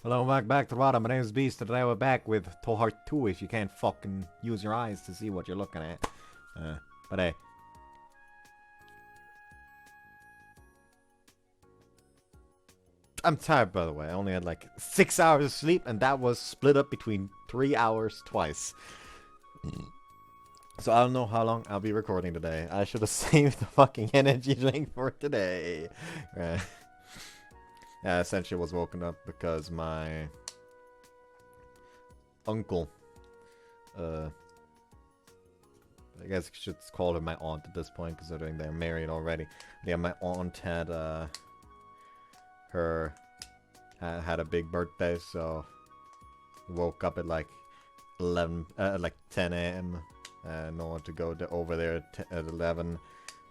Hello, back to the bottom. My name is Beast, and today we're back with ToHeart2 if you can't fucking use your eyes to see what you're looking at. But hey. I'm tired, by the way. I only had like 6 hours of sleep, and that was split up between 3 hours twice. So I don't know how long I'll be recording today. I should have saved the fucking energy drink for today. Yeah, essentially was woken up because my uncle, I guess you should call her my aunt at this point, considering they're married already. But yeah, my aunt had, had a big birthday, so woke up at like 10 a.m. In order to go over there at 11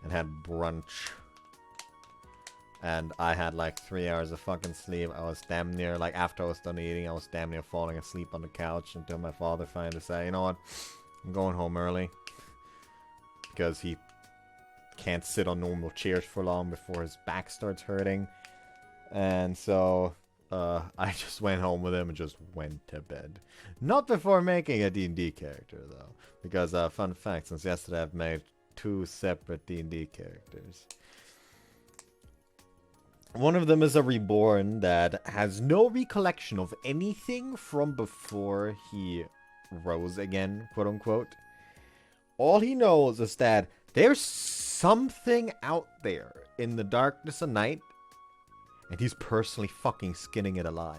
and had brunch. And I had like 3 hours of fucking sleep. I was damn near, like, after I was done eating, I was damn near falling asleep on the couch until my father finally said, you know what, I'm going home early. Because he can't sit on normal chairs for long before his back starts hurting. And so, I just went home with him and just went to bed. Not before making a D&D character, though. Because, fun fact, since yesterday I've made 2 separate D&D characters. One of them is a reborn that has no recollection of anything from before he rose again, quote unquote. All he knows is that there's something out there in the darkness of night, and he's personally fucking skinning it alive.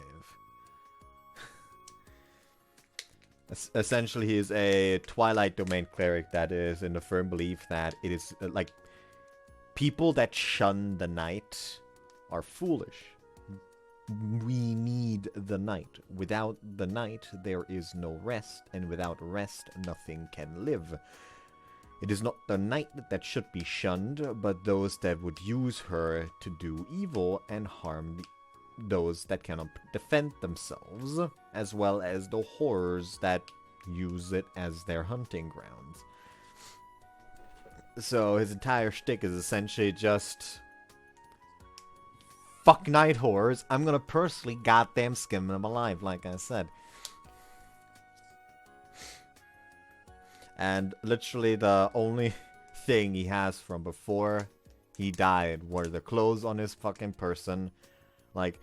Essentially, he is a Twilight Domain cleric that is in the firm belief that it is, like, people that shun the night are foolish. We need the night. Without the night, there is no rest, and without rest, nothing can live. It is not the night that should be shunned, but those that would use her to do evil and harm those that cannot defend themselves, as well as the horrors that use it as their hunting grounds. So his entire shtick is essentially just, fuck night horrors, I'm gonna personally goddamn skin them alive, like I said. And literally the only thing he has from before he died were the clothes on his fucking person, like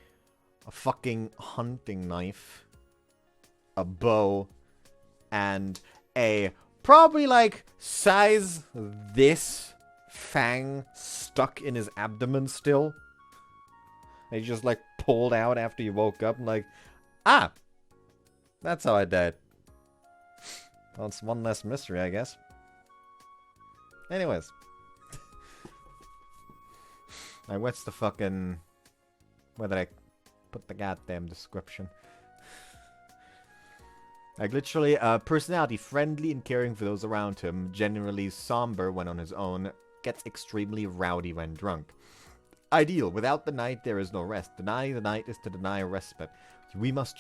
a fucking hunting knife, a bow, and a probably like size this fang stuck in his abdomen still. He just like pulled out after you woke up and like, ah, that's how I died. Well, it's one less mystery, I guess. Anyways. Like, what's the fucking... Where did I put the goddamn description? Like, literally, personality friendly and caring for those around him, generally somber when on his own, gets extremely rowdy when drunk. Ideal. Without the night, there is no rest. Denying the night is to deny respite. We must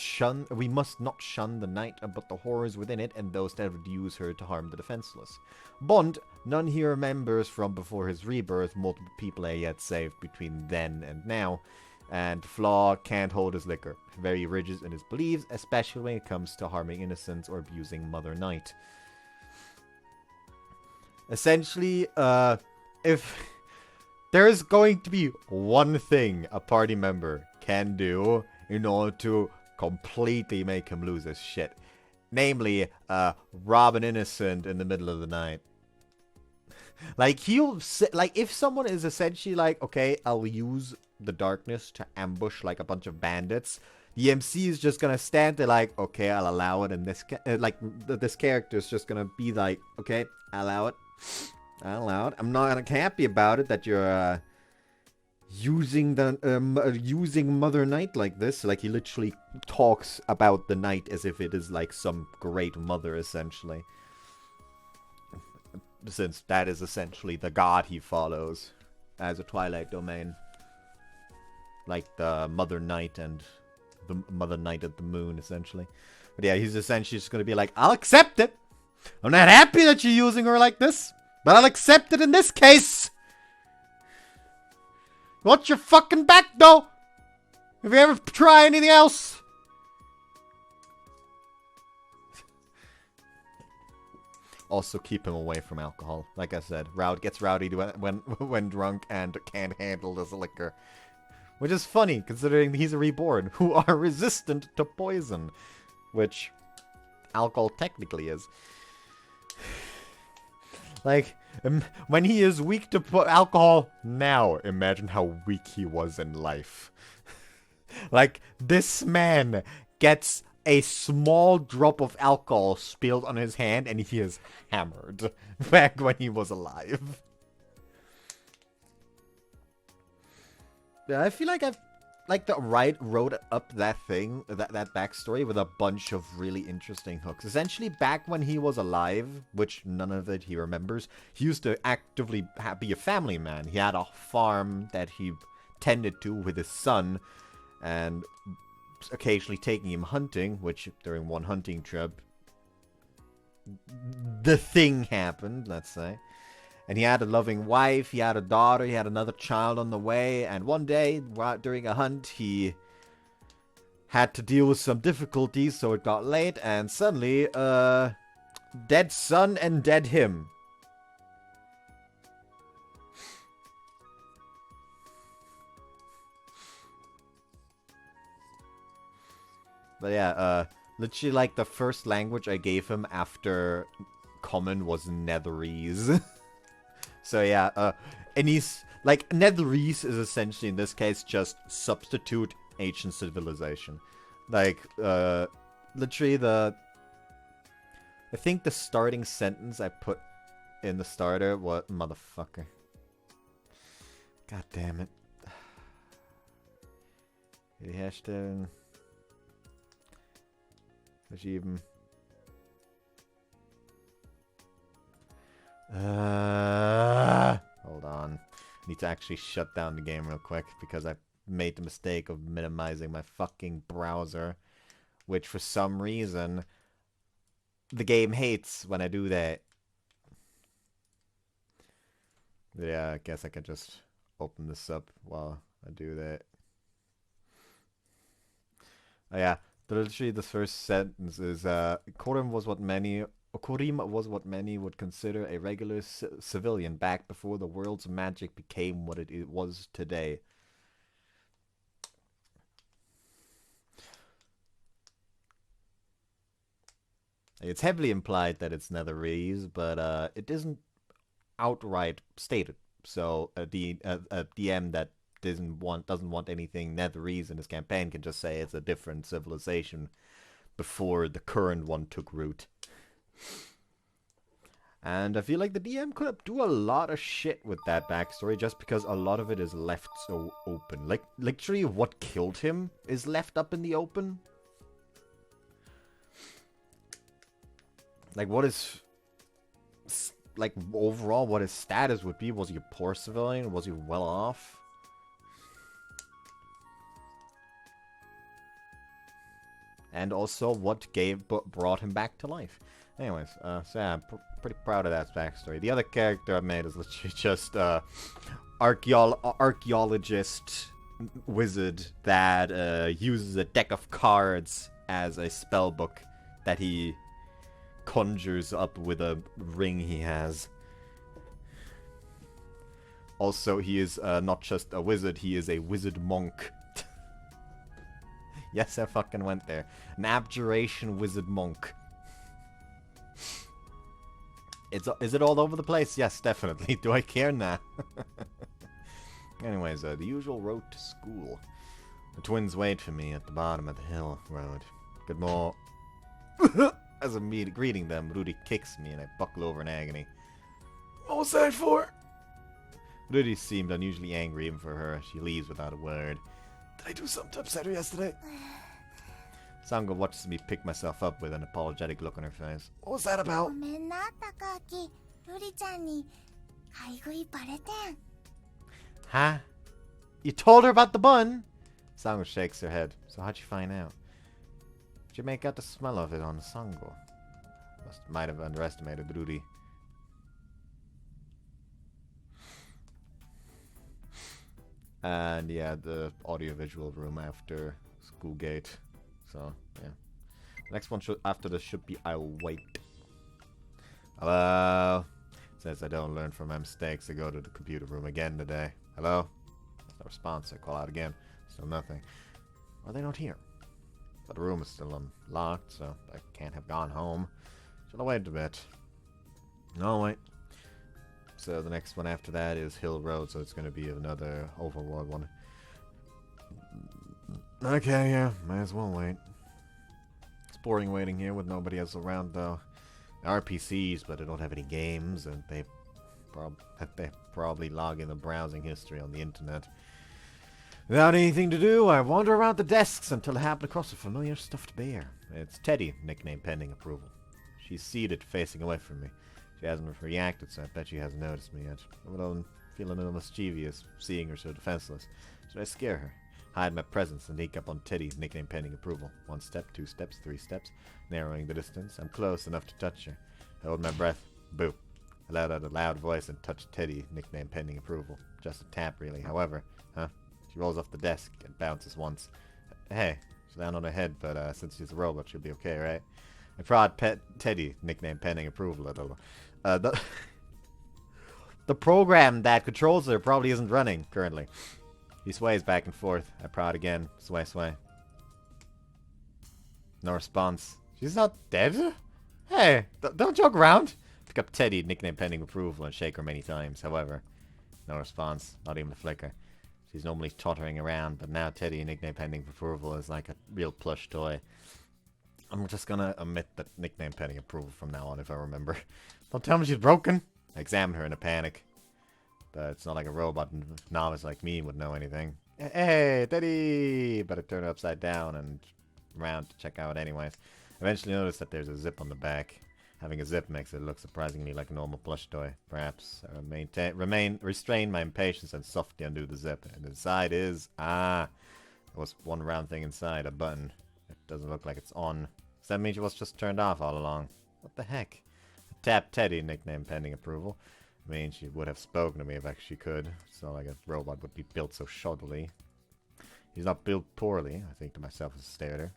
not shun the night, but the horrors within it, and those that would use her to harm the defenseless. Bond, none he remembers from before his rebirth. Multiple people are yet saved between then and now. And Flaw can't hold his liquor. Very rigid in his beliefs, especially when it comes to harming innocents or abusing Mother Night. Essentially, if there is going to be one thing a party member can do in order to completely make him lose his shit, namely, rob an innocent in the middle of the night. Like, if someone is essentially like, okay, I'll use the darkness to ambush like a bunch of bandits, the MC is just gonna stand there like, okay, I'll allow it, and this character is just gonna be like, okay, I'll allow it. I'll allow it. I'm not happy about it that you're using Mother Night like this. Like, he literally talks about the night as if it is like some great mother, essentially. Since that is essentially the god he follows as a Twilight Domain. Like the Mother Night and the Mother Night at the moon, essentially. But yeah, he's essentially just gonna be like, I'll accept it. I'm not happy that you're using her like this, but I'll accept it in this case. Watch your fucking back, though. If you ever try anything else, also keep him away from alcohol. Like I said, Route gets rowdy when drunk and can't handle this liquor. Which is funny, considering he's a reborn, who are resistant to poison. Which alcohol technically is. Like, when he is weak to alcohol, now imagine how weak he was in life. Like, this man gets a small drop of alcohol spilled on his hand and he is hammered back when he was alive. Yeah, I feel like the right wrote up that thing, that backstory with a bunch of really interesting hooks. Essentially, back when he was alive, which none of it he remembers, he used to actively be a family man. He had a farm that he tended to with his son, and occasionally taking him hunting, which during one hunting trip, the thing happened, let's say. And he had a loving wife, he had a daughter, he had another child on the way, and one day, during a hunt, he had to deal with some difficulties, so it got late, and suddenly, dead son and dead him. But yeah, literally like the first language I gave him after Common was Netherese. So yeah, and he's, like, Netherese is essentially, in this case, just substitute ancient civilization. Like, literally I think the starting sentence I put in the starter was, motherfucker. God damn it. Die herstellen. Verschieben. Hold on. I need to actually shut down the game real quick because I made the mistake of minimizing my fucking browser, which for some reason the game hates when I do that. Yeah, I guess I could just open this up while I do that. Oh yeah, literally the first sentence is Korim was what many would consider a regular civilian back before the world's magic became what it was today. It's heavily implied that it's Netherese, but it isn't outright stated. So a DM that doesn't want anything Netherese in his campaign can just say it's a different civilization before the current one took root. And I feel like the DM could do a lot of shit with that backstory just because a lot of it is left so open. Like, literally what killed him is left up in the open. Like, what is... Like, overall, what his status would be. Was he a poor civilian? Was he well off? And also, what brought him back to life. Anyways, so yeah, I'm pretty proud of that backstory. The other character I made is literally just archaeologist wizard that uses a deck of cards as a spell book that he conjures up with a ring he has. Also, he is not just a wizard, he is a wizard monk. Yes, I fucking went there. An abjuration wizard monk. Is it all over the place? Yes, definitely. Do I care now? Anyways, the usual road to school. The twins wait for me at the bottom of the hill road. Good morning. As I'm greeting them, Ruri kicks me and I buckle over in agony. What was that for? Ruri seemed unusually angry even for her. She leaves without a word. Did I do something to upset her yesterday? Sango watches me pick myself up with an apologetic look on her face. What was that about? Huh? You told her about the bun? Sango shakes her head. So how'd you find out? Did you make out the smell of it on Sango? Might have underestimated Ruri. And yeah, the audiovisual room after school gate. So yeah, next one after this should be I'll Wait. Hello? Says I don't learn from my mistakes. I go to the computer room again today. Hello? No response. I call out again. Still nothing. Are they not here? But the room is still unlocked, so I can't have gone home. Should I wait a bit? No, wait. So the next one after that is Hill Road, so it's going to be another overworld one. Okay, yeah, might as well wait. It's boring waiting here with nobody else around, though. There are PCs, but they don't have any games, and they probably log in the browsing history on the internet. Without anything to do, I wander around the desks until I happen across a familiar stuffed bear. It's Teddy, nickname pending approval. She's seated, facing away from me. She hasn't reacted, so I bet she hasn't noticed me yet. I'm feeling a little mischievous, seeing her so defenseless. Should I scare her? Hide my presence and sneak up on Teddy, nickname pending approval. 1 step, 2 steps, 3 steps, narrowing the distance. I'm close enough to touch her. I hold my breath. Boo. I let out a loud voice and touch Teddy, nickname pending approval. Just a tap, really. However, she rolls off the desk and bounces once. Hey, she's down on her head, but since she's a robot, she'll be okay, right? I prod Teddy, nickname pending approval, a little. The program that controls her probably isn't running currently. He sways back and forth. I prod again. Sway, sway. No response. She's not dead? Hey, don't joke around. Pick up Teddy, nickname pending approval, and shake her many times. However, no response. Not even a flicker. She's normally tottering around, but now Teddy, nickname pending approval, is like a real plush toy. I'm just gonna omit the nickname pending approval from now on if I remember. Don't tell me she's broken. I examine her in a panic. But it's not like a robot novice like me would know anything. Hey, Teddy! But I turn her upside down and around to check out anyways. Eventually notice that there's a zip on the back. Having a zip makes it look surprisingly like a normal plush toy. Perhaps I restrain my impatience and softly undo the zip. And inside is... there was one round thing inside, a button. It doesn't look like it's on. Does that mean it was just turned off all along? What the heck? I tapped Teddy, nickname pending approval. I mean, she would have spoken to me if she could. It's not like a robot would be built so shoddily. He's not built poorly, I think to myself as I stare at her.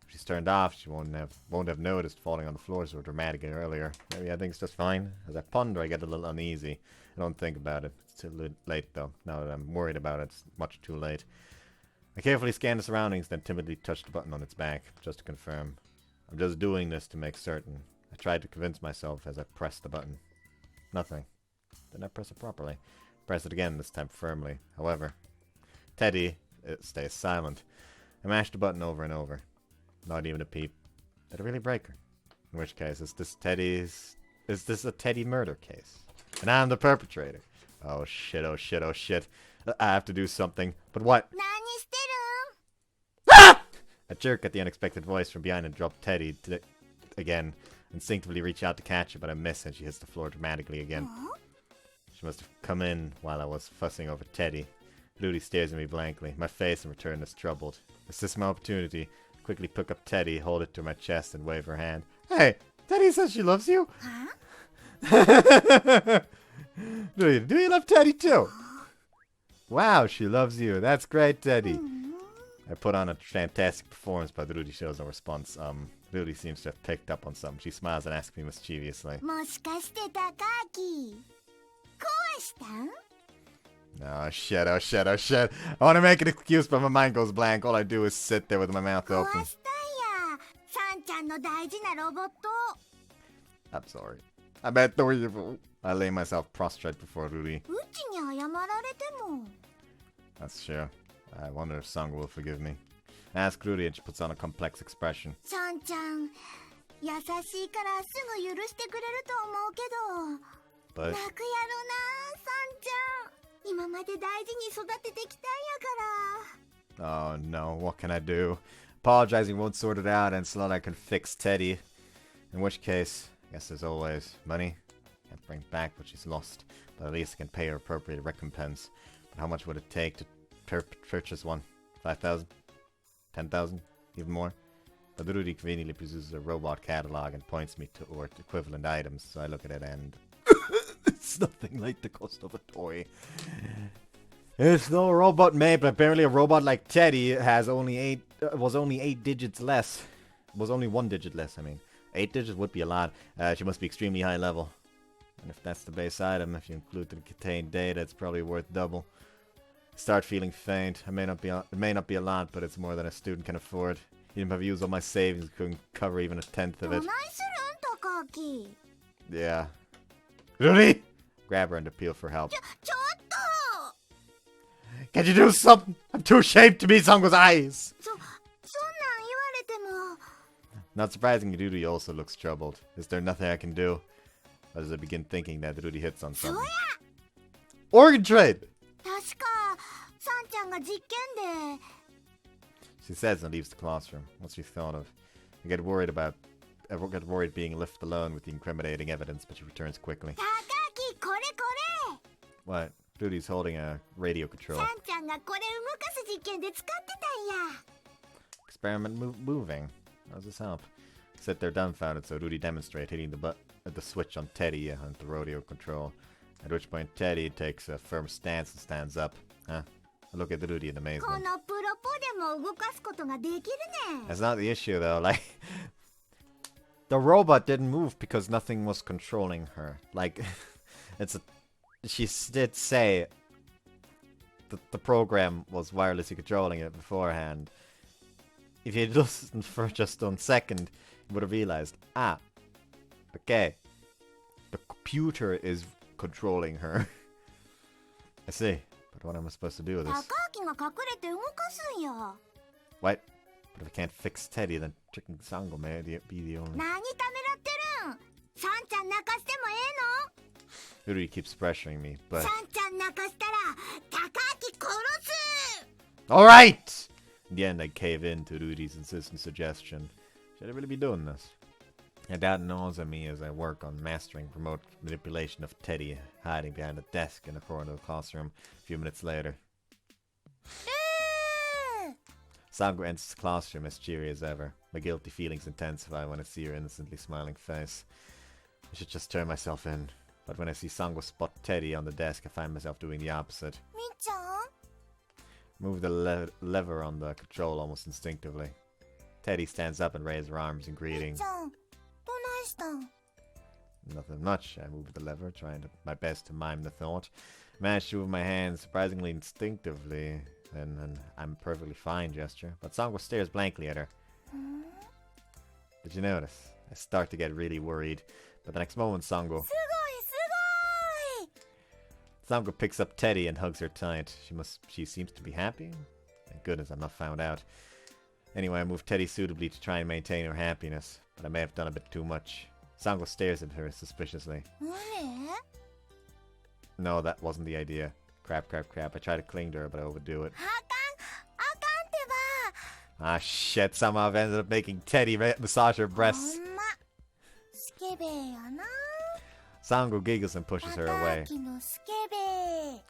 If she's turned off, she won't have noticed falling on the floor so dramatic earlier. Maybe I think it's just fine. As I ponder, I get a little uneasy. I don't think about it. It's too late though. Now that I'm worried about it, it's much too late. I carefully scan the surroundings, then timidly touch the button on its back, just to confirm. I'm just doing this to make certain. I tried to convince myself as I pressed the button. Nothing. Then I press it properly. Press it again, this time firmly. However, Teddy stays silent. I mash the button over and over. Not even a peep. Did I really break her? In which case, is this a Teddy murder case? And I'm the perpetrator. Oh shit, oh shit, oh shit. I have to do something. But what? Ah! I jerk at the unexpected voice from behind and drop Teddy again. Instinctively reach out to catch her, but I miss and she hits the floor dramatically again. She must have come in while I was fussing over Teddy. Ludi stares at me blankly. My face in return is troubled. Is this my opportunity? I quickly pick up Teddy, hold it to my chest, and wave her hand. Hey, Teddy says she loves you? Huh? Do you love Teddy too? Wow, she loves you. That's great, Teddy. I put on a fantastic performance, but Rudy shows no response. Rudy seems to have picked up on something. She smiles and asks me mischievously. Oh shit, oh shit, oh shit. I want to make an excuse, but my mind goes blank. All I do is sit there with my mouth open. I'm sorry. I meant no evil. I lay myself prostrate before Rudy. That's true. I wonder if Sango will forgive me. I ask Rudy and she puts on a complex expression. But... oh no, what can I do? Apologizing won't sort it out, and it's not I can fix Teddy. In which case, I guess there's always money. Can't bring back what she's lost, but at least I can pay her appropriate recompense. But how much would it take to purchase one? 5,000? 10,000? Even more? But Rudy conveniently produces a robot catalog and points me toward equivalent items, so I look at it and... it's nothing like the cost of a toy. It's no robot made, but apparently a robot like Teddy has only was only 8 digits less. Was only 1 digit less, I mean. 8 digits would be a lot. She must be extremely high level. And if that's the base item, if you include the contained data, it's probably worth double. Start feeling faint. It may not be a lot, but it's more than a student can afford. Even if I've used all my savings, couldn't cover even a tenth of it. Yeah. Ruri! Grab her and appeal for help. Can you do something? I'm too ashamed to meet Sango's eyes! Not surprisingly, Ruri also looks troubled. Is there nothing I can do? As I begin thinking that Ruri hits on something. Organ trade! She says and leaves the classroom. What's she thought of? I get worried being left alone with the incriminating evidence, but she returns quickly. What? Ruri's holding a radio control. Experiment moving. How does this help? Sit there dumbfounded, so Ruri demonstrates hitting the switch on Teddy on the radio control. At which point Teddy takes a firm stance and stands up. Huh? I look at Ruri in amazement. That's not the issue though, like... the robot didn't move because nothing was controlling her. Like, she did say that the program was wirelessly controlling it beforehand. If you listened for just 1 second, you would have realized, okay, the computer is controlling her. I see, but what am I supposed to do with this? What? But if I can't fix Teddy, then tricking Sango may be the only... Ruri keeps pressuring me, but... Alright! In the end, I cave in to Ruri's insistent suggestion. Should I really be doing this? A doubt gnaws at me as I work on mastering remote manipulation of Teddy hiding behind a desk in the corner of the classroom. A few minutes later. Sango enters the classroom as cheery as ever. My guilty feelings intensify when I see her innocently smiling face. I should just turn myself in. But when I see Sango spot Teddy on the desk, I find myself doing the opposite. Move the lever on the control almost instinctively. Teddy stands up and raises her arms in greeting. Nothing much. I move the lever, trying my best to mime the thought. Manage to move my hands surprisingly instinctively. And I'm perfectly fine gesture. But Sango stares blankly at her. Did you notice? I start to get really worried. But the next moment, Sango picks up Teddy and hugs her tight. She seems to be happy. Thank goodness I'm not found out. Anyway, I move Teddy suitably to try and maintain her happiness. But I may have done a bit too much. Sango stares at her suspiciously. No, that wasn't the idea. Crap. I try to cling to her, but I overdo it. Ah, shit. Somehow I've ended up making Teddy massage her breasts. Sango giggles and pushes her away.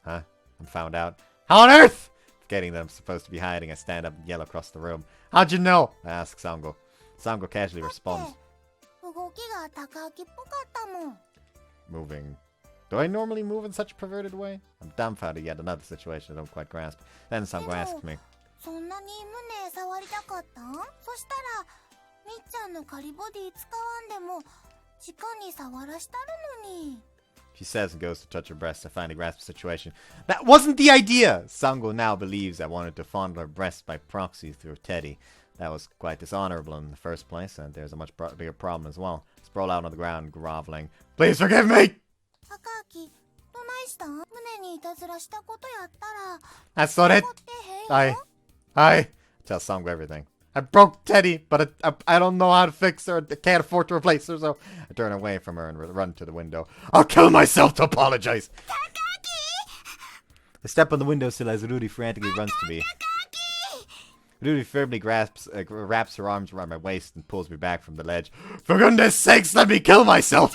Huh? I'm found out. How on earth? Forgetting that I'm supposed to be hiding, I stand up and yell across the room. How'd you know? I ask Sango. Sango casually responds. Moving. Do I normally move in such a perverted way? I'm dumbfounded yet another situation I don't quite grasp. Then Sango asks me. She says and goes to touch her breast. I finally grasp the situation. That wasn't the idea! Sango now believes I wanted to fondle her breast by proxy through Teddy. That was quite dishonorable in the first place, and there's a much bigger problem as well. Sprawl out on the ground, groveling. Please forgive me! That's not it! I tell Sango everything. I broke Teddy, but I don't know how to fix her. I can't afford to replace her, so I turn away from her and run to the window. I'll kill myself to apologize! I step on the windowsill as Ruri frantically runs to me. Ruri firmly wraps her arms around my waist and pulls me back from the ledge. For goodness sakes, let me kill myself!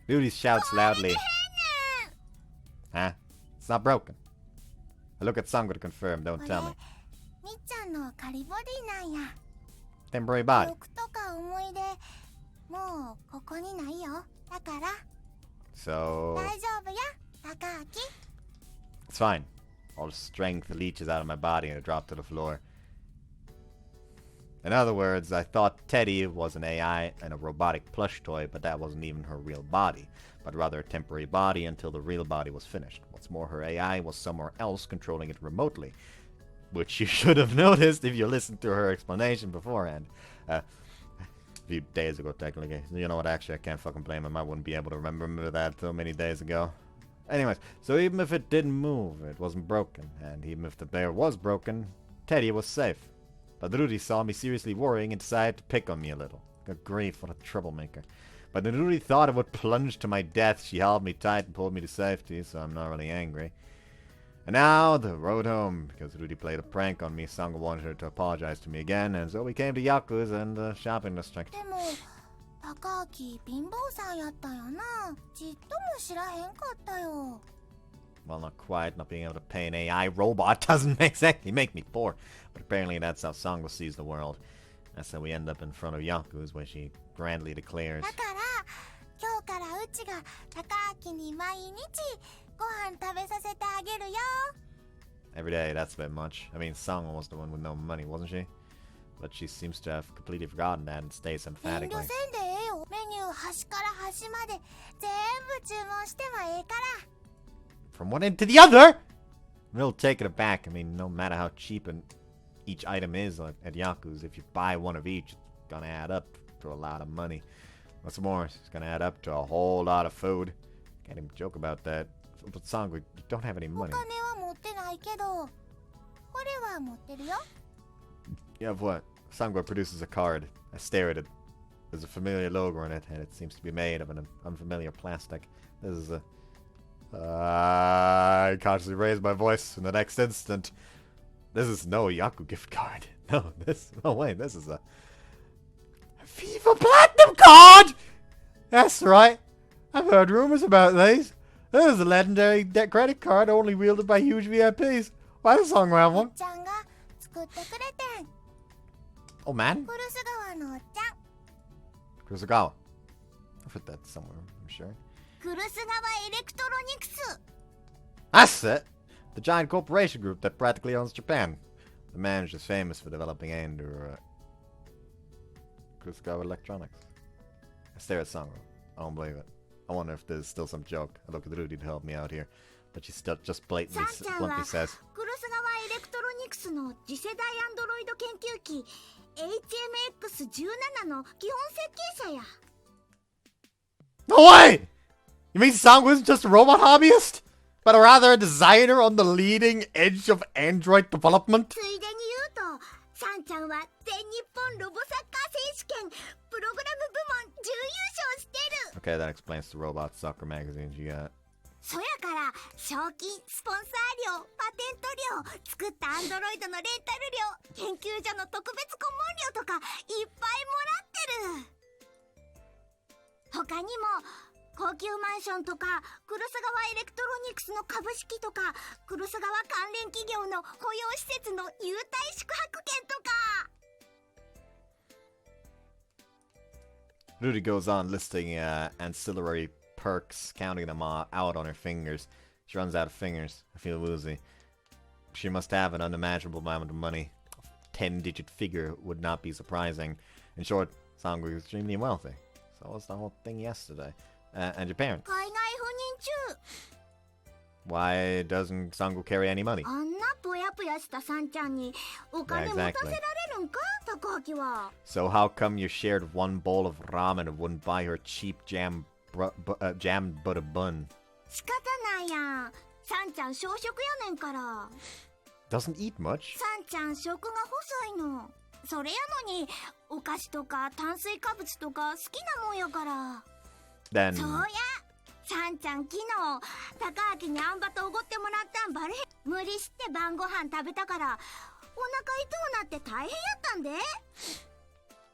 Ruri shouts loudly. Huh? It's not broken. I look at Sango to confirm, don't tell me. Temporary body. So... it's fine. All the strength leeches out of my body and I drop to the floor. In other words, I thought Teddy was an AI and a robotic plush toy, but that wasn't even her real body, but rather a temporary body until the real body was finished. What's more, her AI was somewhere else controlling it remotely, which you should have noticed if you listened to her explanation beforehand. A few days ago, technically. You know what, actually, I can't fucking blame him. I wouldn't be able to remember that so many days ago. Anyways, so even if it didn't move, it wasn't broken. And even if the bear was broken, Teddy was safe. But Ruri saw me seriously worrying and decided to pick on me a little. Good grief, what a troublemaker. But when Ruri thought it would plunge to my death, she held me tight and pulled me to safety, so I'm not really angry. And now, the road home. Because Ruri played a prank on me, Sango wanted her to apologize to me again, and so we came to Yakuza and the shopping district. Well, not quite. Not being able to pay an AI robot doesn't exactly make me poor. But apparently that's how Sango sees the world. That's how we end up in front of Yakuza, where she grandly declares, every day, that's a bit much. I mean, Sango was the one with no money, wasn't she? But she seems to have completely forgotten that and stays emphatically. From one end to the other? Real taken aback. I mean, no matter how cheap each item is at Yakuza, if you buy one of each, it's gonna add up to a lot of money. What's more, it's gonna add up to a whole lot of food. Can't even joke about that. But Sango, you don't have any money. You have what? Sango produces a card. I stare at it. There's a familiar logo on it, and it seems to be made of an unfamiliar plastic. This is a... I consciously raised my voice in the next instant. This is no Yaku gift card. No way, this is a FIFA Platinum card! That's right. I've heard rumors about these. This is a legendary credit card only wielded by huge VIPs. Why does Sango have one? Oh man? Kurusugawa. I've heard that somewhere, I'm sure. That's it! The giant corporation group that practically owns Japan. The manager is famous for developing Kurusugawa Electronics. I stare at Sango. I don't believe it. I wonder if there's still some joke. I look at Rudy to help me out here. But she still just bluntly says, no way! You mean Sango isn't just a robot hobbyist? But rather a designer on the leading edge of android development? Okay, that explains the robot soccer magazines you got. Rudy goes on listing ancillary perks, counting them out on her fingers. She runs out of fingers. I feel woozy. She must have an unimaginable amount of money. A 10-digit figure would not be surprising. In short, Sango is extremely wealthy. So was the whole thing yesterday. And your parents. Why doesn't Sango carry any money? Yeah, exactly. So how come you shared one bowl of ramen and wouldn't buy her cheap jammed butter bun? Doesn't eat much. Then...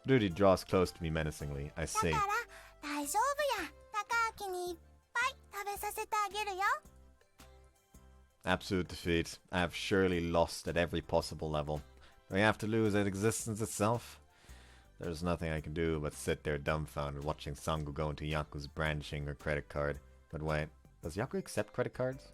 Rudy draws close to me menacingly. I say, absolute defeat. I have surely lost at every possible level. Do I have to lose at existence itself? There's nothing I can do but sit there dumbfounded, watching Sango go into Yaku's brandishing her credit card. But wait, does Yaku accept credit cards?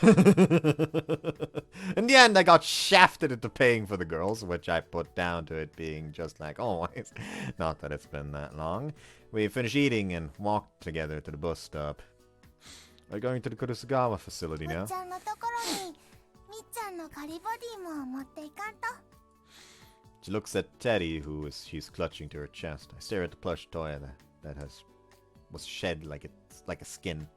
In the end, I got shafted into paying for the girls, which I put down to it being just like always. Not that it's been that long. We finished eating and walked together to the bus stop. We're going to the Kurosagawa facility now. She looks at Teddy, she's clutching to her chest. I stare at the plush toy that was shed like a skin.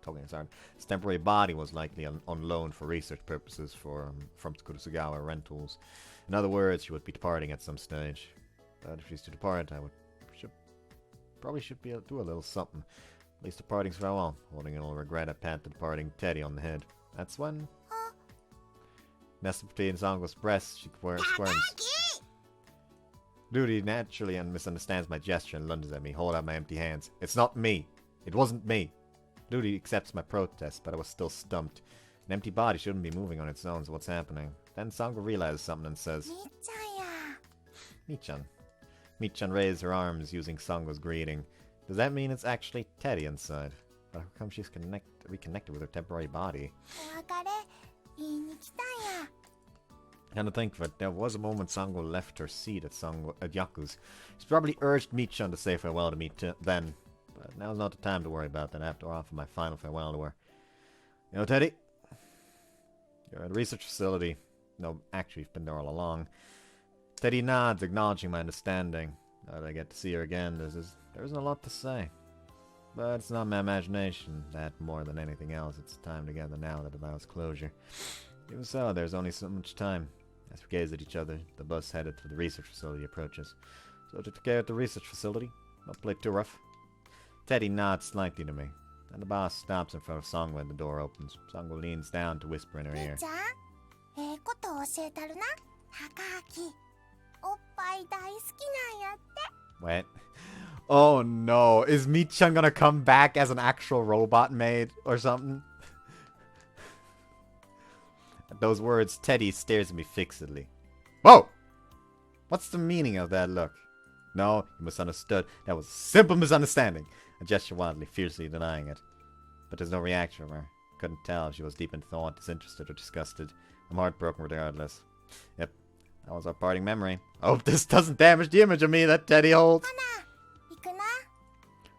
Its temporary body was likely on loan for research purposes from Kurosagawa Rentals. In other words, she would be departing at some stage. But if she's to depart, probably should be able to do a little something. At least a parting's farewell. Holding a little regret, I pat the departing Teddy on the head. That's when... nestled between Sango's breasts, she squirms. Ruri naturally misunderstands my gesture and lunges at me, hold out my empty hands. It's not me. It wasn't me. Ruri accepts my protest, but I was still stumped. An empty body shouldn't be moving on its own, so what's happening? Then Sango realizes something and says, Michan. Michan raised her arms using Sango's greeting. Does that mean it's actually Teddy inside? But how come she's reconnected with her temporary body? Kind of think of it, there was a moment Sango left her seat at Yaku's. She's probably urged Michan to say farewell to me then. But now's not the time to worry about that. I have to offer my final farewell to her. You know, Teddy? You're at a research facility. No, actually, you've been there all along. Teddy nods, acknowledging my understanding. Now that I get to see her again, there isn't a lot to say. But it's not my imagination that more than anything else. It's time together now that allows closure. Even so, there's only so much time. As we gaze at each other, the bus headed for the research facility approaches. So to take care at the research facility? Not play too rough. Teddy nods slightly to me, and the boss stops in front of Sango when the door opens. Sango leans down to whisper in her ear. What? Oh no, is Michan gonna come back as an actual robot maid or something? At those words, Teddy stares at me fixedly. Whoa! What's the meaning of that look? No, you misunderstood. That was a simple misunderstanding. I gesture wildly, fiercely denying it. But there's no reaction from her. Couldn't tell if she was deep in thought, disinterested, or disgusted. I'm heartbroken regardless. Yep, that was our parting memory. I hope this doesn't damage the image of me that Teddy holds.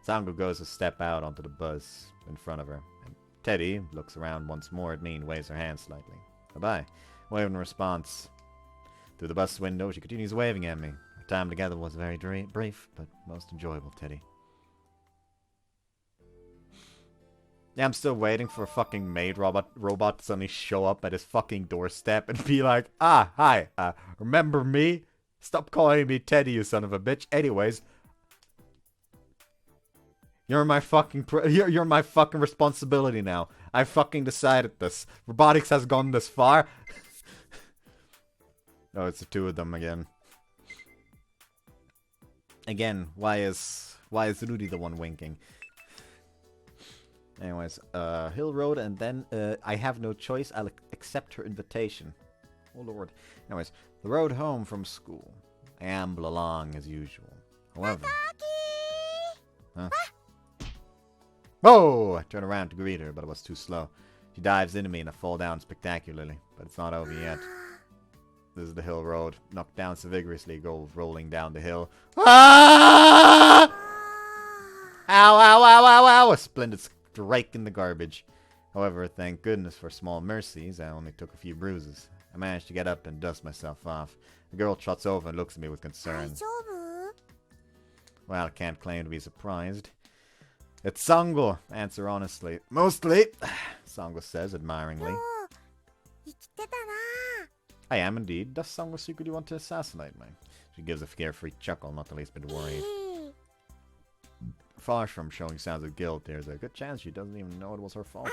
Sango goes to step out onto the bus in front of her. And Teddy looks around once more at me and waves her hand slightly. Bye-bye. Wave in response. Through the bus window, she continues waving at me. Our time together was very brief, but most enjoyable, Teddy. Yeah, I'm still waiting for a fucking maid robot to suddenly show up at his fucking doorstep and be like, hi, remember me? Stop calling me Teddy, you son of a bitch. Anyways, you're my fucking you're my fucking responsibility now. I fucking decided this. Robotics has gone this far. Oh, it's the two of them again. Again, why is Rudy the one winking? Anyways, Hill Road, and then I have no choice. I'll accept her invitation. Oh lord. Anyways, the road home from school. I amble along as usual. However, huh? Whoa! I turn around to greet her, but it was too slow. She dives into me and I fall down spectacularly. But it's not over yet. This is the hill road. Knocked down so vigorously, go rolling down the hill. Ah! Ow, ow, ow, ow, ow! A splendid strike in the garbage. However, thank goodness for small mercies, I only took a few bruises. I managed to get up and dust myself off. The girl trots over and looks at me with concern. Well, I can't claim to be surprised. It's Sango, answer honestly. Mostly, Sango says admiringly. I am indeed. Does Sango secretly want to assassinate me? She gives a carefree chuckle, not the least bit worried. Far from showing signs of guilt, there's a good chance she doesn't even know it was her fault.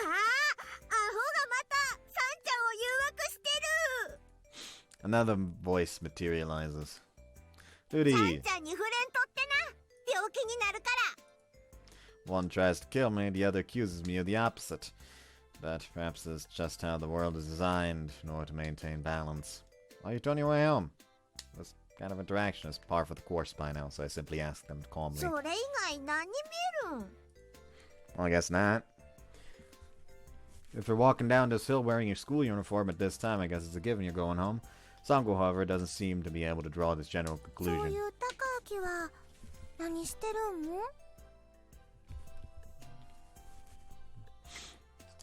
Another voice materializes. Duty! One tries to kill me, the other accuses me of the opposite. But perhaps that's just how the world is designed in order to maintain balance. Why are you on your way home? This kind of interaction is par for the course by now, so I simply ask them calmly. Well, I guess not. If you're walking down this hill wearing your school uniform at this time, I guess it's a given you're going home. Sango, however, doesn't seem to be able to draw this general conclusion.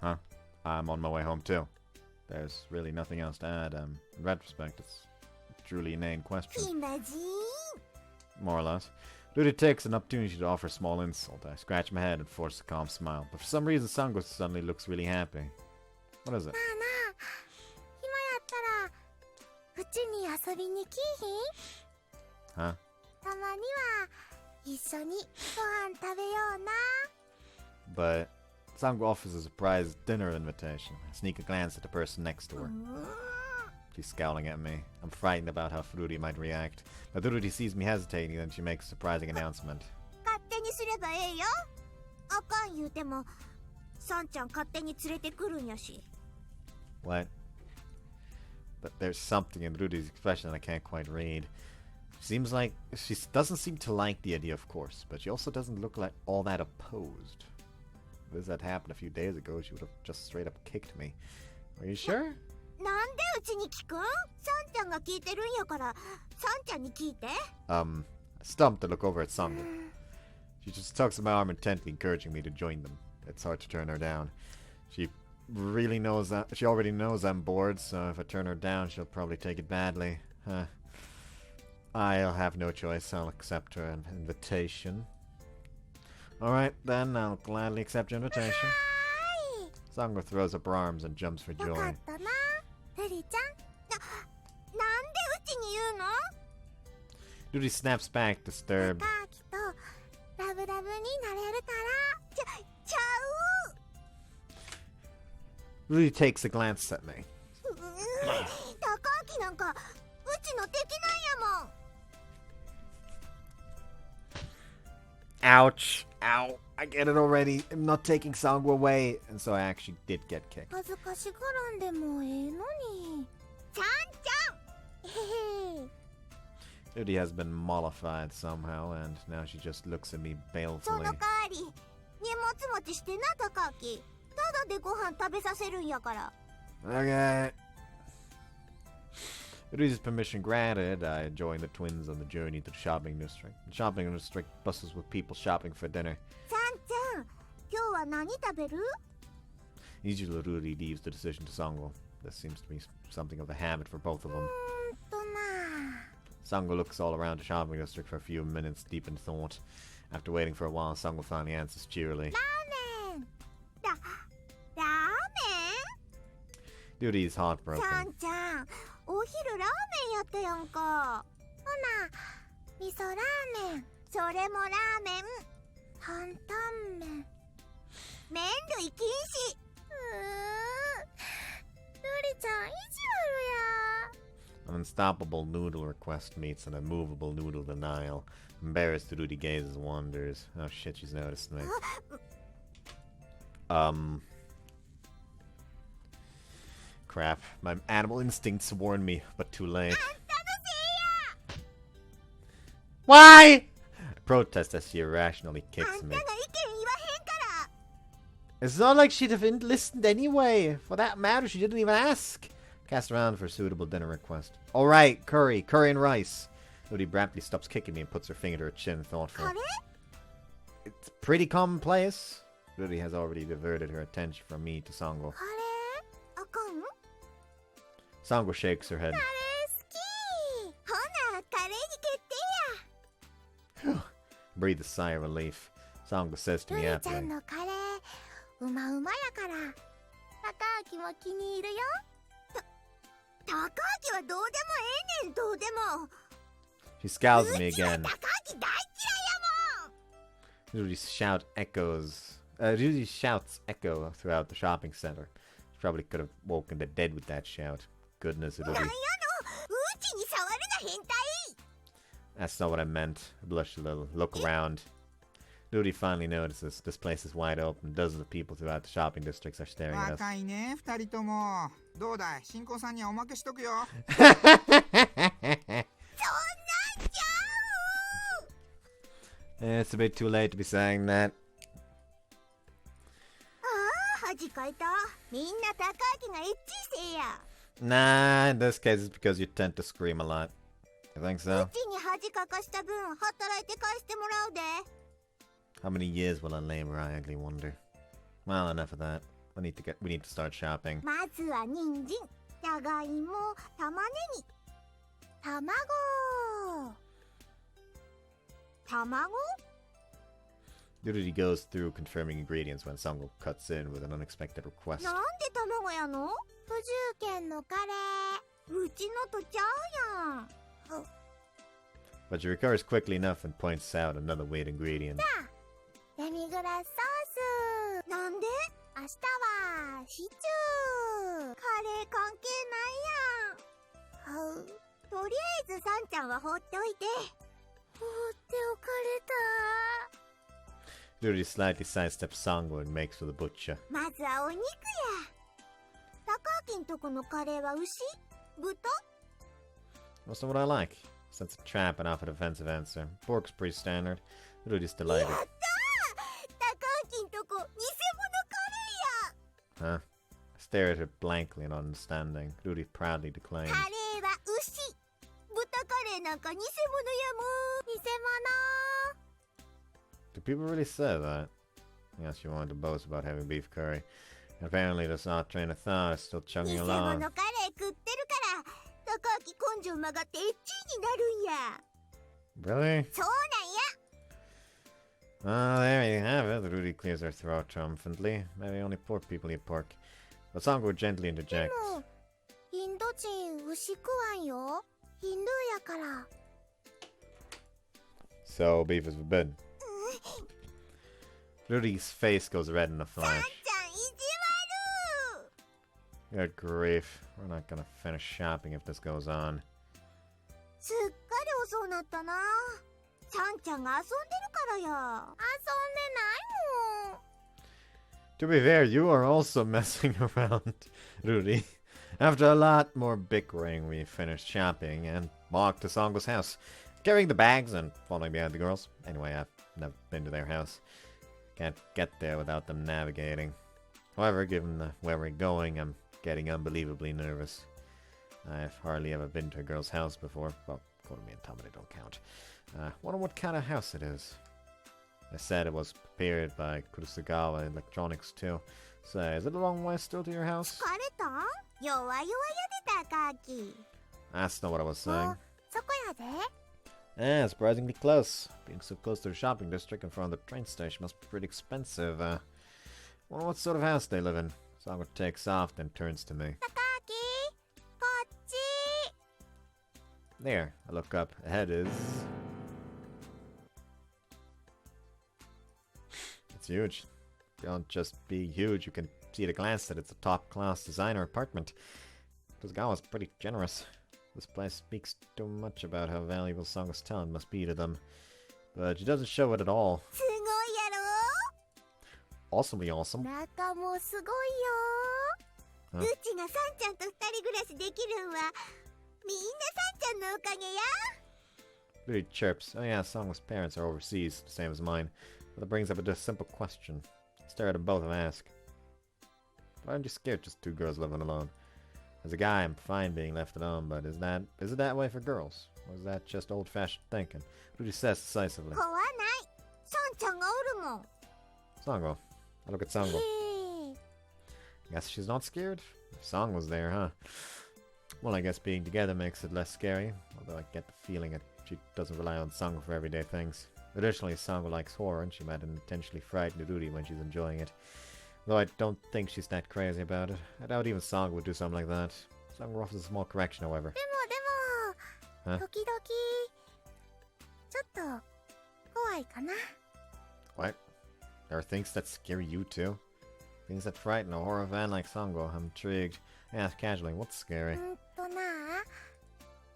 Huh? I'm on my way home too. There's really nothing else to add. In retrospect, it's a truly inane question. More or less. Ruri takes an opportunity to offer a small insult. I scratch my head and force a calm smile. But for some reason, Sango suddenly looks really happy. What is it? Huh? But Sango offers a surprise dinner invitation. I sneak a glance at the person next to her. She's scowling at me. I'm frightened about how Ruri might react. But Ruri sees me hesitating, then she makes a surprising announcement. What? But there's something in Ruri's expression that I can't quite read. Seems like she doesn't seem to like the idea, of course, but she also doesn't look like all that opposed. If this had happened a few days ago, she would have just straight up kicked me. Are you sure? Stumped to look over at Sango. She just tugs at my arm intently, encouraging me to join them. It's hard to turn her down. She already knows I'm bored, so if I turn her down, she'll probably take it badly. I'll have no choice. I'll accept her invitation. Alright, then I'll gladly accept your invitation. Sango throws up her arms and jumps for joy. Ruri snaps back, disturbed. Ruri takes a glance at me. Ouch. Ow. I get it already. I'm not taking Sango away. And so I actually did get kicked. Ruri has been mollified somehow, and now she just looks at me balefully. Okay. Ruri's permission granted, I join the twins on the journey to the shopping district. The shopping district bustles with people shopping for dinner. Usually Ruri leaves the decision to Sango. This seems to be something of a habit for both of them. Sango looks all around the shopping district for a few minutes, deep in thought. After waiting for a while, Sango finally answers cheerily. Ruri is heartbroken. An unstoppable noodle request meets an immovable noodle denial. Embarrassed, Ruri gazes and wonders. Oh shit, she's noticed me. Crap. My animal instincts warned me, but too late. Why? I protest as she irrationally kicks me. It's not like she'd have listened anyway. For that matter, she didn't even ask. Cast around for a suitable dinner request. Alright, curry and rice. Ruri abruptly stops kicking me and puts her finger to her chin, thoughtful. It's pretty commonplace. Ruri has already diverted her attention from me to Sango. Sango shakes her head. Breathe a sigh of relief. Sango says to me happily. She scowls at me again. Ruri shouts echo throughout the shopping center. She probably could have woken the dead with that shout. Goodness, Ruri. That's not what I meant. I blush a little. Look around. Ruri finally notices. This place is wide open. Dozens of people throughout the shopping districts are staring at us. It's a bit too late to be saying that. 書いた。みんな高明がエッチせや。Nah, in this case it's because you tend to scream a lot. You think う so? ちに恥かかした分働いて返してもらうで。 How many years will I labor, I ugly wonder. Well, enough of that. We need to start shopping. まずは人参、じゃがいも、玉ねぎ、卵。卵？ Yuri goes through confirming ingredients when Sango cuts in with an unexpected request. なんで卵やの？不重県のカレー。うちのとちゃうやん。 But she recovers quickly enough and points out another weird ingredient. デミグラスソース。なんで？明日はシチュー。カレー関係ないやん。とりあえずサンちゃんは放っておいて。放っておかれた。 Yuri slightly sidesteps Sango and makes for the butcher. まずはお肉や。高明んとこのカレーは牛？豚？ Most of what I like. Sets a trap and off a defensive answer. Pork's pretty standard. Yuri's delighted. やったー！高明んとこ偽物カレーや。 Huh? I stare at her blankly and understanding. Yuri proudly declaims. カレーは牛。豚カレーなんか偽物やもん。偽物。 Do people really say that? Yes, she wanted to boast about having beef curry. And apparently this odd train of thought is still 偽 chugging 物 along. カレー食ってるから高明根性曲がってエッチになるんや。 Really? そうなんや。 Ah, there you have it. Rudy clears her throat triumphantly. Maybe only poor people eat pork. But Sango gently で interjects. もインド人牛食わんよ。ヒンドゥーやから。 So beef is forbidden. Rudy's face goes red in a サン flash. ちゃん意地悪。 Good grief. We're not gonna finish shopping if this goes on. すっかり遅なったな。サンちゃんが遊んでるからや。遊んでないもん。 To be fair, you are also messing around, Rudy. After a lot more bickering, we finished shopping and walked to Sango's house, carrying the bags and following behind the girls. Anyway, I've never been to their house. Can't get there without them navigating. However, given where we're going, I'm getting unbelievably nervous. I've hardly ever been to a girl's house before. Well, Kotomi and Tamade don't count. Wonder what kind of house it is. I said it was prepared by Kurosagawa Electronics too. So, is it a long way still to your house? 疲れたん？弱々やで高明。 That's not what I was saying. そこやで。 Yeah, surprisingly close. Being so close to the shopping district in front of the train station must be pretty expensive. Wonder what sort of house they live in. Sango takes off, then turns to me. 高明、こっち。 There, I look up. Ahead is... It's huge. Don't just be huge, you can see at a glance that it's a top-class designer apartment. Toshagawa's pretty generous. This place speaks too much about how valuable Sango's talent must be to them. But she doesn't show it at all. すごいやろ？ Awesomely awesome. 中もすごいよ。 Huh? うちがサンちゃんと二人暮らしできるんはみんなサンちゃんのおかげや。 Really chirps. Oh yeah, Sango's parents are overseas, the same as mine. But that brings up a just simple question. I stare at them both and ask. Why aren't you scared just two girls living alone? As a guy, I'm fine being left alone, but is it that way for girls? Or is that just old-fashioned thinking? Rudy says decisively. 怖ない。サンちゃんがおるもん。 Sango. I look at Sango. へえ。 Guess she's not scared? If Song was there, huh? Well, I guess being together makes it less scary, although I get the feeling that she doesn't rely on Sango for everyday things. Additionally, Sango likes horror, and she might intentionally frighten Rudy when she's enjoying it. Though I don't think she's that crazy about it. I doubt even Sango would do something like that. Sango offers a small correction, however. でも、時々、ちょっと怖いかな。 What? There are things that scare you too? Things that frighten a horror fan like Sango. I'm intrigued. I ask casually, what's scary? な、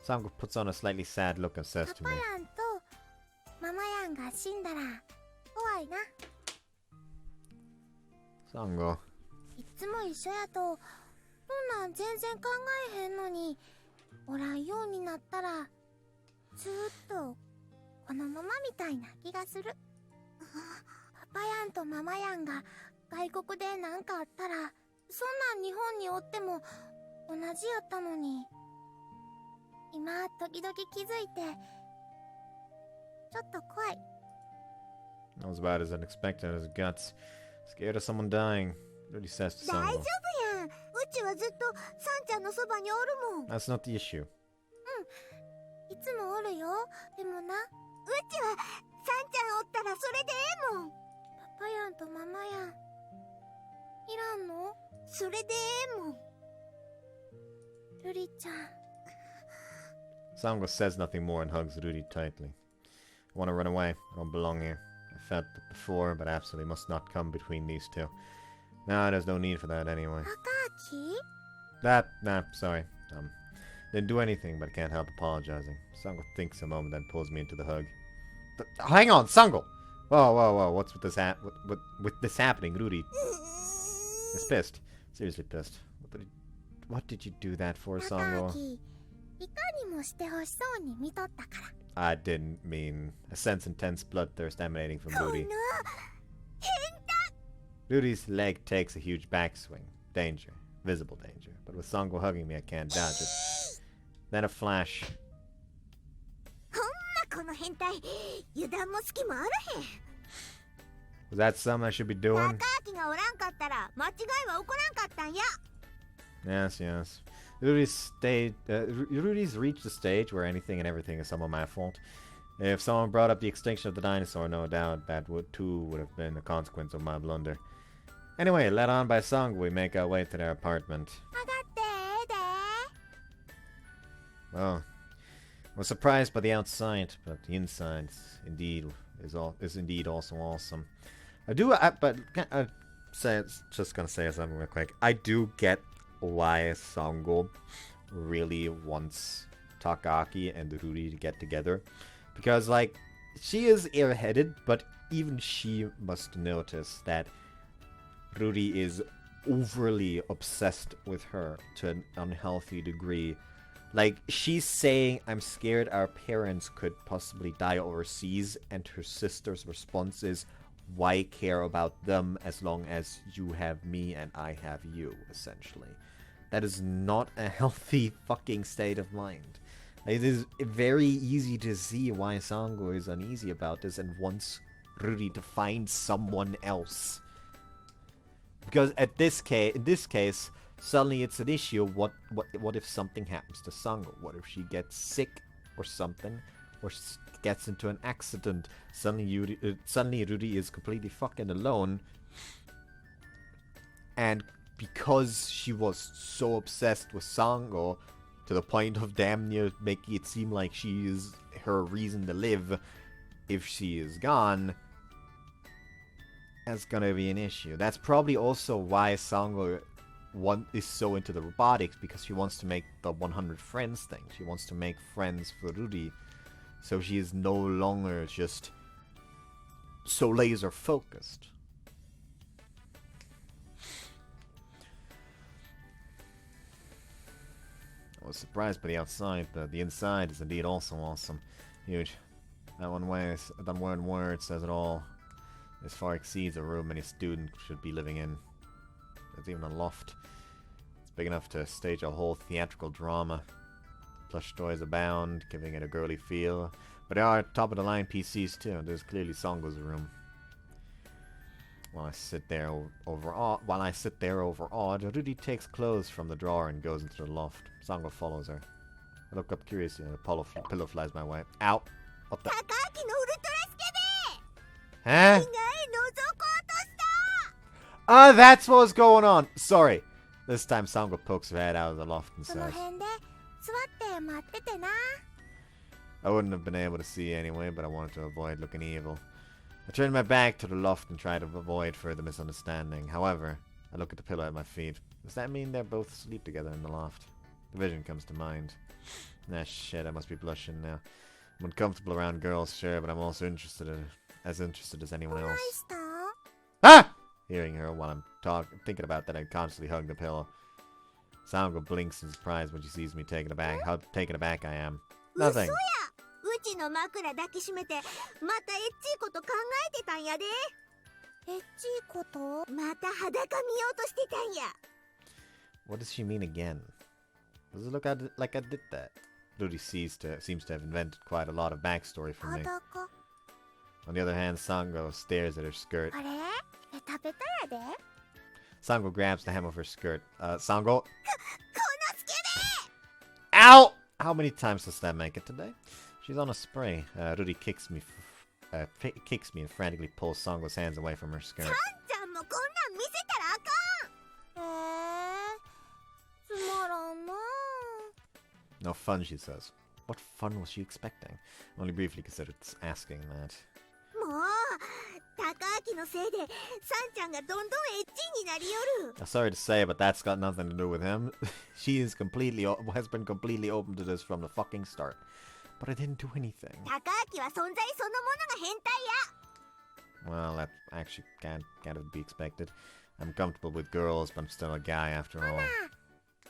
Sango puts on a slightly sad look and says パ to パ me, ヤンとママヤンが死んだら怖いな。 Sango, いつも一緒やと、そんなん全然考えへんのに、おらんようになったら、ずーっとこのままみたいな気がする。パパヤンとママヤンが外国でなんかあったら、そんなん日本におっても同じやったのに。今、時々気づいて、ちょっと怖い。That was about as unexpected as it gets. Scared of someone dying. Rudy says to 大丈 Sango. 夫やん。うちはずっとサンちゃんのそばにおるもん。 That's not the issue. いつもおるよ。でもな、うちはサンちゃんおったらそれでええもん。パパやんとママやんいらんの？それでええもん。ルリちゃん。Sango says nothing more and hugs Rudy tightly. I want to run away. I don't belong here. I felt it before, but absolutely must not come between these two. No, there's no need for that anyway. 高 Nah, sorry. Didn't do anything, but I can't help apologizing. Sango thinks a moment, then pulls me into the hug. Hang on, Sango! Whoa, what's with this with this happening? Rudy is pissed. Seriously pissed. What did you do that for, 高 Sango? 木、いかにもしてほしそうに見とったから。 I didn't mean. I sense intense bloodthirst emanating from この Rudy. 変 Rudy's leg takes a huge backswing. Danger. Visible danger. But with Sango hugging me, I can't dodge it. Then a flash. ほんまこの変態、油断も隙もあらへん。 Was that something I should be doing? 高木がおらんかったら間違いは起こらんかったんや。 Yes. Rudy's reached a stage where anything and everything is somewhat my fault. If someone brought up the extinction of the dinosaur, no doubt that would have been the consequence of my blunder. Anyway, led on by Sango, we make our way to their apartment. 上がってええで。 Well, I was surprised by the outside, but the inside is indeed also awesome. Just gonna say something real quick. I do get why Sango really wants Takaki and Ruri to get together, because like she is airheaded, but even she must notice that Ruri is overly obsessed with her to an unhealthy degree. Like, she's saying, I'm scared our parents could possibly die overseas, and her sister's response is, why care about them as long as you have me and I have you, essentially. That is not a healthy fucking state of mind. It is very easy to see why Sango is uneasy about this and wants Ruri to find someone else. Because in this case, suddenly it's an issue. What if something happens to Sango? What if she gets sick or something, or gets into an accident? Suddenly Ruri is completely fucking alone, and because she was so obsessed with Sango to the point of damn near making it seem like she is her reason to live, if she is gone, that's gonna be an issue. That's probably also why Sango is so into the robotics, because she wants to make the 100 friends thing. She wants to make friends for Ruri, so she is no longer just so laser focused. I was surprised by the outside, but the inside is indeed also awesome. Huge. That one word says it all. This far exceeds a room any student should be living in. There's even a loft. It's big enough to stage a whole theatrical drama. Plush toys abound, giving it a girly feel. But there are top-of-the-line PCs too. There's clearly Sango's room. While I sit there overawed, Ruri takes clothes from the drawer and goes into the loft. Sango follows her. I look up curiously and a pillow flies my way. Ow! What the? Huh? Oh, that's what's going on! Sorry. This time Sango pokes her head out of the loft and says, I wouldn't have been able to see anyway, but I wanted to avoid looking evil. I turned my back to the loft and tried to avoid further misunderstanding. However, I look at the pillow at my feet. Does that mean they're both asleep together in the loft? The vision comes to mind. Ah, shit, I must be blushing now. I'm uncomfortable around girls, sure, but I'm also as interested as anyone else. Ah! Hearing her while I'm thinking about that, I constantly hug the pillow. Sango blinks in surprise when she sees me taken aback. How taken aback I am. Nothing. うちの枕抱きしめてまたエッチいこと考えてたんやで。エッチいこと？また裸見ようとしてたんや。 What does she mean again? Does it look like I did that? Ruri seems to have invented quite a lot of backstory for me. 裸 On the other hand, Sango stares at her skirt. あれベタベタやで。 Sango grabs the hem of her skirt. Sango? このスケベ Ow! How many times does that make it today? She's on a spray. Ruri kicks me and frantically pulls Sango's hands away from her skirt. ちゃんもこんなん見せたらあかん。つまらんな。 No fun, she says. What fun was she expecting? Only briefly considered asking that. もう高明のせいでさんちゃんがどんどんエッチになりよる。 Sorry to say, but that's got nothing to do with him. She has been completely open to this from the fucking start. But I didn't do anything. 高明は存在そのものが変態や。 Well, that actually can't be expected. I'm comfortable with girls, but I'm still a guy after all.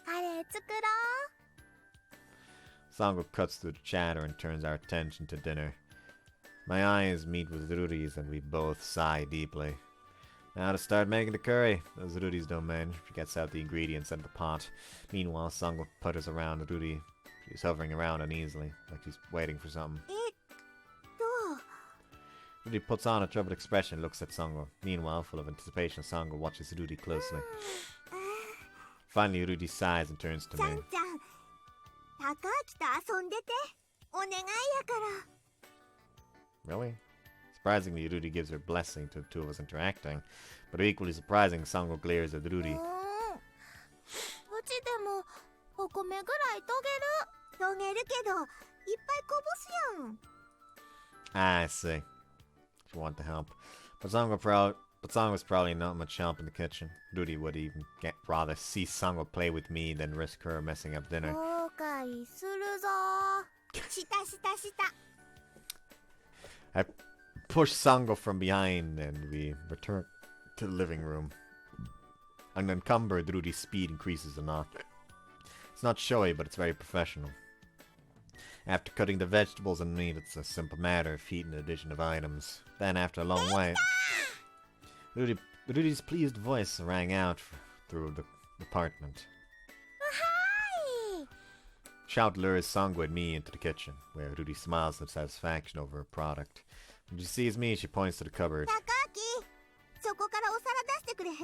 カレー作ろ Sango cuts through the chatter and turns our attention to dinner. My eyes meet with Ruri's and we both sigh deeply. Now to start making the curry. That was Ruri's domain. She gets out the ingredients and the pot. Meanwhile, Sango putters around Ruri. She's hovering around uneasily, like she's waiting for something. う。Ruri puts on a troubled expression and looks at Sango. Meanwhile, full of anticipation, Sango watches Ruri closely. Finally, Ruri sighs and turns to さ me. んちゃん高明と遊んでてお願いやから。 Really? Surprisingly, Ruri gives her blessing to the two of us interacting. But equally surprising, Sango glares at う Ruri. うちでもお米ぐらいとげる。とげるけどいっぱいこぼすやん。 Ah, I see. She wanted to help. But Sango's probably not much help in the kitchen. Ruri would even rather see Sango play with me than risk her messing up dinner. 後悔するぞ。したしたした。 I push Sango from behind and we return to the living room. Unencumbered, Ruri's speed increases a notch. It's not showy, but it's very professional. After cutting the vegetables and meat, it's a simple matter of heating an addition of items. Then, after a long wait, Ruri's pleased voice rang out through the apartment. Hi! Shout lures Sango and me into the kitchen, where Ruri smiles with satisfaction over her product. When she sees me, she points to the cupboard. 高明そこからお皿出してくれへん？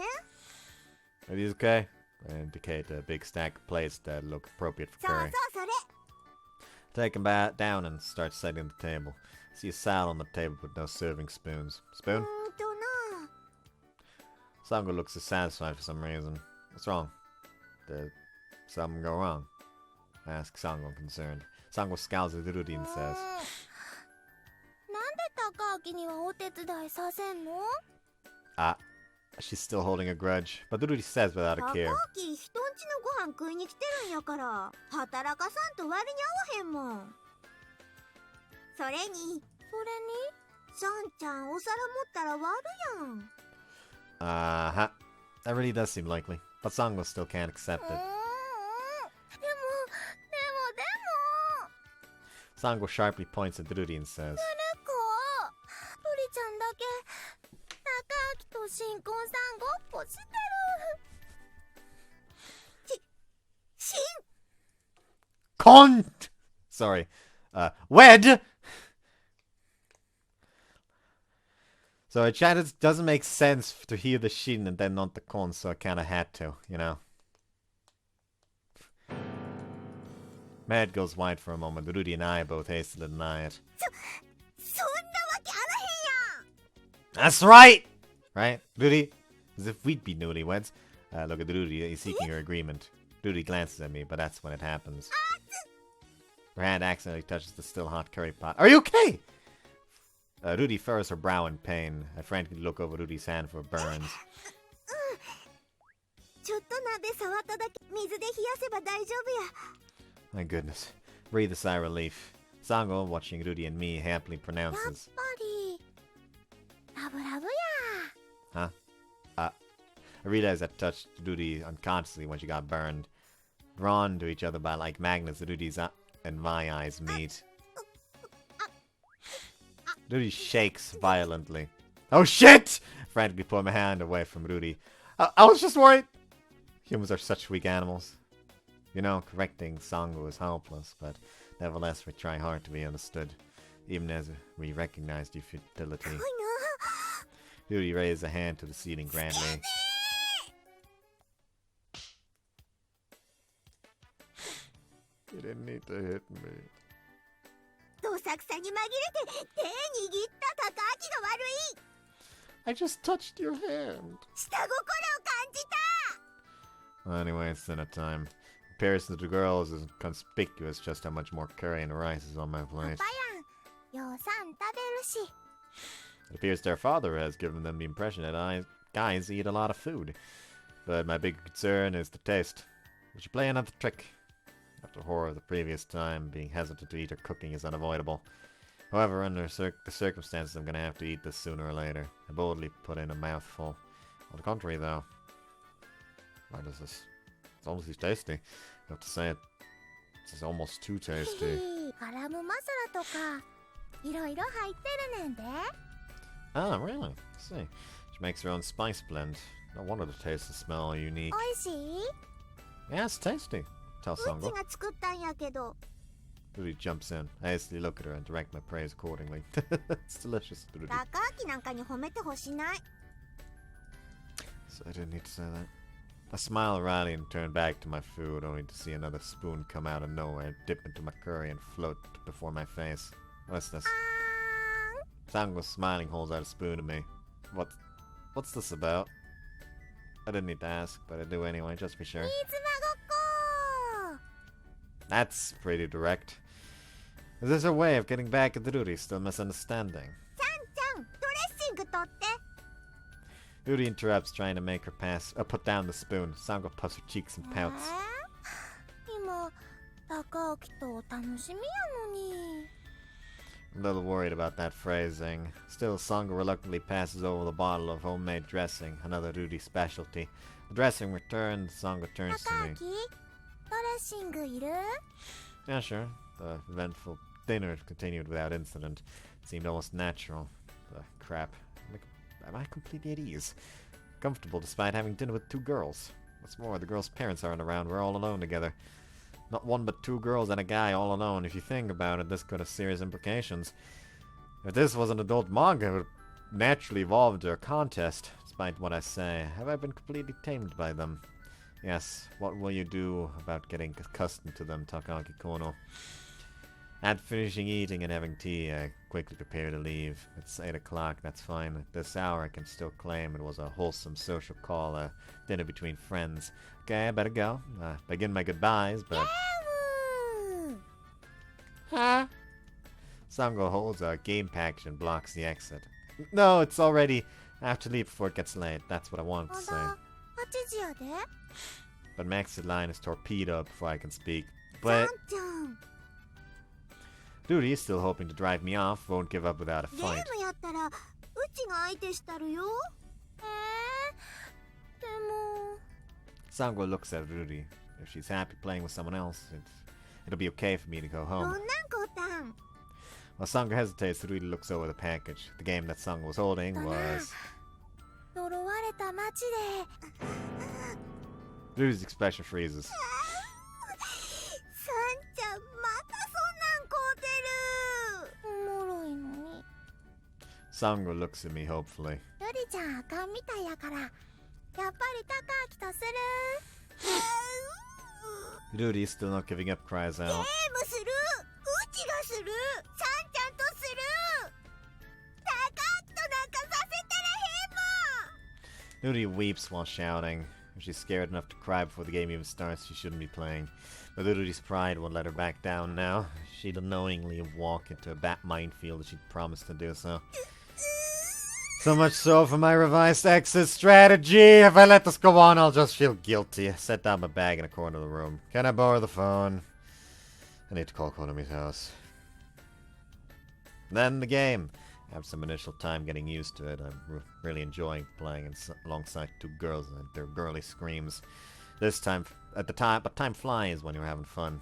Are these okay? I indicate a big stack of plates that look appropriate for そう curry. それ。 Take him down and start setting the table. See a salad on the table with no serving spoons. Spoon? な。 Sango looks dissatisfied for some reason. What's wrong? Did something go wrong? Asks Sango, concerned. Sango scowls at Ruri and says, なんで高明にはお手伝いさせんの？ Ah, she's still holding a grudge. But Ruri says without a 高 care. 明人んちのご飯食いに来てるんやから働かさんと割に合わへんもん。それにさんちゃんお皿持ったら割るやん。 Uh-huh. That really does seem likely. But Sango still can't accept でも it. でも Sango sharply points at Ruri and says, ルリちゃんだけ高明と新婚さんごっこしてる。しん Cunt! Sorry. Wed! So it doesn't make sense to hear the shin and then not the con, so I kinda had to, you know. My head goes white for a moment. Ruri and I both hastily deny it. そんなわけあらへんやん。 That's right! Right? Ruri? As if we'd be newlyweds. Look at Ruri, he's seeking her agreement. Ruri glances at me, but that's when it happens. Her hand accidentally touches the still hot curry pot. Are you okay? Ruri furrows her brow in pain. I frantically look over Ruri's hand for burns. ちょっと鍋触っただけ水で冷やせば大丈夫や。 My goodness. Breathe a sigh of relief. Sango, watching Ruri and me, happily やっ pronounces. ぱりラブラブや。 Huh? I realized I touched Ruri unconsciously when she got burned. Drawn to each other by like magnets, Ruri's and my eyes meet. Ruri shakes violently. Oh shit! frantically pull my hand away from Ruri. I was just worried. Humans are such weak animals. You know, correcting Sango is hopeless, but nevertheless we try hard to be understood, even as we recognize the futility. Ruri raised a hand to the ceiling grandly. You didn't need to hit me. I just touched your hand. Well, anyway, it's dinner time. In comparison to the girls, it's conspicuous just how much more curry and rice is on my plate. It appears their father has given them the impression that guys eat a lot of food. But my big concern is the taste. We should play another trick. After the horror of the previous time, being hesitant to eat or cooking is unavoidable. However, under the circumstances, I'm going to have to eat this sooner or later. I boldly put in a mouthful. On the contrary, though. Why does this? It's honestly tasty. I have to say it. This is almost too tasty. Ah, really? I see. She makes her own spice blend. No wonder the taste and smell are unique. Yeah, it's tasty. Tell Sango. Ruri jumps in. I hastily look at her and direct my praise accordingly. It's delicious. So I didn't need to say that. I smile wryly and turn back to my food, only to see another spoon come out of nowhere, dip into my curry, and float before my face. What's this? Sango, smiling, holds out a spoon to me. What's this about? I didn't need to ask, but I do anyway, just to be sure. That's pretty direct. Is this a way of getting back at the Ruri? Still misunderstanding. Ruri interrupts, trying to make her put down the spoon. Sango puffs her cheeks and pouts. I'm a little worried about that phrasing. Still, Sango reluctantly passes over the bottle of homemade dressing, another Ruri specialty. The dressing returned, Sango turns to me. Yeah, sure. The eventful dinner continued without incident. It seemed almost natural. Crap. Am I completely at ease? Comfortable despite having dinner with two girls. What's more, the girls' parents aren't around. We're all alone together. Not one but two girls and a guy all alone. If you think about it, this could have serious implications. If this was an adult manga, it would naturally evolve into a contest. Despite what I say, have I been completely tamed by them? Yes, what will you do about getting accustomed to them, Takagi-kono? After finishing eating and having tea, I quickly prepare to leave. It's 8 o'clock, that's fine. At this hour, I can still claim it was a wholesome social call, a dinner between friends. Okay, I better go. Begin my goodbyes, but... Huh? Sango holds a game package and blocks the exit. No, it's already... I have to leave before it gets late. That's what I wanted to say. But my exit line is torpedoed before I can speak. But... Ruri is still hoping to drive me off, won't give up without a fight. Sango looks at Ruri. If she's happy playing with someone else, it'll be okay for me to go home. While Sango hesitates, Ruri looks over the package. The game that Sango was holding was... Ruri's expression freezes. Sango looks at me hopefully. Ruri, still not giving up, cries out. Ruri weeps while shouting. If she's scared enough to cry before the game even starts, she shouldn't be playing. But Ruri's pride won't let her back down now. She'd unknowingly walk into a bat minefield if she'd promised to do so. So much so for my revised exit strategy. If I let this go on, I'll just feel guilty. I set down my bag in a corner of the room. Can I borrow the phone? I need to call Konami's house. Then the game. I have some initial time getting used to it. I'm really enjoying playing alongside two girls and their girly screams. This time, but time flies when you're having fun.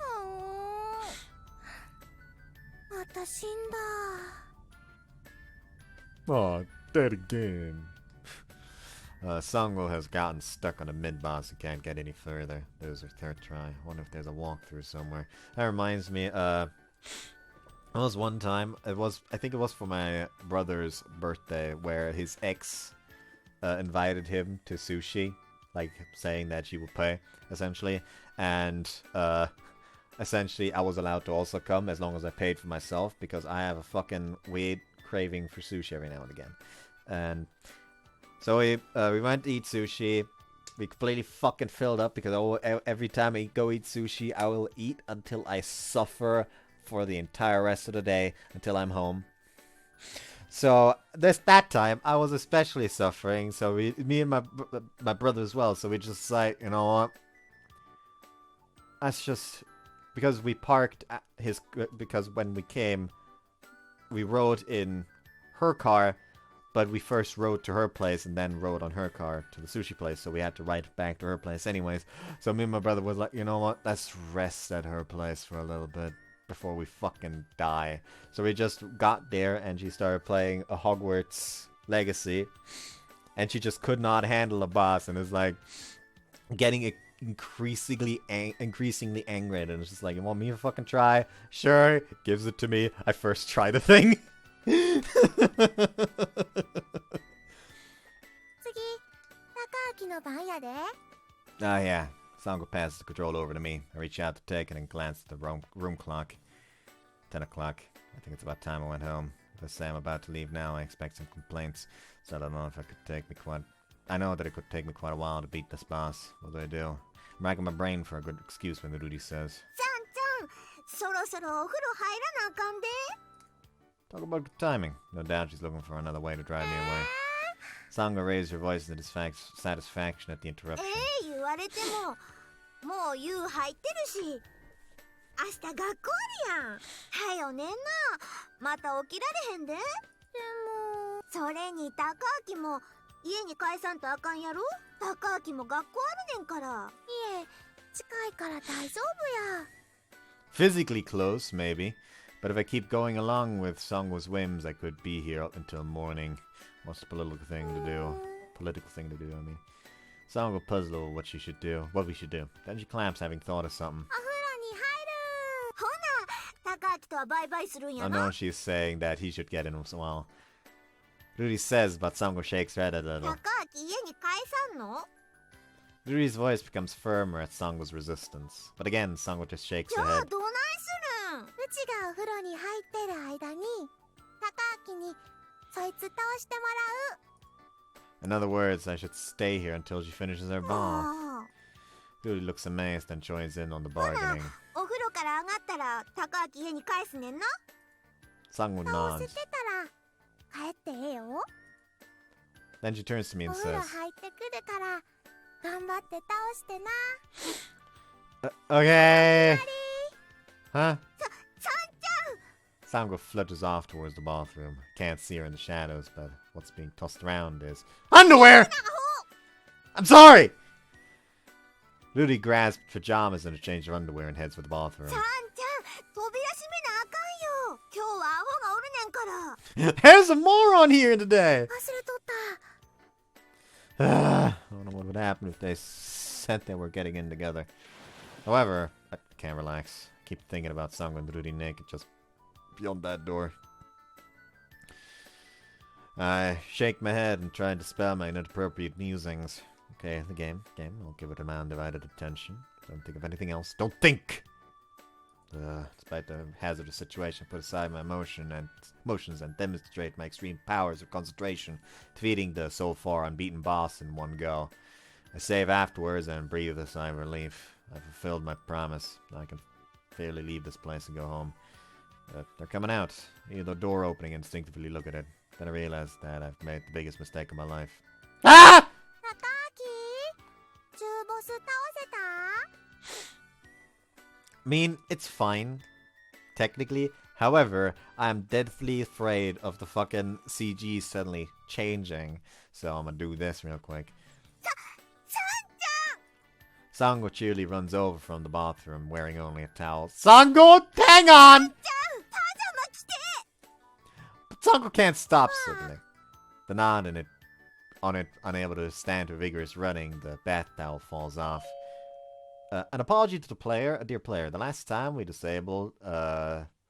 Aw, dead again. Sango has gotten stuck on a mid-boss and can't get any further. There's her third try. I wonder if there's a walkthrough somewhere. That reminds me, there was one time, I think it was for my brother's birthday, where his ex invited him to sushi, like saying that she would pay, essentially, and essentially I was allowed to also come as long as I paid for myself, because I have a fucking weird craving for sushi every now and again. And so we went to eat sushi. We completely fucking filled up, because every time I go eat sushi, I will eat until I suffer for the entire rest of the day until I'm home. So that time I was especially suffering. So me and my brother as well. So we just like, you know what? That's just because we parked at because when we came, we rode in her car. But we first rode to her place and then rode on her car to the sushi place. So we had to ride back to her place anyways. So me and my brother was like, you know what? Let's rest at her place for a little bit before we fucking die. So we just got there and she started playing a Hogwarts Legacy. And she just could not handle the boss and is like getting increasingly angry. And it's just like, you want me to fucking try? Sure. Gives it to me. I first try the thing. 次、高明の番やで。Ah, yeah. Sango passes the control over to me. I reach out to take it and glance at the room clock. 10 o'clock. I think it's about time I went home. If I say I'm about to leave now, I expect some complaints. So I don't know if it could take me quite... I know that it could take me quite a while to beat this boss. What do I do? I'm racking my brain for a good excuse when the duty says. ちゃんちゃん、そろそろお風呂入らなあかんで。 Talk about good timing. No doubt she's looking for another way to drive me away. Sango raised her voice in satisfaction at the interruption. 言われても、もう夕入ってるし。明日学校あるやん。はよねんな。また起きられへんで。でも、それに高明も家に帰さんとあかんやろ。高明も学校あるねんから。いえ、近いから大丈夫や。Physically close, maybe. But if I keep going along with Sango's whims, I could be here up until morning. What's the political thing to do? I mean. Sango puzzled over what we should do. Then she clamps, having thought of something. お風呂に入る。ほな、高明とはバイバイするんや I な。 know she's saying that he should get in as well. Ruri says, but Sango shakes her head a little. 高明家に帰さんの？ Ruri's voice becomes firmer at Sango's resistance. But again, Sango just shakes じゃ her あ head. どないするん？うちがお風呂に入ってる間に高明にそいつ倒しても In other words, I should stay here until she finishes her らう。 bath. Ruri looks amazed and joins in on the ほな、 bargaining. お風呂から上がったら高明家に返すねんな。 Sango 倒せ nods. てたら帰ってええよ。 Then she turns to me お and 風呂 says, 入ってくるから頑張って倒してな。 Okay. Huh? ちゃんちゃん。 Sango flutters off towards the bathroom. Can't see her in the shadows, but what's being tossed around is underwear! I'm sorry! Rudy grasps pajamas and a change of underwear and heads for the bathroom. ちゃんちゃん、扉閉めなあかんよ。今日はアホがおるねんから。 There's a moron here today! 忘れとった。 I don't know what would happen if they said they were getting in together. However, I can't relax. Keep thinking about Sango and Rudy naked just beyond that door. I shake my head and try to dispel my inappropriate musings. Okay, the game. I'll give it my undivided attention. Don't think of anything else. Don't think! Despite the hazardous situation, put aside my emotions and demonstrate my extreme powers of concentration, defeating the so far unbeaten boss in one go. I save afterwards and breathe a sigh of relief. I've fulfilled my promise. I can fairly leave this place and go home. They're coming out. I hear the door opening and instinctively look at it. Then I realize that I've made the biggest mistake of my life. Ah! 高明、中ボス倒せた？ I mean, it's fine, technically. However, I'm deathly afraid of the fucking CG suddenly changing. So I'm gonna do this real quick. Sango cheerily runs over from the bathroom, wearing only a towel. Sango, hang on! But Sango can't stop suddenly. The nod in it unable to stand her vigorous running, the bath towel falls off. An apology to the player, dear player. The last time we disabled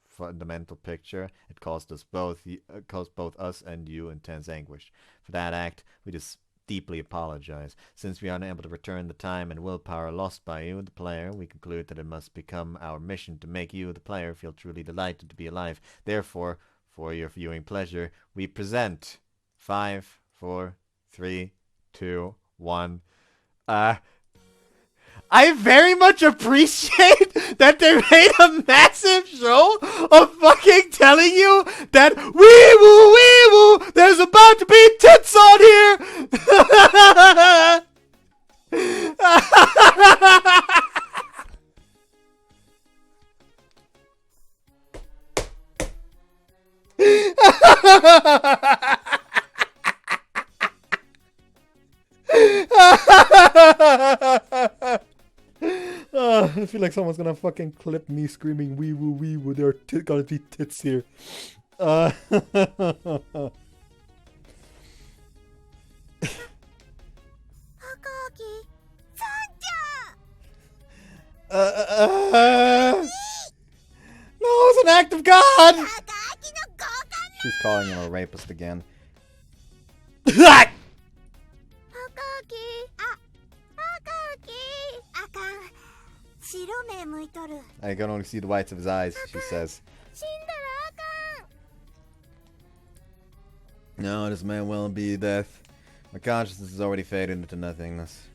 fundamental picture, it caused both us and you intense anguish. For that act, we just deeply apologize. Since we are unable to return the time and willpower lost by you, the player, we conclude that it must become our mission to make you, the player, feel truly delighted to be alive. Therefore, for your viewing pleasure, we present 5, 4, 3, 2, 1. I very much appreciate that they made a massive show of fucking telling you that wee woo, there's about to be tits on here! I feel like someone's gonna fucking clip me screaming wee woo, there are gonna be tits here. No, it's an act of God! She's calling him a rapist again. I can only see the whites of his eyes, she says. No, this may well be death. My consciousness has already faded into nothingness.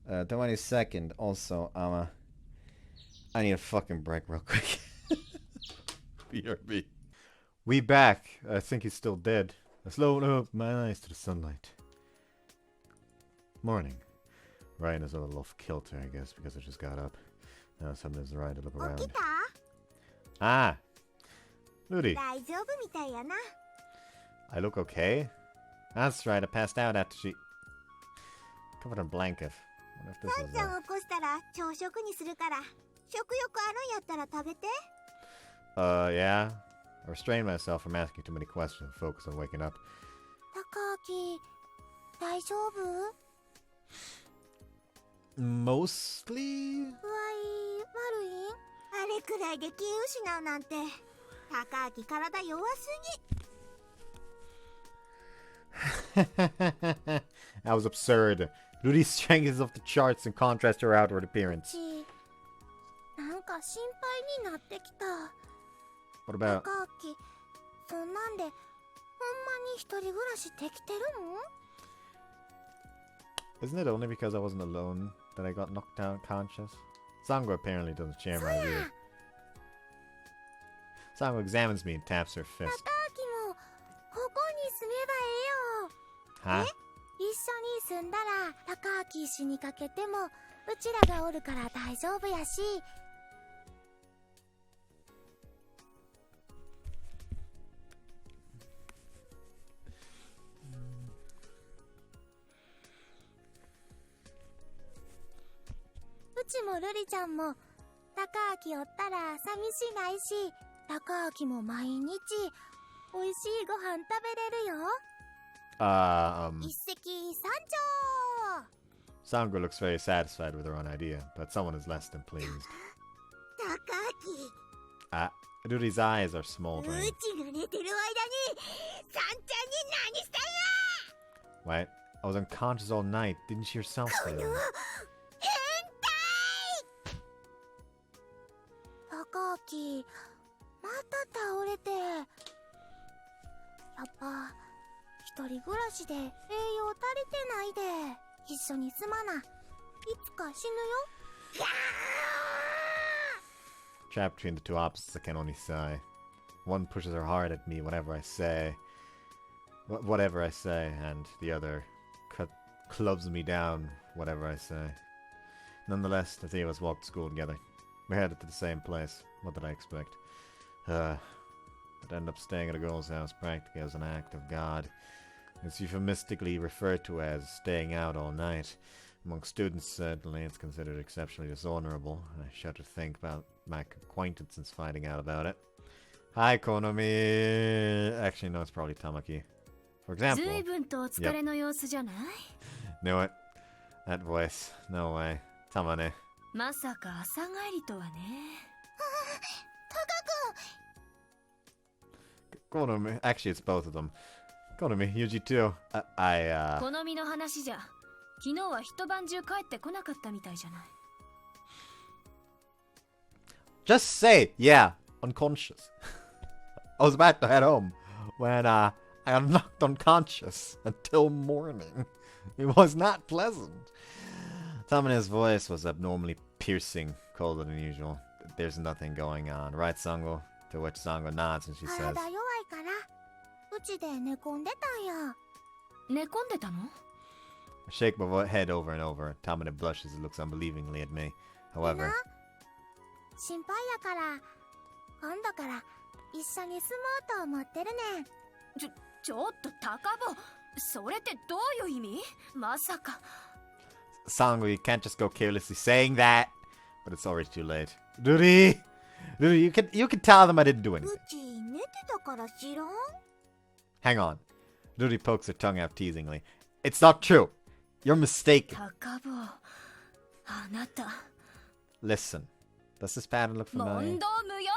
22nd, also, I need a fucking break real quick. BRB. We back. I think he's still dead. I slowed up my eyes to the sunlight. Morning. Ryan is a little off kilter, I guess, because I just got up. Now something's right to look around. Ah! Rudy. I look okay? That's right, I passed out after she... Covered in a blanket. I wonder if this was yeah? I restrained myself from asking too many questions and focused on waking up. Mostly? That was absurd. Rudy's strength is off the charts in contrast to her outward appearance. What about... Isn't it only because I wasn't alone that I got knocked out conscious? Sango apparently doesn't share my views. Sango examines me and taps her fist. Huh? Sango looks very satisfied with her own idea, but someone is less than pleased. Rudy's eyes are smoldering. Wait, I was unconscious all night. Didn't you yourself say that? Trapped between the two opposites, I can only sigh. One pushes her hard at me whatever I say, and the other clubs me down whatever I say. Nonetheless, the three of us walked to school together. We headed to the same place. What did I expect? I'd end up staying at a girl's house practically as an act of God. It's euphemistically referred to as staying out all night. Among students, certainly, it's considered exceptionally dishonorable. I shudder to think about my acquaintances finding out about it. Hi, Konomi. Actually, no, it's probably Tamaki. For example. 随分とお疲れの様子じゃない？ Knew it. That voice. No way. Tamane. まさか朝帰りとはね。Konomi. Actually, it's both of them. Konomi, Yuji too. 好みの話じゃ。昨日は一晩中帰ってこなかったみたいじゃない。Just say, yeah, unconscious. I was about to head home when I got knocked unconscious until morning. It was not pleasant. Tamane's voice was abnormally piercing, colder than usual. There's nothing going on, right, Sango? To which Sango nods and she says, 体弱いからうちで寝込んでたんや。寝込んでたの？ I shake my head over and over. Tamane blushes and looks unbelievingly at me. However, 心配やから今度から一緒に住もうと思ってるねん。ちょっと高坊、それってどういう意味？まさか。 Sango, you can't just go carelessly saying that. But it's already too late. Ruri! Ruri, you can tell them I didn't do う anything. ち寝てたから知らん。 Hang on. Ruri pokes her tongue out teasingly. It's not true. You're mistaken. 高坊、あなた。 Listen. Does this pattern look 問 familiar? 答無用。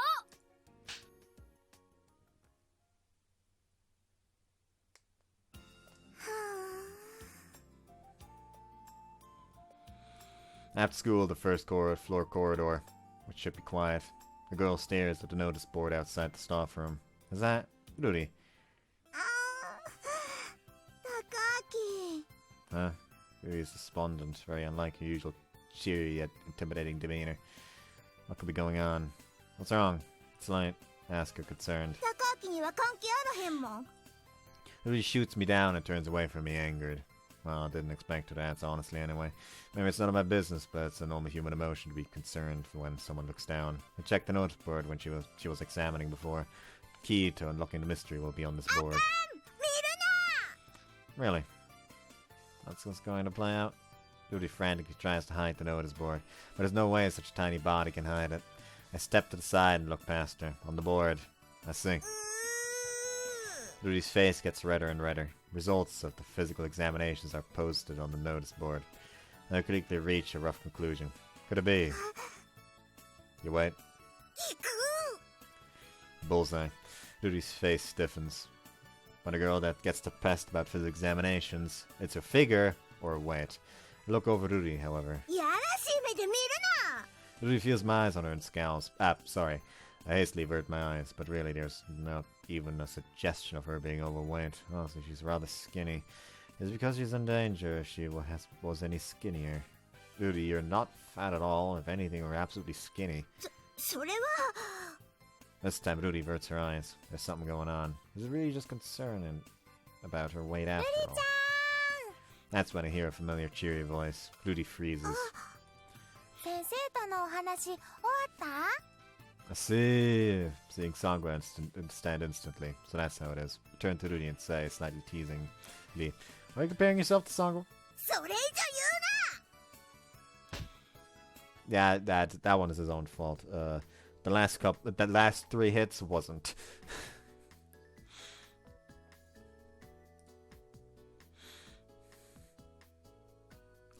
After school, the first floor corridor, which should be quiet. The girl stares at the notice board outside the staff room. Is that Ruri? 高木。 Huh? Ruri is despondent, very unlike her usual cheery yet intimidating demeanor. What could be going on? What's wrong? It's late. Ask her, concerned. 高木には関係あらへんもん。 Ruri shoots me down and turns away from me, angered. Well, I didn't expect her to answer honestly anyway. Maybe it's none of my business, but it's a normal human emotion to be concerned when someone looks down. I checked the notice board when she was examining before. Key to unlocking the mystery will be on this board. Really? That's what's going to play out? Ruri frantically tries to hide the notice board, but there's no way such a tiny body can hide it. I step to the side and look past her. On the board, I see. Ruri's face gets redder and redder. Results of the physical examinations are posted on the notice board. I quickly reach a rough conclusion. Could it be? You wait. Bullseye. Ruri's face stiffens. When a girl that gets depressed about physical examinations, it's her figure or weight. I look over Ruri, however. やらしい目で見るな。 Ruri feels my eyes on her and scowls. Sorry. I hastily avert my eyes, but really there's not even a suggestion of her being overweight. Honestly, she's rather skinny. Is it because she's in danger if she was any skinnier? Ruri, you're not fat at all. If anything, we're absolutely skinny. それは。 This time, Ruri averts her eyes. There's something going on. Is it really just concerning about her weight after all? That's when I hear a familiar, cheery voice. Ruri freezes. 先生とのお話終わった？ I see. Seeing Sango stand instantly. So that's how it is. Turn to Ruri and say, slightly teasingly, are you comparing yourself to Sango? それ以上 Yeah, that one is his own fault. The last 3 hits wasn't.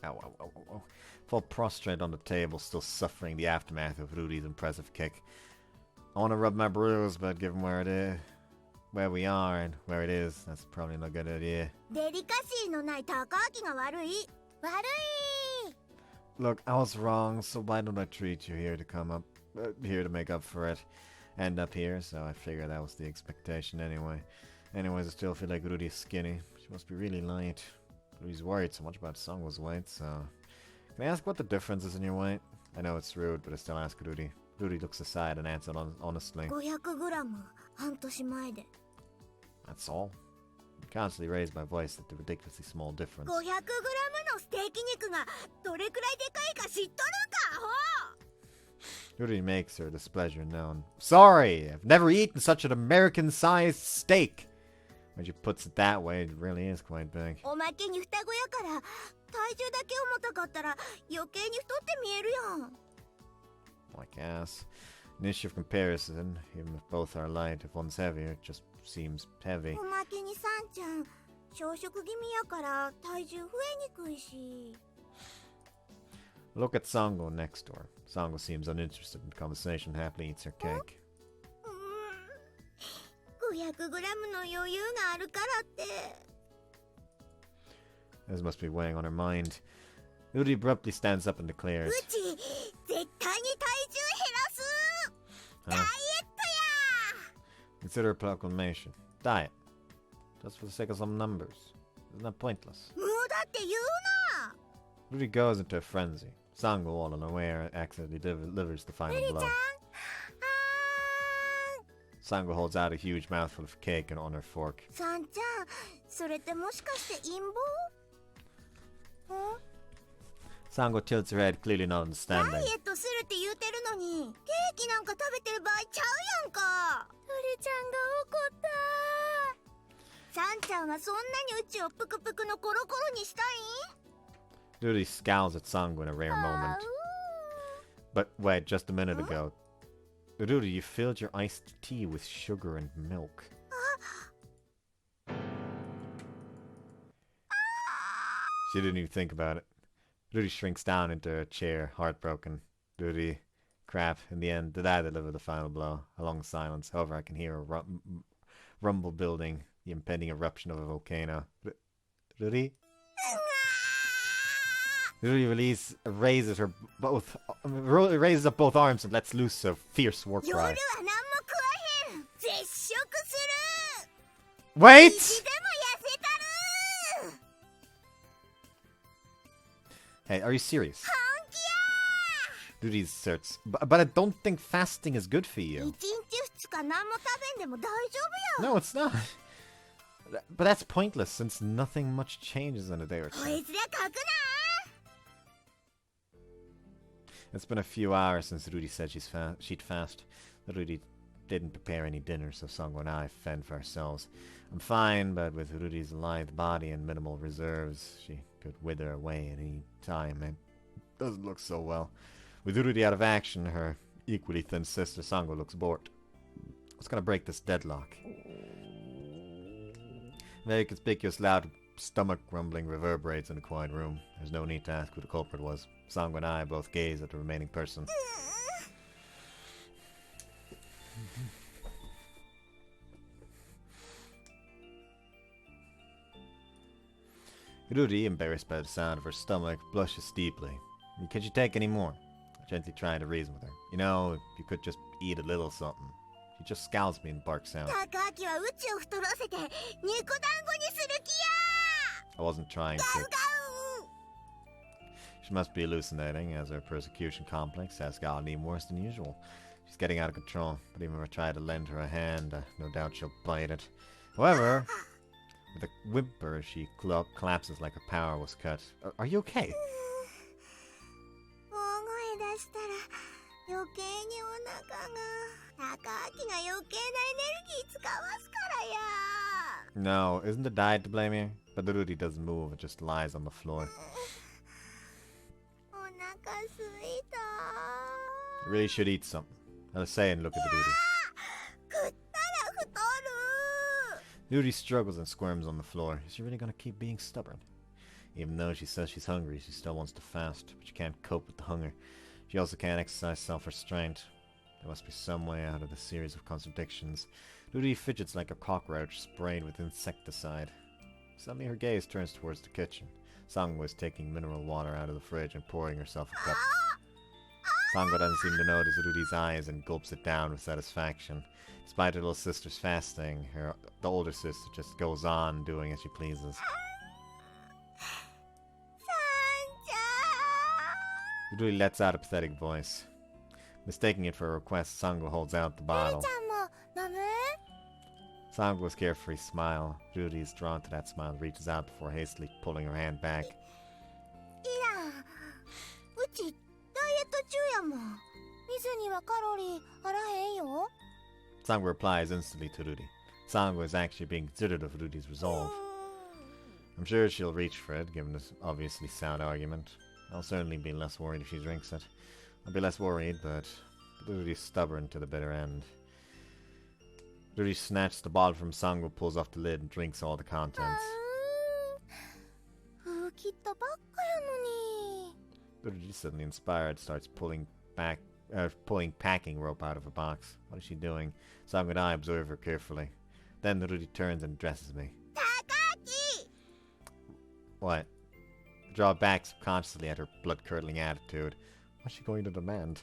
Ow, ow, ow, ow, ow. Fall prostrate on the table, still suffering the aftermath of Ruri's impressive kick. I want to rub my bruise, but given where we are and where it is, that's probably not a good idea. 言うな。デリカシーのない高木が悪い。悪い。 Look, I was wrong, so why don't I treat you here to make up for it? End up here, so I figure that was the expectation anyway. Anyways, I still feel like Ruri's skinny. She must be really light. Ruri's worried so much about Sango's weight, so... Can I ask what the difference is in your weight? I know it's rude, but I still ask Ruri. Ruri looks aside and answered honestly. 500グラム、半年前で。 That's all. I constantly raise my voice at the ridiculously small difference. 500グラムのステーキ肉がどれくらいでかいか知っとるんか、アホ！ Ruri makes her displeasure known. Sorry, I've never eaten such an American-sized steak. When she puts it that way, it really is quite big. おまけに双子やから体重だけ重たかったら余計に太って見えるやん。 I guess. An issue of comparison, even if both are light, if one's heavier, it just seems heavy. おまけにさんちゃん小食気味やから体重増えにくいし。 Look at Sango next door. Sango seems uninterested in the conversation, happily eats her cake. 500グラムの余裕があるからって。 This must be weighing on her mind. Ruri abruptly stands up and declares, うち絶対に体重減らす。 ダイエットや。 Consider a proclamation. Diet. Just for the sake of some numbers. Isn't that pointless? もうだって言うな。 Ruri goes into a frenzy. Sango, all unaware, accidentally delivers the final blow. Sango holds out a huge mouthful of cake and on her fork. さんちゃん、それってもしかして陰謀？ Sango tilts her head, clearly not ダ understanding. イエットするって言うてるのに、ケーキなんか食べてる場合ちゃうやんか。ルリちゃんが怒った。さんちゃんはそんなにうちをぷくぷくのコロコロにしたいん？ Ruri scowls at Sango in a rare moment. But wait, just a minute ago. Ruri, you filled your iced tea with sugar and milk. She didn't even think about it. Ruri shrinks down into a chair, heartbroken. Ruri, crap, in the end, did I deliver the final blow? A long silence. However, I can hear a rumble building, the impending eruption of a volcano. Ruri? Ruri raises up both arms and lets loose a fierce war 夜は cry. 何も食わへん。絶食する。 Wait! いつでも痩せたる。 Hey, are you serious? 本気や。 Ruri asserts. But I don't think fasting is good for 1 you. 日2日何も食べんでも大丈夫よ。 No, it's not. But that's pointless since nothing much changes in a day or こ two. いつで書くな。 It's been a few hours since Ruri said she'd fast. Ruri didn't prepare any dinner, so Sango and I fend for ourselves. I'm fine, but with Ruri's lithe body and minimal reserves, she could wither away at any time. It doesn't look so well. With Ruri out of action, her equally thin sister Sango looks bored. What's gonna break this deadlock? Very conspicuous, loud stomach rumbling reverberates in the quiet room. There's no need to ask who the culprit was. Sango and I both gaze at the remaining person. Ruri, embarrassed by the sound of her stomach, blushes deeply. Could you take any more? I gently try to reason with her. You know, if you could just eat a little something. She just scowls at me and barks out. 高明はうちを太らせて肉団子にする気や。 I wasn't trying ガ to. ウガウ。 She must be hallucinating, as her persecution complex has gotten even worse than usual. She's getting out of control, but even if I try to lend her a hand, no doubt she'll bite it. However, with a whimper, she collapses like her power was cut. Are you okay? 大声出したら余計にお腹が。高明が余計なエネルギー使わすからや。 No, isn't the diet to blame here? But the Ruri doesn't move, it just lies on the floor. お腹すいた。 You really should eat something. I'll say and look at the Ruri. 食ったら太る。 Ruri struggles and squirms on the floor. Is she really gonna keep being stubborn? Even though she says she's hungry, she still wants to fast, but she can't cope with the hunger. She also can't exercise self-restraint. There must be some way out of this series of contradictions. Ruri fidgets like a cockroach sprayed with insecticide. Suddenly her gaze turns towards the kitchen. Sango is taking mineral water out of the fridge and pouring herself a cup. Sango doesn't seem to notice Ruri's eyes and gulps it down with satisfaction. Despite her little sister's fasting, the older sister just goes on doing as she pleases. さんちゃん。 Ruri lets out a pathetic voice. Mistaking it for a request, Sango holds out the bottle. ちゃんも飲む？ Sango's carefree smile. Ruri is drawn to that smile and reaches out before hastily pulling her hand back. いらん。うちダイエット中やもん。水にはカロリーあらへんよ。 Sango replies instantly to Ruri. Sango is actually being considerate of Ruri's resolve. I'm sure she'll reach for it, given this obviously sound argument. I'll certainly be less worried if she drinks it. I'll be less worried, but But Rudy's stubborn to the bitter end. Rudy snatches the bottle from Sango, pulls off the lid, and drinks all the contents. きっとばっかやのに。 Rudy, suddenly inspired, starts pulling packing rope out of a box. What is she doing? Sango and I observe her carefully. Then Rudy turns and addresses me. Takaki! What? I draw back subconsciously at her blood-curdling attitude. What's she going to demand?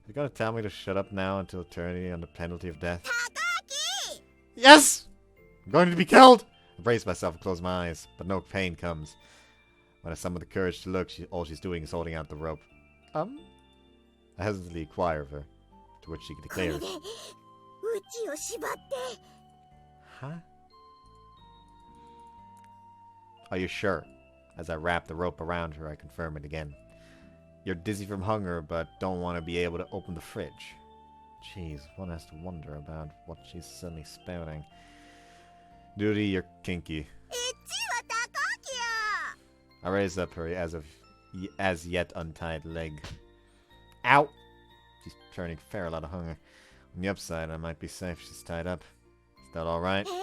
You gonna tell me to shut up now until eternity on the penalty of death? Takaki! Yes! I'm going to be killed! I brace myself and close my eyes, but no pain comes. When I summon the courage to look, all she's doing is holding out the rope. I hesitantly inquire of her, to which she declares, うちを縛って。 Huh? Are you sure? As I wrap the rope around her, I confirm it again. You're dizzy from hunger, but don't want to be able to open the fridge. Jeez, one has to wonder about what she's suddenly spouting. Duty, you're kinky. エッチはTakakiや。 I raise up her as yet untied leg. Ow! She's turning feral out of hunger. On the upside, I might be safe. She's tied up. Is that alright? ええ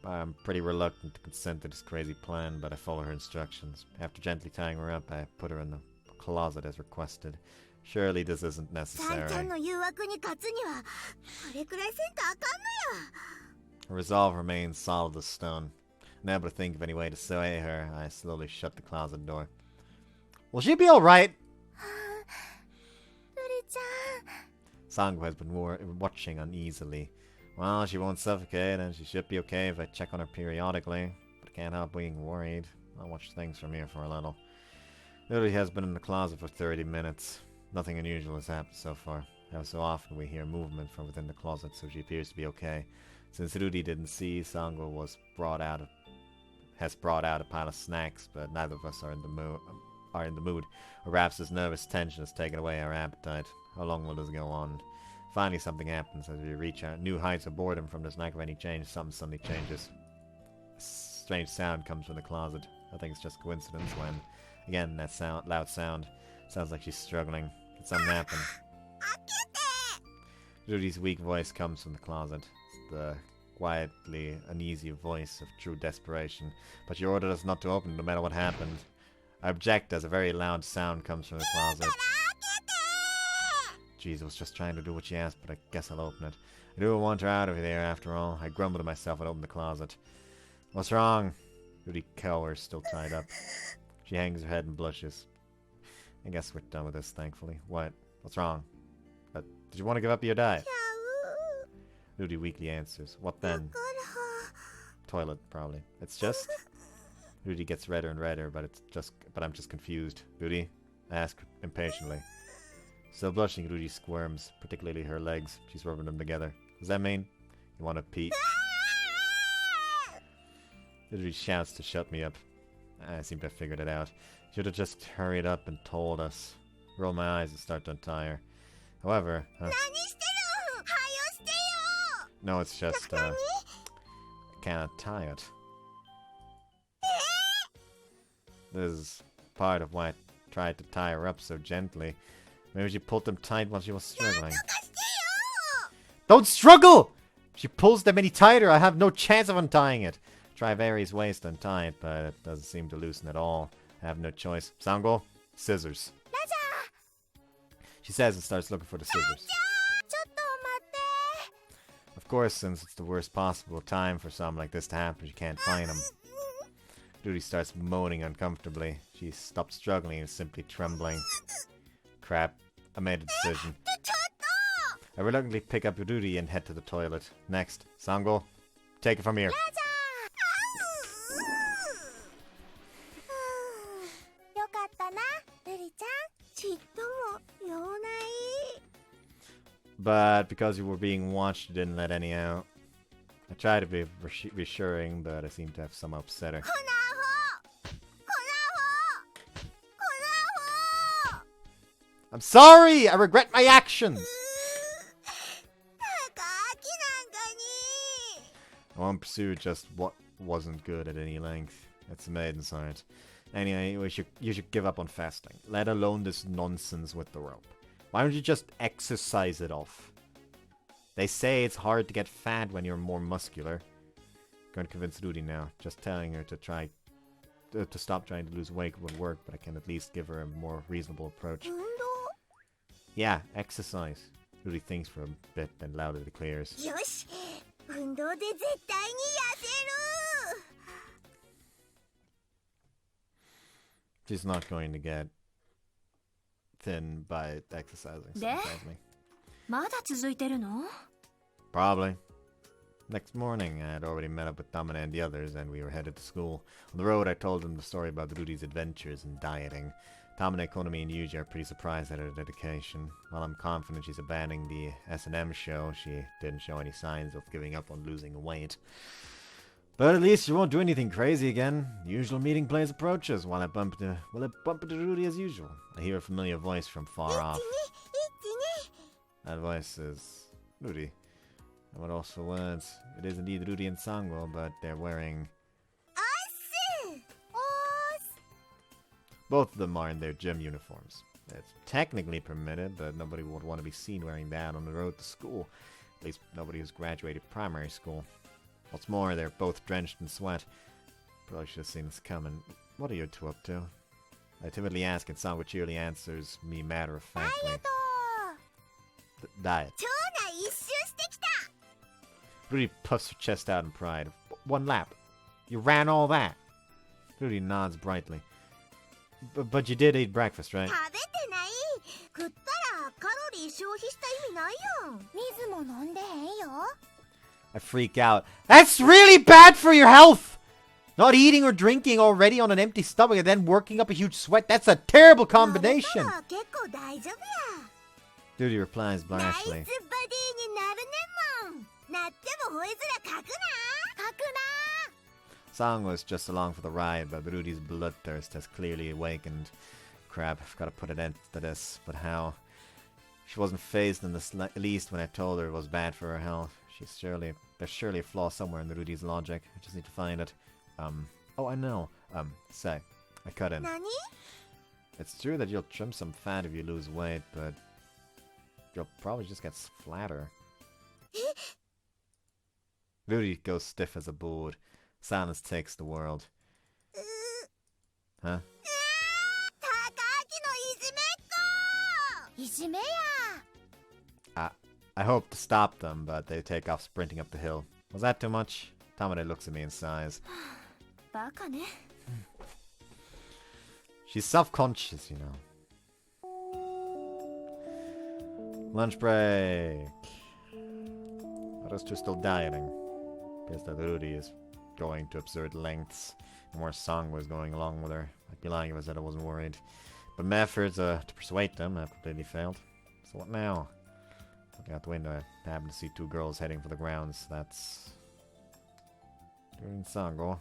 の。 I'm pretty reluctant to consent to this crazy plan, but I follow her instructions. After gently tying her up, I put her in the closet as requested. Surely this isn't さんちゃ necessary. んの誘惑に勝つにはこれくらいせんとあかんのや。 Her resolve remains solid as stone. Unable to think of any way to sway her, I slowly shut the closet door. Will she be alright? ルリちゃん。 Sango has been watching uneasily. Well, she won't suffocate, and she should be okay if I check on her periodically. But I can't help being worried. I'll watch things from here for a little. Lily has been in the closet for 30 minutes. Nothing unusual has happened so far. How so often we hear movement from within the closet, so she appears to be okay. Since Rudy didn't see, Sango has brought out a pile of snacks, but neither of us are in the mood. Or perhaps this nervous tension has taken away our appetite. How long will this go on? Finally, something happens as we reach our new heights of boredom from this lack of any change. Something suddenly changes. A strange sound comes from the closet. I think it's just coincidence when, again, that loud sound sounds like she's struggling. Did something happen? Rudy's weak voice comes from the closet. It's the quietly uneasy voice of true desperation. But she ordered us not to open no matter what happened. I object as a very loud sound comes from the closet. Jeez, I was just trying to do what she asked, but I guess I'll open it. I do want her out of there after all. I grumble to myself and open the closet. What's wrong? Rudy cowers, still tied up. She hangs her head and blushes. I guess we're done with this, thankfully. What? What's wrong? Did you want to give up your diet? Rudy weakly answers. What then? Toilet, probably. It's just... Rudy gets redder and redder, but I'm just confused. Rudy? I ask impatiently. Still blushing, Rudy squirms, particularly her legs. She's rubbing them together. Does that mean you want to pee? Rudy shouts to shut me up. I seem to have figured it out. Should have just hurried up and told us. Roll my eyes and start to untie her. However, no, it's just, I can't untie it. This is part of why I tried to tie her up so gently. Maybe she pulled them tight while she was struggling. Don't struggle! If she pulls them any tighter, I have no chance of untying it. Try various ways to untie it, but it doesn't seem to loosen at all. I have no choice. Sango, scissors. She says and starts looking for the scissors. Of course, since it's the worst possible time for something like this to happen, she can't find them. Rudy starts moaning uncomfortably. She stopped struggling and is simply trembling. Crap. I made a decision. I reluctantly pick up Rudy and head to the toilet. Next, Sango, take it from here. But because you were being watched, you didn't let any out. I tried to be reassuring, but I seem to have somehow upset her. I'm sorry! I regret my actions! I won't pursue just what wasn't good at any length. It's a maiden's heart. Anyway, you should give up on fasting. Let alone this nonsense with the rope. Why don't you just exercise it off? They say it's hard to get fat when you're more muscular. Going to convince Ruri now. Just telling her to try to stop trying to lose weight would work, but I can at least give her a more reasonable approach. Yeah, exercise. Ruri thinks for a bit, then loudly declares. よし、運動で絶対に痩せる。 She's not going to get thin by exercising. So tells me. まだ続いてるの? Probably. Next morning, I had already met up with Tamane and the others, and we were headed to school. On the road, I told them the story about Ruri's adventures in dieting. Tamane, Konami, and Yuji are pretty surprised at her dedication. While I'm confident she's abandoning the S&M show, she didn't show any signs of giving up on losing weight. But at least she won't do anything crazy again. Usual meeting place approaches while I bump into Ruri as usual. I hear a familiar voice from far off. That voice is Ruri. And what else for words? It is indeed Ruri and Sango, but they're wearing... Both of them are in their gym uniforms. It's technically permitted, but nobody would want to be seen wearing that on the road to school. At least nobody who's graduated primary school. What's more, they're both drenched in sweat. Probably should have seen this coming. What are you two up to? I timidly ask, and Sango cheerily answers me matter-of-factly. Diet. Ruri puffs her chest out in pride. One lap. You ran all that. Ruri nods brightly. But you did eat breakfast, right? I freak out. That's really bad for your health! Not eating or drinking already on an empty stomach and then working up a huge sweat. That's a terrible combination. Ruri replies blashly. Sang was just along for the ride, but Ruri's bloodthirst has clearly awakened. Crap, I've got to put an end to this, but how? She wasn't fazed in the least when I told her it was bad for her health. There's surely a flaw somewhere in the Ruri's logic. I just need to find it. Oh, I know. Say, I cut in. It's true that you'll trim some fat if you lose weight, but you'll probably just get flatter. Ruri goes stiff as a board. Silence takes the world. Huh? I hope to stop them, but they take off sprinting up the hill. Was that too much? Tamane looks at me and sighs. She's self-conscious, you know. Lunch break. Those two still dieting. Guess that Ruri is going to absurd lengths. And where Song was going along with her. I'd be lying if I said I wasn't worried. But my efforts to persuade them have completely failed. So what now? Looking out the window, I happen to see two girls heading for the grounds. That's... during Sango.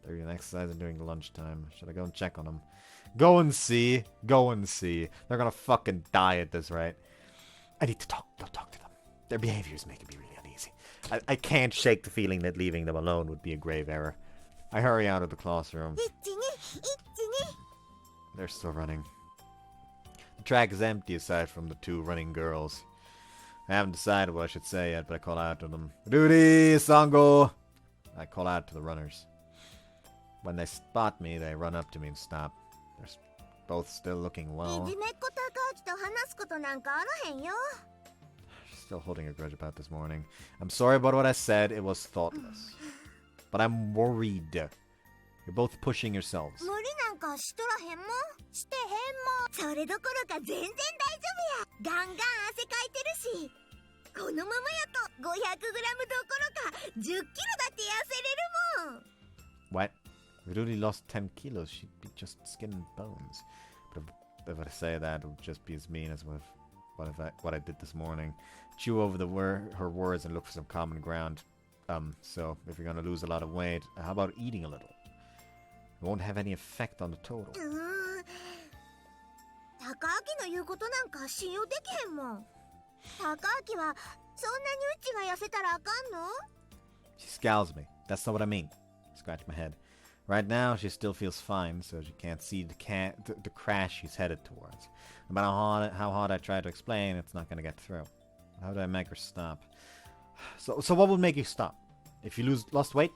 They're doing exercise during the lunchtime. Should I go and check on them? Go and see. Go and see. They're gonna fucking die at this rate. I need to talk to them. Their behavior is making me really uneasy. I can't shake the feeling that leaving them alone would be a grave error. I hurry out of the classroom. They're still running. The track is empty aside from the two running girls. I haven't decided what I should say yet, but I call out to them. Ruri, Sango! I call out to the runners. When they spot me, they run up to me and stop. They're both still looking well. Still holding a grudge about this morning. I'm sorry about what I said. It was thoughtless. But I'm worried. You're both pushing yourselves. What? If Ruri lost 10 kilos, she'd be just skin and bones. But if I say that, it would just be as mean as what I did this morning. Chew over her words and look for some common ground. So if you're gonna lose a lot of weight, how about eating a little? It won't have any effect on the total. She scowls at me. That's not what I mean. Scratch my head. Right now, she still feels fine, so she can't see the crash she's headed towards. No matter how hard I try to explain, it's not gonna get through. How do I make her stop? So what would make you stop? If you lost weight?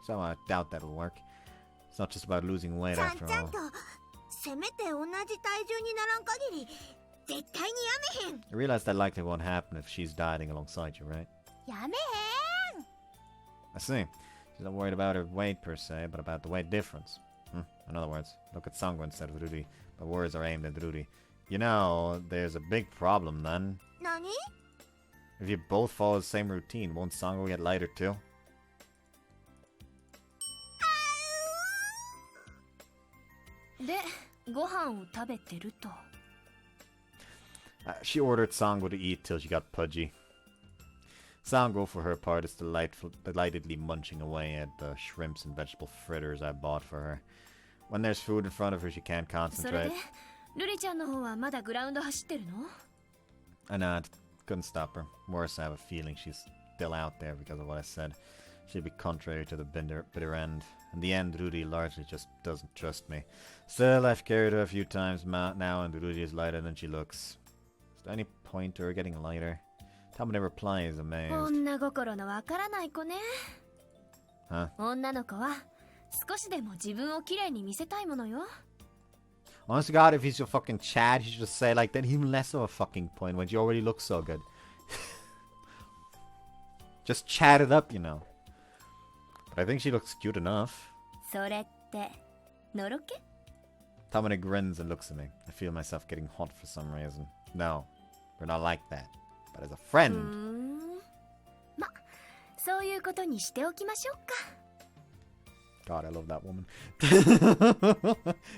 So I doubt that'll work. It's not just about losing weight ちゃん after ちゃん all. とせめて同じ体重にならん限り絶対にやめへん I realize that likely won't happen if she's dieting alongside you, right? やめへん I see. She's not worried about her weight per se, but about the weight difference. In other words, look at Sango instead of Ruri. But words are aimed at Ruri. You know, there's a big problem then. 何 If you both follow the same routine, won't Sango get lighter too? She ordered Sango to eat till she got pudgy. Sango, for her part, is delightedly munching away at the shrimps and vegetable fritters I bought for her. When there's food in front of her, she can't concentrate. I know, it couldn't stop her. Worse, I have a feeling she's still out there because of what I said. She'd be contrary to the bitter end. In the end, Ruri largely just doesn't trust me. Still, I've carried her a few times now, and Ruri is lighter than she looks. Is there any point to her getting lighter? Tamane replies, amazed. Huh? Honest to God, if he's your fucking Chad, he should just say like that. Even less of a fucking point when she already looks so good. Just chat it up, you know. But I think she looks cute enough. Tamane grins and looks at me. I feel myself getting hot for some reason. No, we're not like that. But as a friend... God, I love that woman.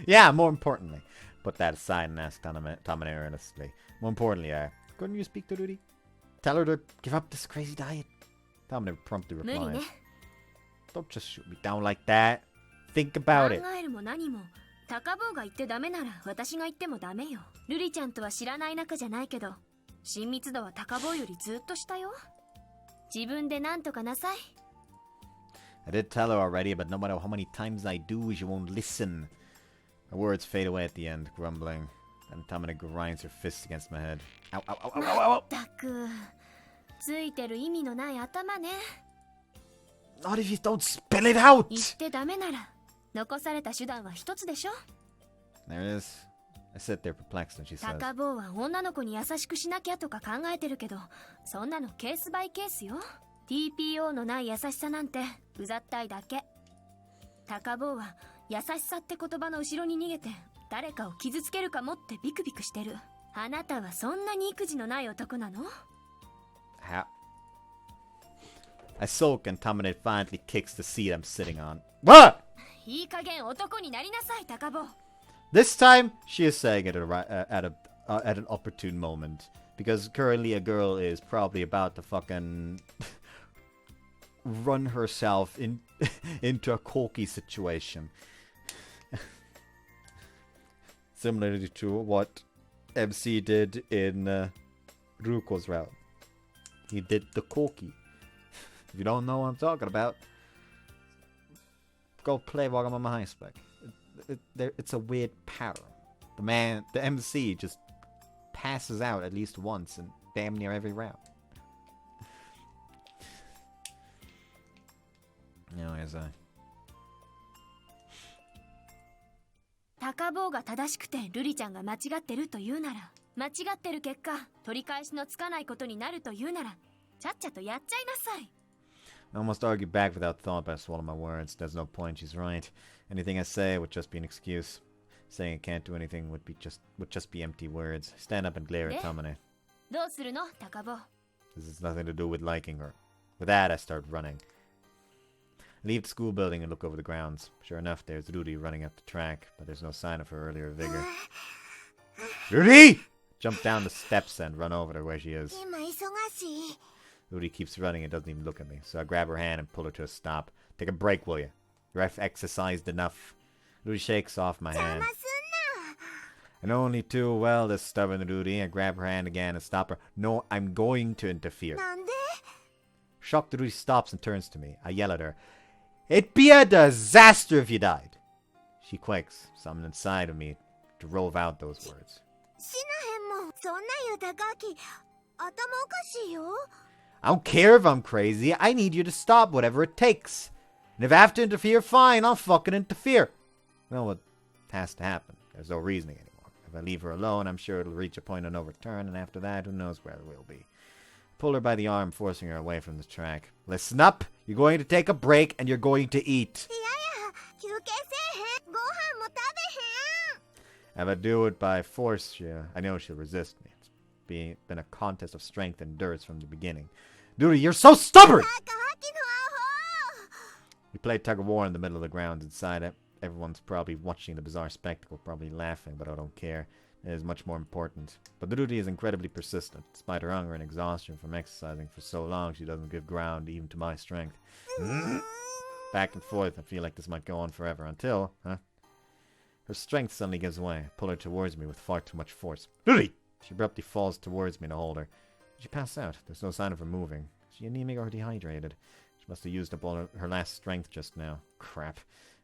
Yeah, more importantly. Put that aside and ask Tamane earnestly. More importantly, couldn't you speak to Ruri? Tell her to give up this crazy diet. Tamane promptly replies. Don't just shoot me down like that. Think about it. 高坊が言ってダメなら私が言ってもダメよ。ルリちゃんとは知らない仲じゃないけど、親密度は高坊よりずっと下よ。自分で何とかなさい。I did tell her already, but no matter how many times I do, she won't listen. Her words fade away at the end, grumbling. And Tamane grinds her fist against my head. Ow, ow, ow, ow, ow, ow, ow! ったく、ついてる意味のない頭ね。Not if you don't spill it out! 言ってダメなら、残された手段は一つでしょ。There it is. I sit there perplexed and she says. 高坊は女の子に優しくしなきゃとか考えてるけど、そんなのケースバイケースよ。TPO のない優しさなんてうざったいだけ。高坊は優しさって言葉の後ろに逃げて誰かを傷つけるかもってビクビクしてる。あなたはそんなに育児のない男なの？ How? I sulk and Tamane violently kicks the seat I'm sitting on. What? いい加減男になりなさい、高坊。 This time, she is saying it at an opportune moment. Because currently a girl is probably about to fucking run herself into a cocky situation. Similarly to what MC did in Ruko's route. He did the cocky. If you don't know what I'm talking about, go play Wagamama High Spec. It's a weird power. The MC just passes out at least once in damn near every round. Anyways, 高坊が正しくてルリちゃんが間違ってると言うなら、間違ってる結果取り返しのつかないことになると言うなら、ちゃっちゃとやっちゃいなさい。I almost argue back without thought, but I swallow my words. There's no point, she's right. Anything I say would just be an excuse. Saying I can't do anything would just be empty words. Stand up and glare at Tamane. どうするの、高坊? This has nothing to do with liking her. With that, I start running. I leave the school building and look over the grounds. Sure enough, there's Ruri running up the track, but there's no sign of her earlier vigor. Ruri! Jump down the steps and run over to where she is. 今忙しい Ruri keeps running and doesn't even look at me, so I grab her hand and pull her to a stop. Take a break, will you? You've exercised enough. Ruri shakes off my 邪 hand. 魔すんな I know only too well this stubborn Ruri. I grab her hand again and stop her. No, I'm going to interfere. なんで Shocked, Ruri stops and turns to me. I yell at her. It'd be a disaster if you died. She quakes, something inside of me drove out those words. 死なへんもん。そんなん言うたかき、頭おかしいよ。I don't care if I'm crazy. I need you to stop whatever it takes. And if I have to interfere, fine, I'll fucking interfere. Well, what has to happen? There's no reasoning anymore. If I leave her alone, I'm sure it'll reach a point of no return, and after that, who knows where we'll be. Pull her by the arm, forcing her away from the track. Listen up. You're going to take a break, and you're going to eat. いやいや、休憩せえへん。ご飯も食べへん。 If I do it by force, I know she'll resist me. It's been a contest of strength and endurance from the beginning. Dude, you're so stubborn! 高きのアホ。 We play tug of war in the middle of the grounds inside it. Everyone's probably watching the bizarre spectacle, probably laughing, but I don't care. It is much more important. But Ruri is incredibly persistent. Despite her hunger and exhaustion from exercising for so long, she doesn't give ground even to my strength. Back and forth, I feel like this might go on forever until, her strength suddenly gives way. I pull her towards me with far too much force. Ruri! She abruptly falls towards me to hold her. She passed out. There's no sign of her moving. Is she anemic or dehydrated? She must have used up all her last strength just now. Crap.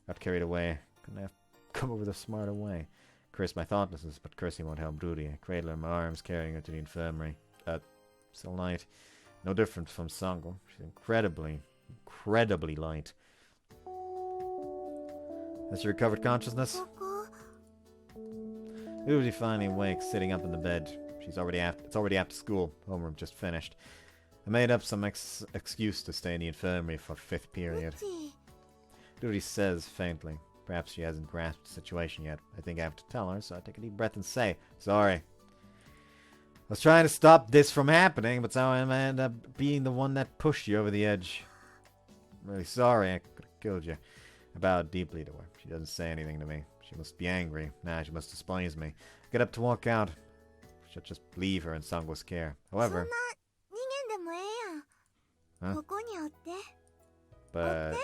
Got carried away. Couldn't have come up with a smarter way. Curse my thoughtlessness, but cursing won't help Ruri. I cradle her in my arms, carrying her to the infirmary. Still light. No different from Sango. She's incredibly light. Has she recovered consciousness? ここ Ruri finally awake, sitting up in the bed. It's already after school. Homeroom just finished. I made up some excuse to stay in the infirmary for 5th period. うち Ruri says faintly. Perhaps she hasn't grasped the situation yet. I think I have to tell her, so I take a deep breath and say, sorry. I was trying to stop this from happening, but somehow I ended up being the one that pushed you over the edge. I'm really sorry, I could have killed you. I bowed deeply to her. She doesn't say anything to me. She must be angry. Nah, she must despise me. I get up to walk out. Should just leave her in Sango's care. そんな However, 逃げんでもええやん。 Huh? ここにおって。 but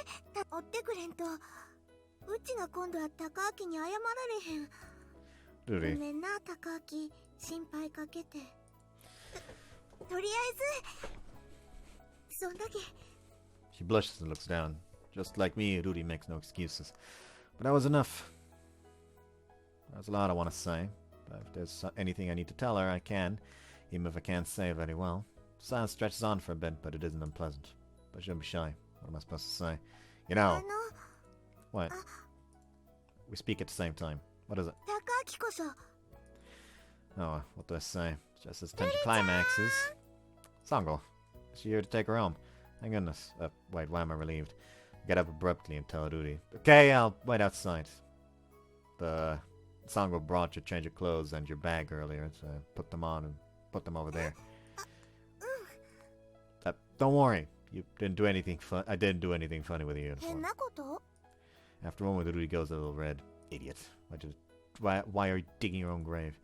追ってくれんと。うちが今度は高明に謝られへん。 Ruri, ごめんな、高明。心配かけて。とりあえず、そんだけ。 she blushes and looks down. Just like me, Ruri makes no excuses. But that was enough. There's a lot I want to say. But if there's anything I need to tell her, I can, even if I can't say it very well. Silence stretches on for a bit, but it isn't unpleasant. But I shouldn't be shy. What am I supposed to say? You あ know, の、 what? We speak at the same time. What is it? 高明こそ。 Oh, what do I say? Just as tension climaxes. Sango, is she here to take her home? Thank goodness. Wait, why am I relieved? I get up abruptly and tell Ruri. Okay, I'll wait outside. Sango brought your change of clothes and your bag earlier, so I put them on and put them over there. Don't worry. You didn't do anything fun. I didn't do anything funny with the 変 uniform. なこと After a moment, Ruri goes a little red. Idiot. Why are you digging your own grave?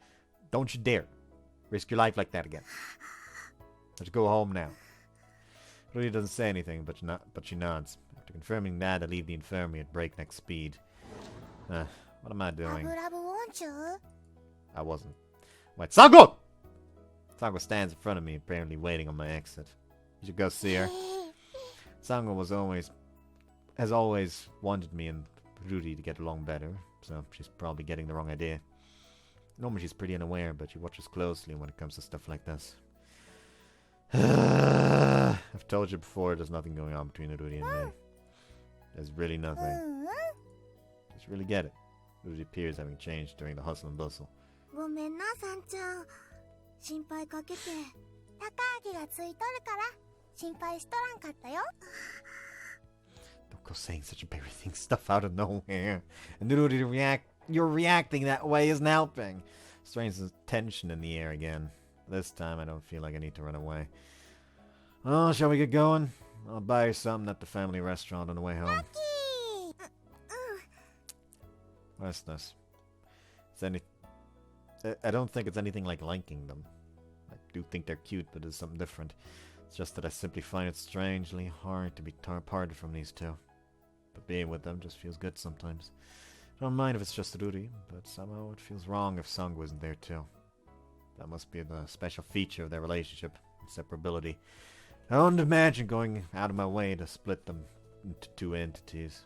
Don't you dare. Risk your life like that again. Let's go home now. Ruri doesn't say anything, but she nods. After confirming that, I leave the infirmary at breakneck speed. What am I ラ doing? ブラブウォンチュー I wasn't. Wait, Sango! Sango stands in front of me, apparently waiting on my exit. You should go see her. Sango has always wanted me and Ruri to get along better, so she's probably getting the wrong idea. Normally she's pretty unaware, but she watches closely when it comes to stuff like this. I've told you before, there's nothing going on between Ruri and me. There's really う nothing. んうん Just really get it. Ruri appears having changed during the hustle and bustle. ごめんな、さんちゃん。心配かけて。高明がついとるから、心配しとらんかったよ。 Don't go saying such embarrassing stuff out of nowhere. And Ruri you're reacting that way isn't helping. Strange tension in the air again. This time I don't feel like I need to run away. Oh, shall we get going? I'll buy you something at the family restaurant on the way home. キー What's this? I don't think it's anything like liking them. I do think they're cute, but it's something different. It's just that I simply find it strangely hard to be parted from these two. But being with them just feels good sometimes. I don't mind if it's just Ruri, but somehow it feels wrong if Sango isn't there too. That must be the special feature of their relationship, inseparability. I don't imagine going out of my way to split them into two entities.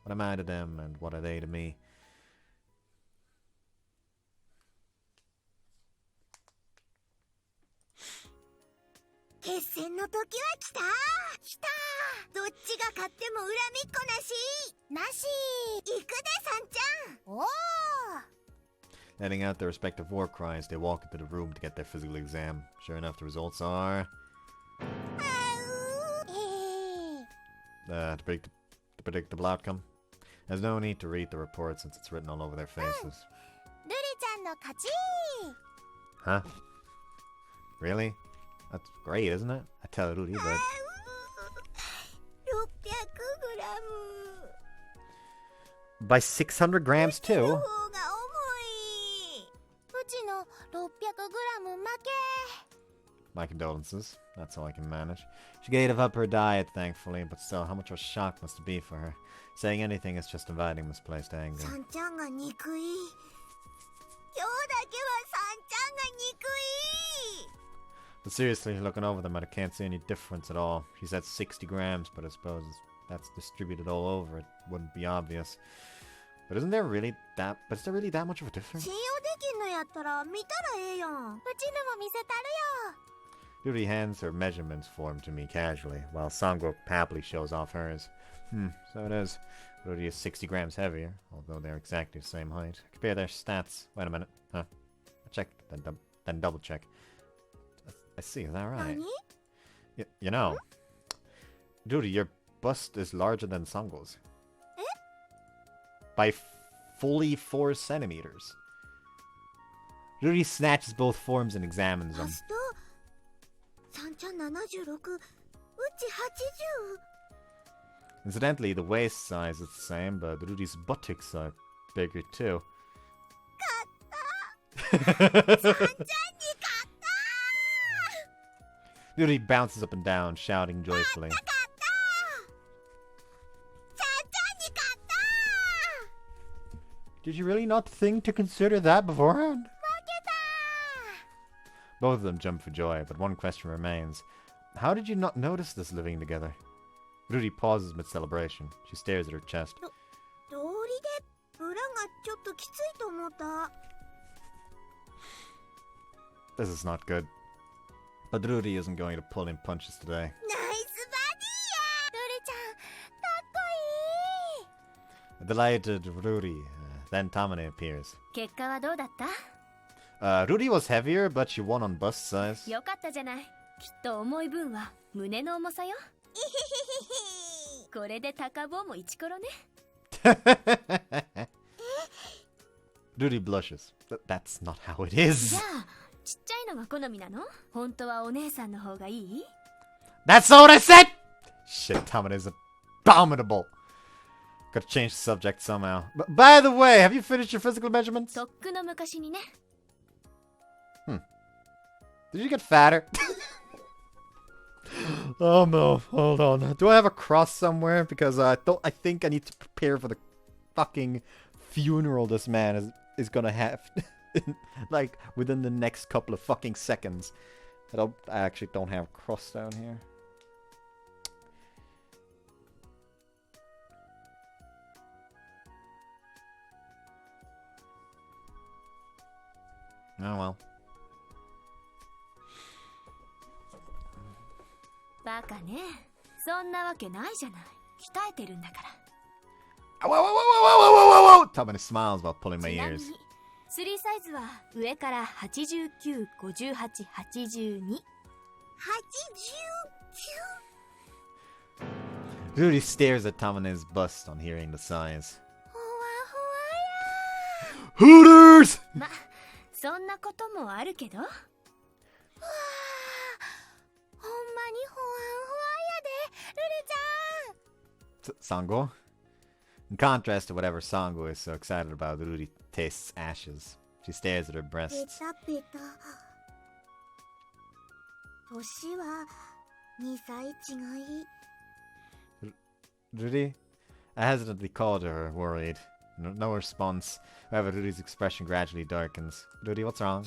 What am I to them, and what are they to me? Letting out their respective war cries, they walk into the room to get their physical exam. Sure enough, the results are... the predictable outcome. There's no need to read the report since it's written all over their faces. Huh? Really? That's great, isn't it? I tell Ruri, but... By 600 grams too? My condolences. That's all I can manage. She gave up her diet, thankfully, but still, how much of a shock must it be for her? Saying anything is just inviting misplaced anger. But seriously, looking over them, I can't see any difference at all. She said 60 grams, but I suppose that's distributed all over. It wouldn't be obvious. But isn't there really that... But is there really that much of a difference? Ruri hands her measurements form to me casually, while Sango happily shows off hers. So it is. Ruri is 60 grams heavier, although they're exactly the same height. Compare their stats. Wait a minute. Huh? Check, then double check. I see, is that right? You know, Ruri, your bust is larger than Sango's. By fully 4 centimeters. Ruri snatches both forms and examines them. Incidentally, the waist size is the same, but Ruri's buttocks are bigger too. Ruri bounces up and down, shouting joyfully. Did you really not think to consider that beforehand? Both of them jump for joy, but one question remains. How did you not notice this living together? Ruri pauses mid-celebration. She stares at her chest. This is not good. But Ruri isn't going to pull in punches today. A delighted Ruri. Then Tamane appears. Ruri was heavier, but she won on bust size. Ruri blushes. That's not how it is. That's not what I said! Shit, Tamane is abominable. Gotta change the subject somehow. But by the way, have you finished your physical measurements? Did you get fatter? Oh no, hold on. Do I have a cross somewhere? Because I think I need to prepare for the fucking funeral this man is gonna have. Like, within the next couple of fucking seconds. I actually don't have a cross down here. Oh well. Whoa! Tamane smiles while pulling my ears. Ruri stares at Tamane's bust on hearing the size. Hooters! Sango? In contrast to whatever Sango is so excited about, Ruri tastes ashes. She stares at her breasts. Ruri? I hesitantly called to her, worried. No response. However, Ruri's expression gradually darkens. Ruri, what's wrong?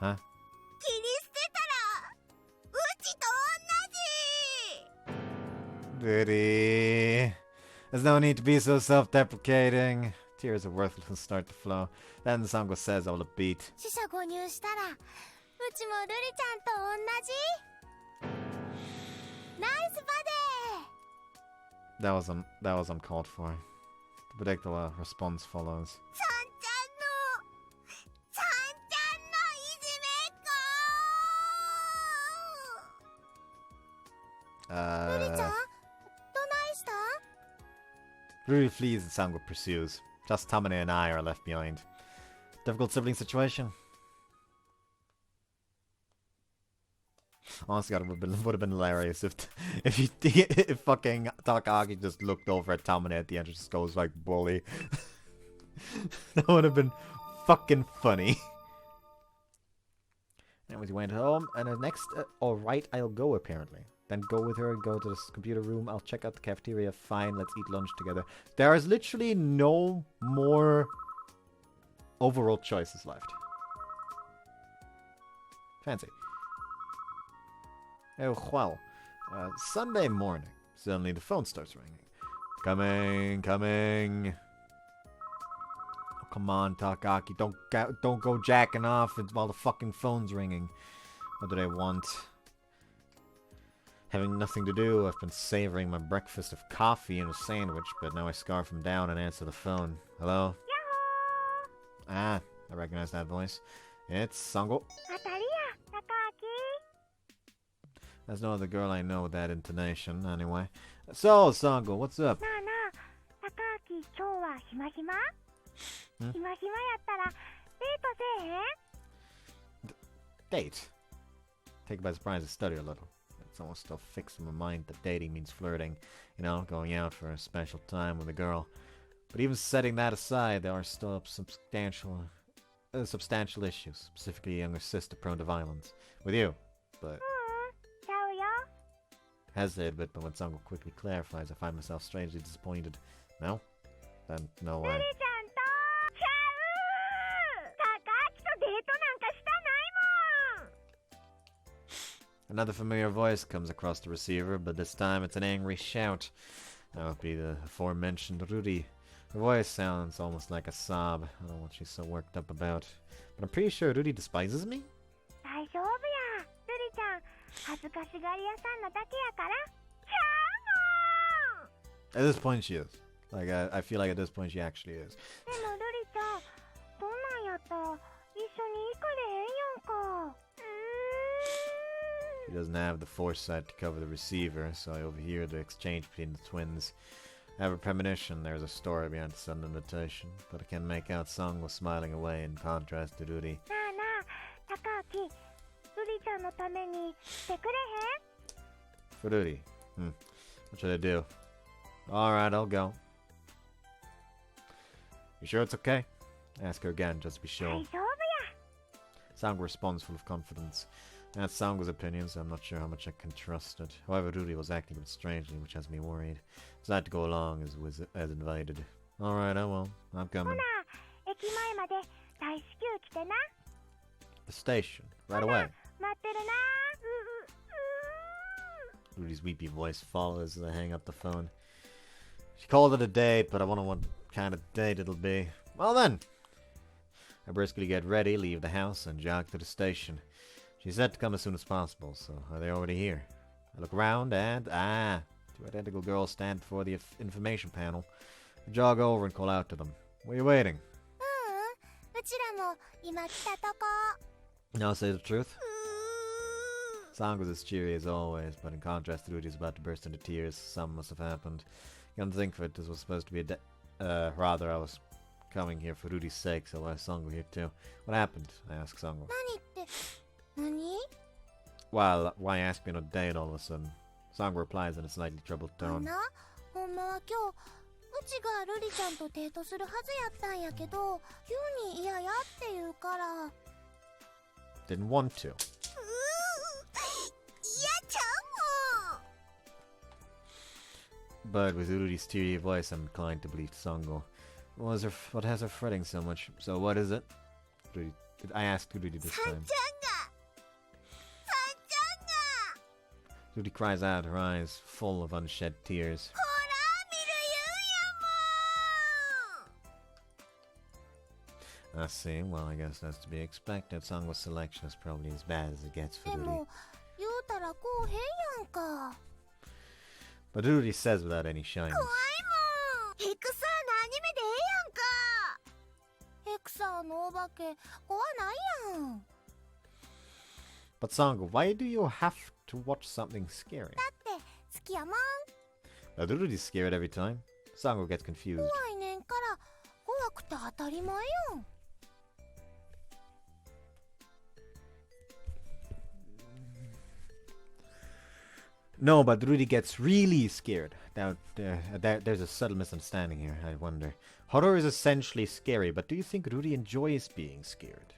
Huh? Rudy. There's no need to be so self-deprecating. Tears of worthlessness start to flow. Then Sango says all upbeat. 四捨五入したらうちもルリちゃんと同じナイスバデー That was uncalled for. The predictable response follows. ちゃんちゃんのいじめっ子ルリちゃんどないした Ruri flees and Sango pursues. Just Tamane and I are left behind. Difficult sibling situation. Honestly, God, it would have been hilarious if fucking Takagi just looked over at Tamane at the end and just goes like bully. That would have been fucking funny. Anyways, he went home, and the next, alright, I'll go apparently. Then go with her, go to the computer room, I'll check out the cafeteria, fine, let's eat lunch together. There is literally no more overall choices left. Fancy. Oh, well. Sunday morning, suddenly the phone starts ringing. Coming. Oh, come on, Takaki, don't go jacking off while the fucking phone's ringing. What do they want? Having nothing to do, I've been savoring my breakfast of coffee and a sandwich, but now I scarf them down and answer the phone. Hello? Yahoo! Ah, I recognize that voice. It's Sango. There's no other girl I know with that intonation, anyway. So, Sango, what's up? Date? Take it by surprise to study a little. It's almost still fixed in my mind that dating means flirting. You know, going out for a special time with a girl. But even setting that aside, there are still substantial issues. Specifically, a younger sister prone to violence. With you. But... hesitate a bit, but when Sango quickly clarifies, I find myself strangely disappointed. No? Then no way. Another familiar voice comes across the receiver, but this time it's an angry shout. That would be the aforementioned Ruri. Her voice sounds almost like a sob. I don't know what she's so worked up about. But I'm pretty sure Ruri despises me? At this point she is. Like, I feel like at this point she actually is. She doesn't have the foresight to cover the receiver, so I overhear the exchange between the twins. I have a premonition there's a story behind the sudden invitation, but I can make out Sango smiling away in contrast to Ruri. For Ruri? What should I do? Alright, I'll go. You sure it's okay? Ask her again, just to be sure. Sango responds full of confidence. That's Sango's opinion, so I'm not sure how much I can trust it. However, Ruri was acting a bit strangely, which has me worried. So I had to go along as invited. Alright, I will. I'm coming. The station. Right away. Ruri's weepy voice follows as I hang up the phone. She called it a date, but I wonder what kind of date it'll be. Well then! I briskly get ready, leave the house, and jog to the station. She said to come as soon as possible, so are they already here? I look around and, two identical girls stand before the information panel. I jog over and call out to them. Where are you waiting? Now say the truth. Sango's as cheery as always, but in contrast, Ruri is about to burst into tears. Something must have happened. Come to think of it, this was supposed to be a rather, I was coming here for Ruri's sake, so why is Sango here too? What happened? I ask Sango. Well, why ask me on a date all of a sudden? Sango replies in a slightly troubled tone. Didn't want to. But with Ruri's teary voice, I'm inclined to believe Sango. What has her fretting so much? So what is it? I asked Ruri this time. Ruri cries out, her eyes full of unshed tears. ほら見る言うんやもん I see. Well, I guess that's to be expected. Sango's selection is probably as bad as it gets for で Ruri. も言うたらこうへんやんか But Ruri says without any shyness. 怖いもんヘクサーのアニメでええやんかヘクサーのお化け怖ないやん But Sango, why do you have to watch something scary? だって好きやもん Now, Ruri's scared every time. Sango gets confused. 怖いねんから怖くて当たり前やん No, but Ruri gets really scared. Now, there's a subtle misunderstanding here, I wonder. Horror is essentially scary, but do you think Ruri enjoys being scared?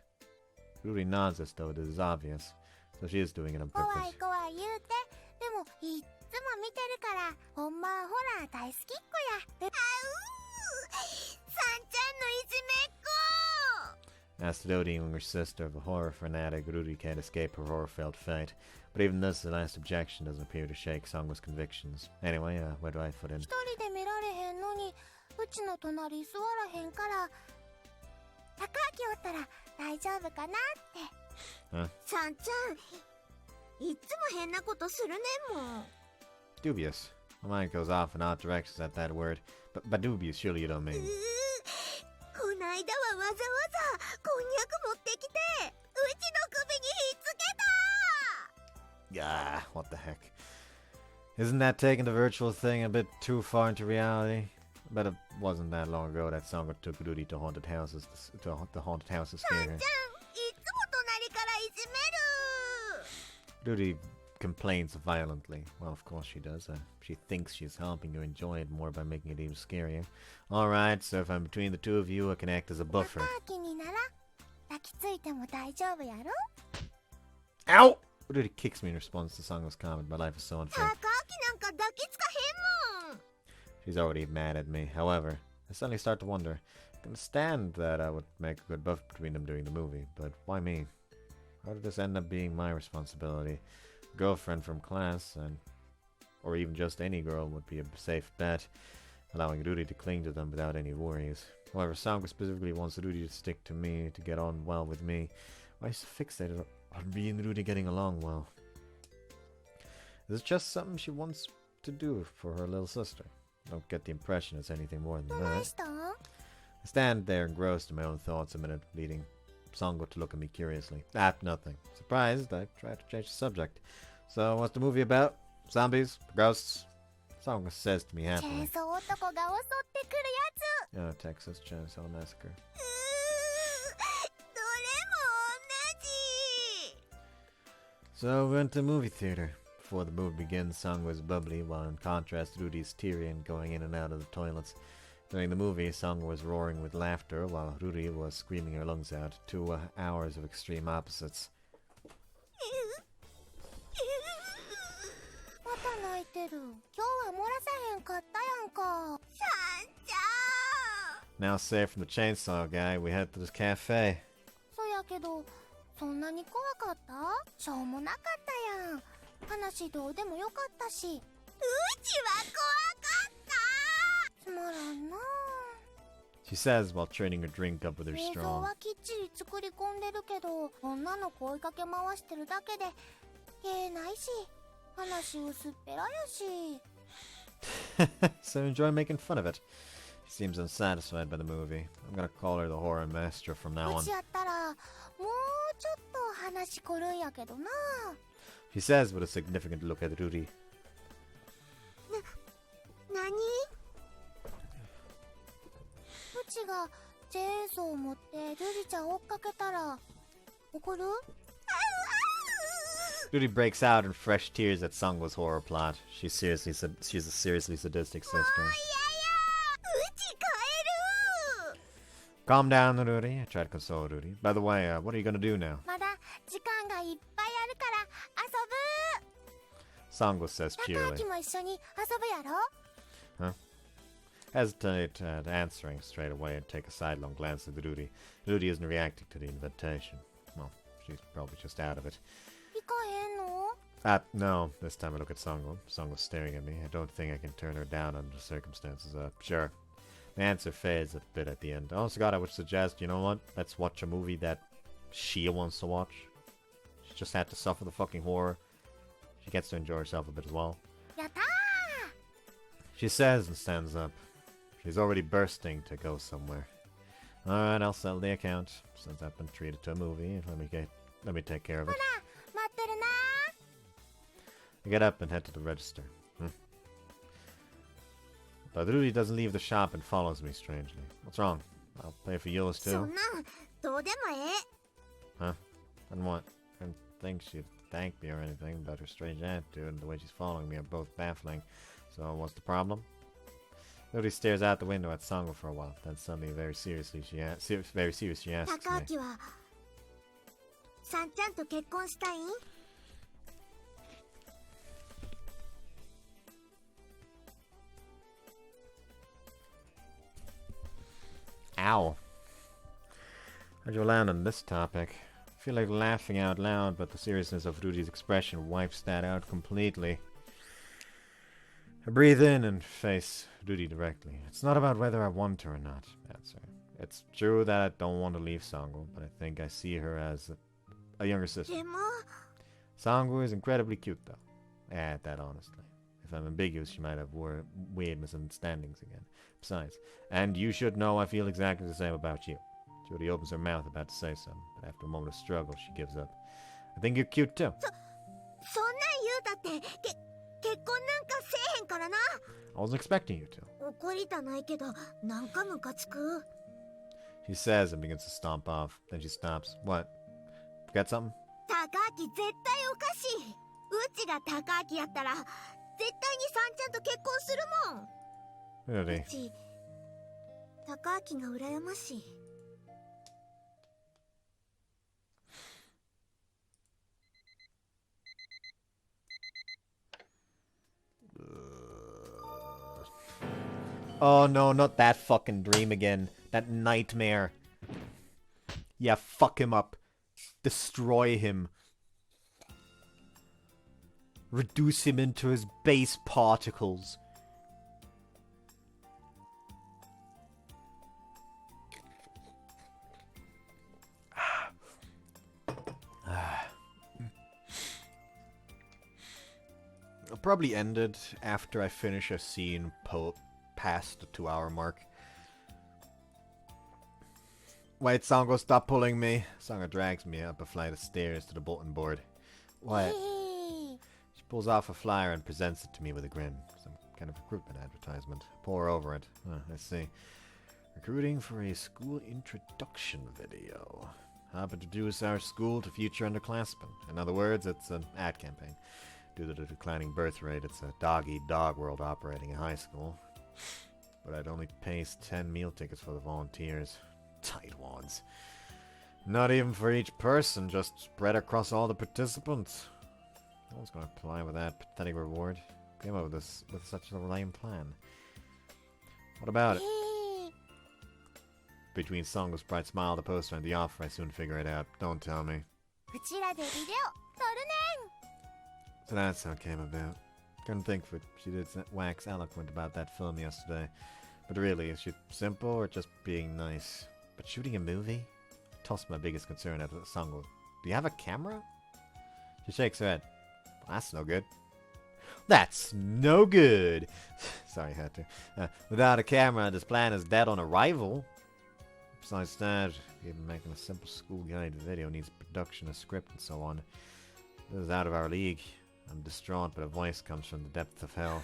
Ruri nods as though this is obvious, so she is doing it on 怖 purpose. い怖い言うてでもいっつも見てるからほんまはホラー大好きっ子やあうさんちゃんのいじめっ子 As to the younger sister of a horror fanatic, Ruri can't escape her horror-filled fate. But even this, the last objection doesn't appear to shake Sango's convictions. Anyway, where do I fit in? 一人で見られへんのにうちの隣座らへんから高明おったら大丈夫かなってあさんちゃんいっつも変なことするねんもん Dubious. My mind goes off in odd directions at that word. But dubious, surely you don't mean. こないだはわざわざこんにゃく持ってきてうちの首にひっつけた Ah, what the heck. Isn't that taking the virtual thing a bit too far into reality? But it wasn't that long ago that Sango took Ruri to haunted houses to the haunted house to scare her. ちゃんいつも隣からいじめる Ruri complains violently. Well, of course she does. She thinks she's helping you enjoy it more by making it even scarier. Alright, so if I'm between the two of you, I can act as a 高 buffer. 明になら抱きついても大丈夫やろ Ow! Ruri kicks me in response to Sango's comment. My life is so 高 unfair. 明なんか抱きつかへんもん She's already mad at me. However, I suddenly start to wonder. I can understand that I would make a good buffer between them during the movie, but why me? How did this end up being my responsibility? A girlfriend from class, or even just any girl, would be a safe bet, allowing Ruri to cling to them without any worries. However, Sango specifically wants Ruri to stick to me, to get on well with me. Why is she fixated on me and Ruri getting along well? Is it just something she wants to do for her little sister? I don't get the impression it's anything more than どない that. したん I stand there engrossed in my own thoughts a minute, leading Sango to look at me curiously. Nothing. Surprised, I tried to change the subject. So, what's the movie about? Zombies? Ghosts? Sango says to me チェー happily. ンソー男が襲ってくるやつ Oh, Texas Chainsaw Massacre. どれも同じ So, we went to the movie theater. Before the movie begins, Sango is bubbly, while in contrast, Ruri's teary and going in and out of the toilets. During the movie, Sango was roaring with laughter, while Ruri was screaming her lungs out. 2 hours of extreme opposites. また泣いてる今日は漏らさへんかったやんかさんちゃん Now, safe from the chainsaw guy, we head to this cafe. そやけどそんなに怖かったしょうもなかったやん話どうでもよかったしうちは怖かったつまらんな She says while training her drink up with her 映像 straw. はきっちり作り込んでるけど女の子追いかけ回してるだけで芸ないし話薄っぺらやし So enjoy making fun of it. She seems unsatisfied by the movie. I'm gonna call her the horror master from now う on. ちやったらもうちょっと話来るんやけどな She says with a significant look at Ruri. 何うちがチェーンソーを持ってルリちゃん追っかけたら怒る Ruri breaks out in fresh tears at Sango's horror plot. She's a seriously sadistic sister. うち帰る Calm down, Ruri. I try to console Ruri. By the way, what are you gonna do now? まだ時間がいっぱいあるから遊ぶ Sango says 高 cheerily. 明も一緒に遊ぶやろ Hesitate at answering straight away and take a sidelong glance at Ruri. Ruri isn't reacting to the invitation. Well, she's probably just out of it. 行かへんの No, this time I look at Sango. Sango's staring at me. I don't think I can turn her down under the circumstances. Sure. My answer fades a bit at the end. Also, God, I would suggest, you know what? Let's watch a movie that she wants to watch. She just had to suffer the fucking horror. She gets to enjoy herself a bit as well. Yatta! She says and stands up. She's already bursting to go somewhere. Alright, I'll settle the account. Since I've been treated to a movie, let me take care of it. 待ってるな I get up and head to the register. But Ruri doesn't leave the shop and follows me strangely. What's wrong? I'll pay for yours そん too. なんどうでもええ Huh? And what? I didn't think she'd thank me or anything, but her strange attitude and the way she's following me are both baffling. So what's the problem? Ruri stares out the window at Sango for a while, then suddenly very serious she asks 高 me. 明はさんちゃんと結婚したいん Ow. How'd you land on this topic? I feel like laughing out loud, but the seriousness of Rudi's expression wipes that out completely. I breathe in and face Rudi directly. It's not about whether I want her or not, answer. It's true that I don't want to leave Sango, but I think I see her as a younger sister. でも Sango is incredibly cute, though. I add that honestly. If I'm ambiguous, she might have weird misunderstandings again. Besides, and you should know I feel exactly the same about you. Judy opens her mouth about to say something, but after a moment of struggle, she gives up. I think you're cute too. そんなん言うたって結婚なんかせえへんからな I wasn't expecting you to. 怒りたないけどなんかムカつく She says and begins to stomp off. Then she stops. What? Forget something? 高明絶対おかしいうちが高明やったら絶対にさんちゃんと結婚するもん Really? うち高明が羨ましい Oh no, not that fucking dream again. That nightmare. Yeah, fuck him up. Destroy him. Reduce him into his base particles. I'll probably end it after I finish a scene past the 2-hour mark. Wait, Sango, stop pulling me. Sango drags me up a flight of stairs to the bulletin board. What? She pulls off a flyer and presents it to me with a grin. Some kind of recruitment advertisement. Pour over it. I see. Recruiting for a school introduction video. Help introduce our school to future underclassmen. In other words, it's an ad campaign. Due to the declining birth rate, it's a dog-eat-dog world operating in high school. But I'd only pay 10 meal tickets for the volunteers. Tight wads. Not even for each person, just spread across all the participants. No one's going to apply with that pathetic reward. Came up with such a lame plan. What about it? Between Sango's bright smile, the poster, and the offer, I soon figure it out. Don't tell me. うちらでビデオ撮るねん So that's how it came about. Couldn't think of it. She did wax eloquent about that film yesterday. But really, is she simple or just being nice? But shooting a movie? Tossed my biggest concern at Sango. Do you have a camera? She shakes her head. That's no good. That's no good! Sorry, I had to. Without a camera, this plan is dead on arrival. Besides that, even making a simple school guide video needs production, a script, and so on. This is out of our league. I'm distraught, but a voice comes from the depth of hell.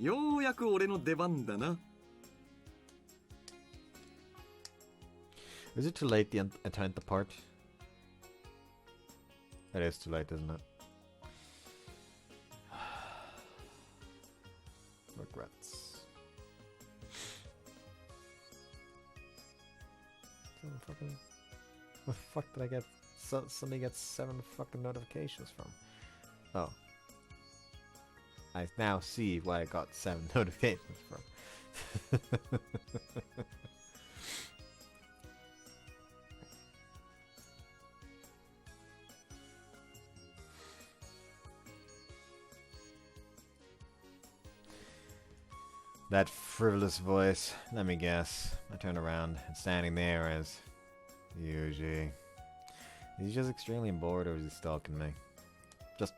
ようやく俺の出番だな。 Is it too late, the Atlanta part? It is too late, isn't it? Regrets. Where the fuck did I get? Suddenly get 7 fucking notifications from. Oh. I now see why I got 7 notifications from. That frivolous voice. Let me guess. I turn around and standing there is Yuji. Is he just extremely bored or is he stalking me? Just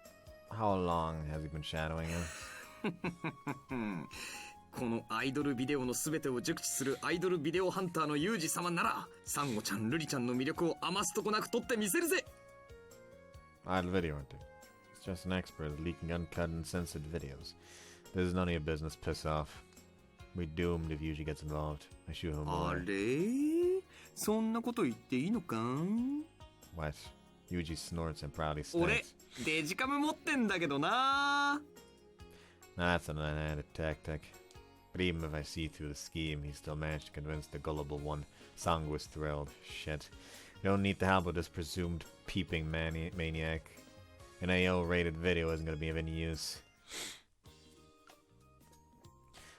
how long has he been shadowing him? このアイドルビデオの全てを熟知するアイドルビデオハンターのユージ様なら、サンゴちゃん、ルリちゃんの魅力を余すとこなく撮ってみせるぜ。 Idle video hunter. He's just an expert at leaking uncut and censored videos. This is none of your business, piss off. We're doomed if Yuji gets involved. I shoot him あ more. れ？そんなこと言っていいのか？ What? Yuji snorts and proudly 俺 states. デジカメ持ってんだけどな。 That's an unhanded tactic. But even if I see through the scheme, he still managed to convince the gullible one. Sango was thrilled. Shit. You don't need the help of this presumed peeping maniac. An AO-rated video isn't going to be of any use.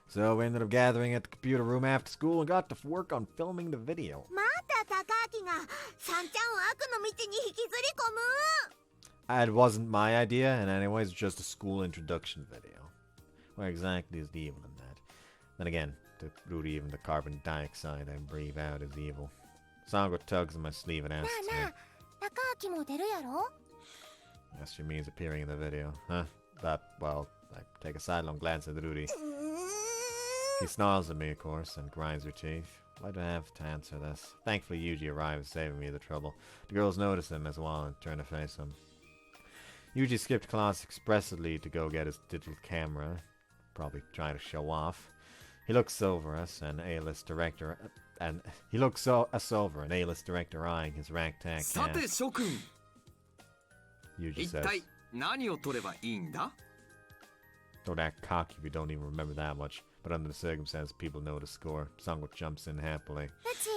So we ended up gathering at the computer room after school and got to work on filming the video. また高明がさんちゃんを悪の道に引きずり込む。 It wasn't my idea, and anyways, it's just a school introduction video. Where exactly is the evil in that? Then again, to root even the carbon dioxide I breathe out is evil. Sango tugs on my sleeve and な asks あ me. なあ、高明も出るやろ？ Yes, she means appearing in the video. Huh? That, well, I take a sidelong glance at Rudy. He snarls at me, of course, and grinds her teeth. Why do I have to answer this? Thankfully, Yuji arrives, saving me the trouble. The girls notice him as well and turn to face him. Yuji skipped class expressly to go get his digital camera. Probably trying to show off. He looks over us, an A-list director, and he looks us over, an A-list director eyeing his ragtag さて cast. 諸君、 Yuji 一 says, 体何を撮ればいいんだ？ "Don't act cocky if you don't even remember that much." But under the circumstances, people know the score. Sango jumps in happily. うち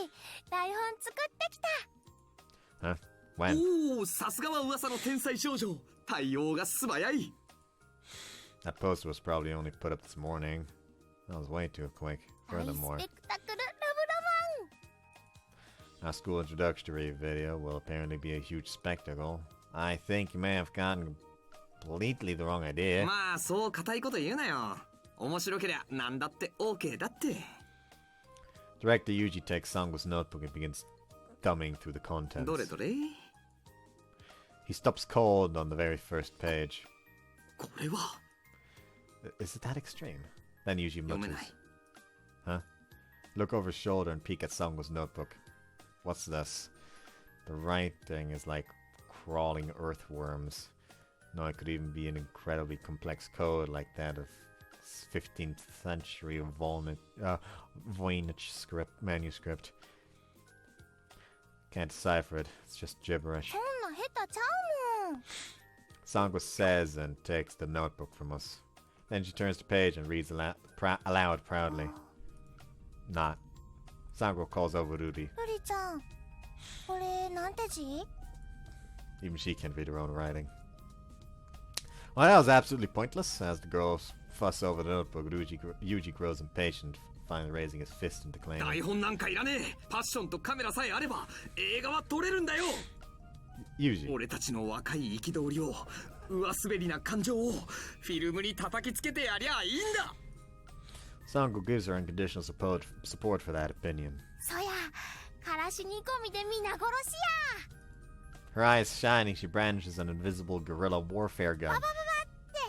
台本作ってきた。 Huh? When? おお、さすがは噂の天才少女。対応が素早い。 That poster was probably only put up this morning. That was way too quick. 大ス Furthermore, ペクタクルラブロマン。 our school introductory video will apparently be a huge spectacle. I think you may have gotten completely the wrong idea. まあそう固いこと言うなよ。面白けりゃなんだって OK だって。 Director Yuji takes Sango's notebook and begins thumbing through the contents. どれどれ？ He stops cold on the very first page. これは Is it that extreme? Then Yuji 読め mutters. ない。 Huh? Look over his shoulder and peek at Sango's notebook. What's this? The writing is like crawling earthworms. No, it could even be an incredibly complex code like that of 15th century Voynich manuscript. Can't decipher it. It's just gibberish. そんな下手ちゃうもん。 Sango says and takes the notebook from us. Then she turns the page and reads aloud proudly. Not. Sango calls over Rudy. ルリちゃん、これなんて字？ Even she can't read her own writing. Well, that was absolutely pointless. As the girls fuss over the notebook, Yuji grows impatient, finally raising his fist into 台 claiming. 本なんかいらねえ。パッションとカメラさえあれば映画は撮れるんだよ。 Yuji. 俺たちの若い憤りを、上滑りな感情をフィルムに叩きつけてやりゃいいんだ。 Sango gives her unconditional support for that opinion. そや、からし煮込みで皆殺しや。 Her eyes shining, she brandishes an invisible guerrilla warfare gun. ババババって。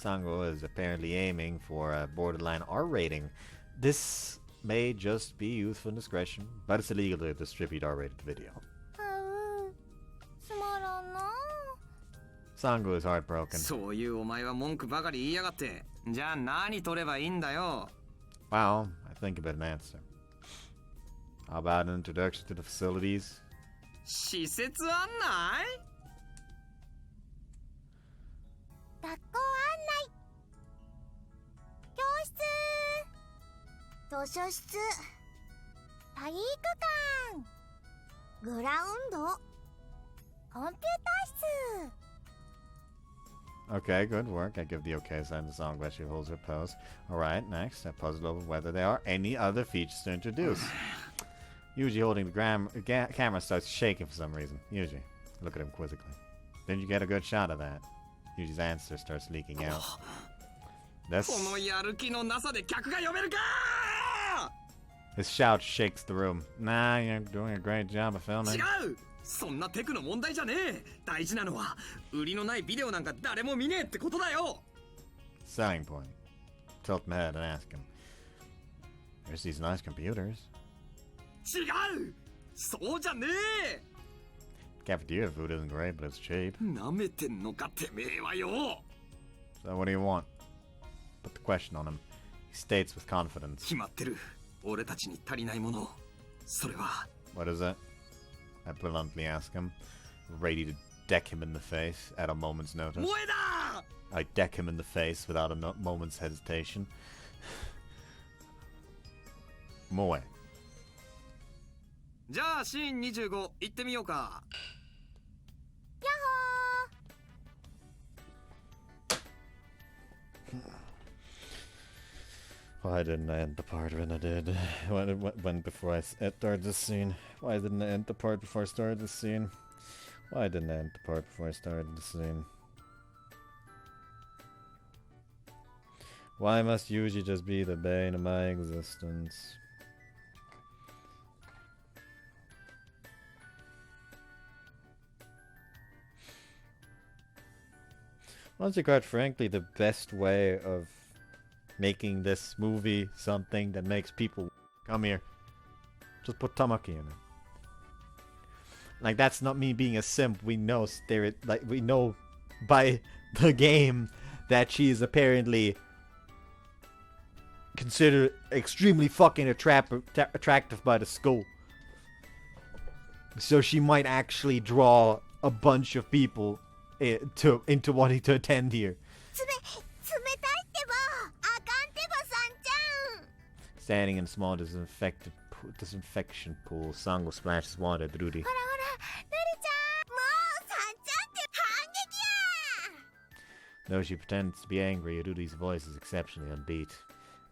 Sango is apparently aiming for a borderline R rating. This may just be youthful indiscretion, but it's illegal to distribute R-rated video. つまらんな。 Sango is heartbroken. そういうお前は文句ばかり言いやがって。じゃあ何撮ればいいんだよ。 Well, I think about an answer. How about an introduction to the facilities? 施設案内？学校案内。教室。図書室。体育館。グラウンド。コンピューター室。 Okay, good work. I give the okay sign to Sango as she holds her pose. Alright, next, I puzzle over whether there are any other features to introduce. Yuji holding the camera starts shaking for some reason. Yuji, look at him quizzically. Didn't you get a good shot of that? Yuji's answer starts leaking out. This このやる気のなさで客が呼べるか。 His shout shakes the room. Nah, you're doing a great job of filming. 違う、そんなテクの問題じゃねえ。大事なのは売りのないビデオなんか誰も見ねえってことだよ。 Selling point. Tilt my head and ask him. There's these nice computers. 違う、そうじゃねえ。 Cafeteria food isn't great, but it's cheap. なめてんのかてめえはよ。 So what do you want? Put the question on him. He states with confidence. 決まってる。俺たちに足りないもの。それは。 What is it? I bluntly ask him, ready to deck him in the face at a moment's notice. 萌えだ。 I deck him in the face without a moment's hesitation. Moe. じゃあシーン25行ってみようか。 Why didn't I end the part when I did? When before I started this scene? Why didn't I end the part before I started this scene? Why didn't I end the part before I started the scene? Why must Yuji just be the bane of my existence? Honestly, quite frankly, the best way of making this movie something that makes people come here, just put Tamaki in it. Like, that's not me being a simp. We know we know by the game that she is apparently considered extremely fucking attractive by the school. So she might actually draw a bunch of people into wanting to attend here. Standing in a small disinfection pool, Sango splashes water at Ruri. Though she pretends to be angry, Ruri's voice is exceptionally upbeat.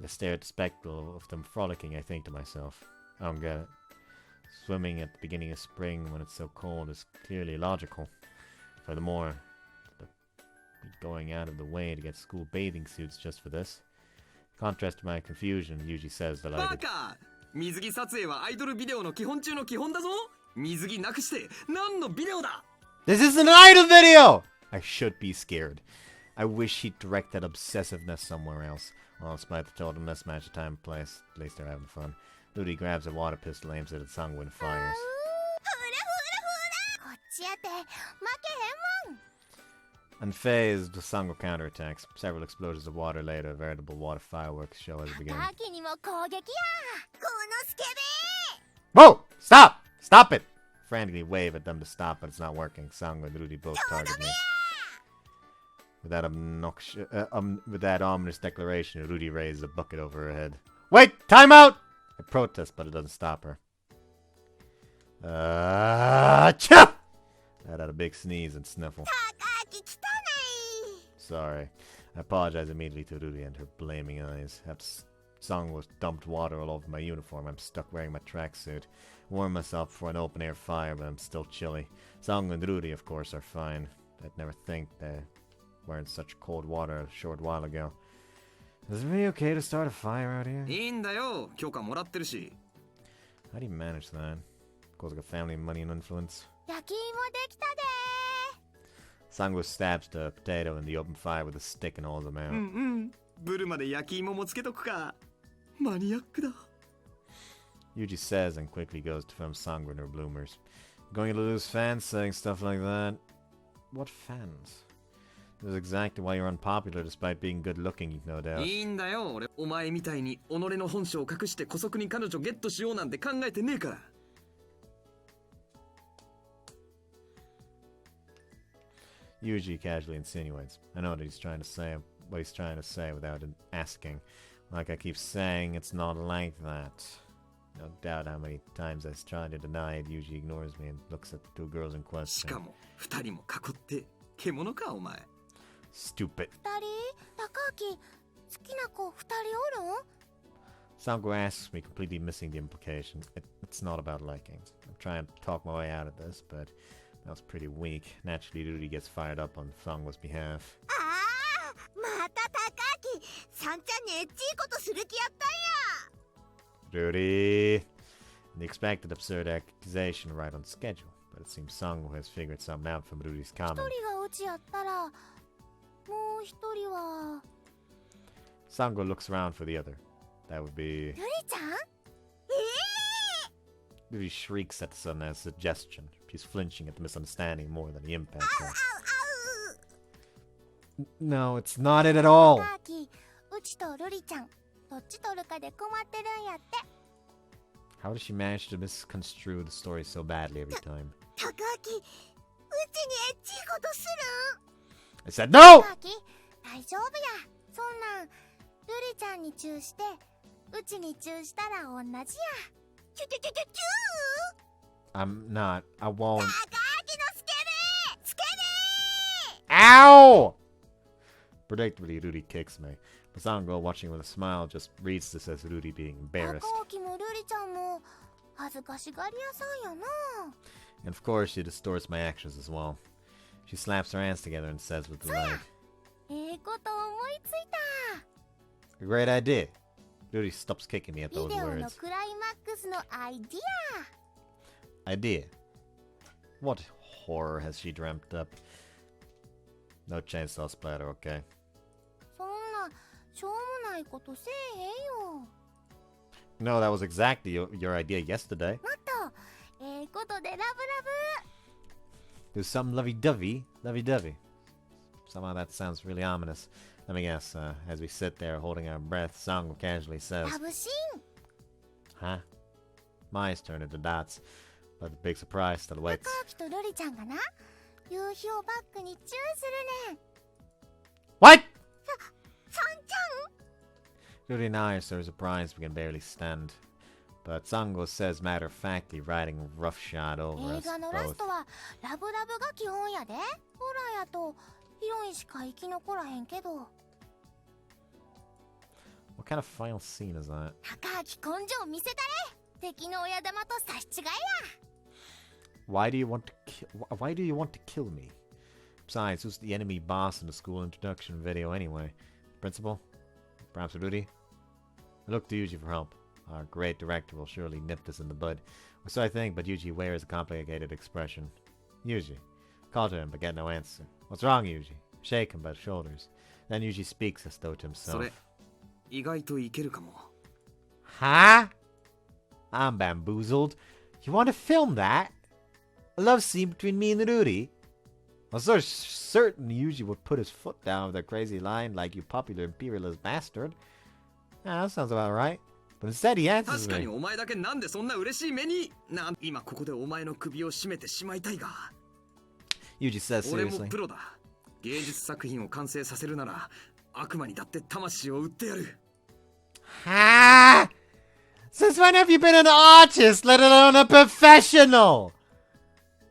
I stare at the spectacle of them frolicking, I think to myself. I don't get it. Swimming at the beginning of spring when it's so cold is clearly logical. Furthermore, going out of the way to get school bathing suits just for this. Contrast to my confusion, Yuji says that I... バカ! 水着撮影はアイドルビデオの基本中の基本だぞ。水着なくして何のビデオだ。 This is an idol video! I should be scared. I wish he'd direct that obsessiveness somewhere else. Well, despite the total mismatch of time and place, at least they're having fun. Ruri grabs a water pistol, aims it at Sango and fires. Unfazed, Sango counterattacks. Several explosions of water later, a veritable water fireworks show as it begins. Whoa! Stop! Stop it! I frantically wave at them to stop, but it's not working. Sango and Ruri both target me. With that ominous declaration, Ruri raises a bucket over her head. Wait! Time out! I protest, but it doesn't stop her. Achoo! I let out a big sneeze and sniffle. Sorry. I apologize immediately to Ruri and her blaming eyes. After Sango dumped water all over my uniform, I'm stuck wearing my tracksuit. I warmed myself for an open-air fire, but I'm still chilly. Sango and Ruri, of course, are fine. I'd never think they were in such cold water a short while ago. Is it really okay to start a fire out here? いいんだよ、許可もらってるし。 How do you manage that? Goes like a family, money, and influence. Sango stabs the potato in the open fire with a stick and holds him out. ブルマで焼き芋もつけとくか。マニアックだ。 Yuji says and quickly goes to film Sango and her bloomers. Going to lose fans saying stuff like that? What fans? This is exactly why you're unpopular despite being good looking, no doubt. いいんだよ、俺。お前みたいに己の本性を隠して姑息に彼女ゲットしようなんて考えてねえから。 Yuji casually insinuates. I know what he's trying to say without asking. Like I keep saying, it's not like that. No doubt how many times I try to deny it, Yuji ignores me and looks at the two girls in し question. かも二人も囲って獣かお前。 Stupid. Sango asks me, completely missing the implication. It's not about liking. I'm trying to talk my way out of this, but that was pretty weak. Naturally, Ruri gets fired up on Sango's behalf. さんちゃんにエッチいことする気やったんや。 Rudy. The expected absurd accusation right on schedule, but it seems Sango has figured something out from Rudy's 一 comment. 人がうちやったら、もう一人は Sango looks around for the other. That would be... ルリちゃん？ Rudy shrieks at the sudden suggestion. She's flinching at the misunderstanding more than the impact. あうあう。 No, it's not it at all. カーキ、うちとルリちゃん、どっち取るかで困ってるんやって。 How does she manage to misconstrue the story so badly every time? 高明、うちにエッチいことするん？ I said no! カーキ、大丈夫や。そんなん、ルリちゃんにチューして、うちにチューしたら同じや。チュチュチュチュチュー。 I'm not. I won't. 高明のスケベスケベ。 Ow! Predictably, Rudy kicks me. But Sango, watching with a smile, just reads this as Rudy being 高 embarrassed. 明もルリちゃんも恥ずかしがり屋さんやな。 And of course, she distorts my actions as well. She slaps her hands together and says with delight, ええこと思いついた。 A great idea. Rudy stops kicking me at ビ those デオの words. クライマックスのアイディ Idea. What horror has she dreamt up? No chainsaw splatter, okay. ア。そんなしょうもないことせえへんよ。 No, that was exactly your idea yesterday. もっとええことでラブラ Do some lovey-dovey, lovey-dovey. Somehow that sounds really ominous. Let me guess, as we sit there holding our breath, Sango casually ブ says, ラブシーン。 Huh? My eyes turn into dots, but the big surprise still 高 awaits. 明とルリちゃんがな、夕日をバックにチューするねん。 What? さんちゃん？ Rudy and I are so surprised we can barely stand. But Sango says matter-of-factly, riding roughshod over 映 us 画のラス both. トはラブラブが基本やで。ホラーやとヒロインしか生き残らへんけど。 What kind of final scene is that? 高明根性見せたれ。敵の親玉と差し違いや。 Why do you want to Why do you want to kill me? Besides, who's the enemy boss in the school introduction video anyway? Principal? Perhaps Rudy? I look to Yuji for help. Our great director will surely nip this in the bud. Or so I think, but Yuji wears a complicated expression. Yuji. Call to him, but get no answer. What's wrong, Yuji? Shake him by the shoulders. Then Yuji speaks as though to そ himself. れ意外といけるかも。 Huh? I'm bamboozled. You want to film that? A love scene between me and Rudy? I was so certain Yuji would put his foot down with a crazy line like you popular imperialist bastard. Yeah, that sounds about right. But instead he answers 確かに me. お前だけなんでそんな嬉しい目に今ここでお前の首を絞めてしまいたいが Yuji says 俺も seriously. プロだ芸術作品を完成させるなら悪魔にだって魂を売ってやる Ha! Since when have you been an artist, let alone a professional?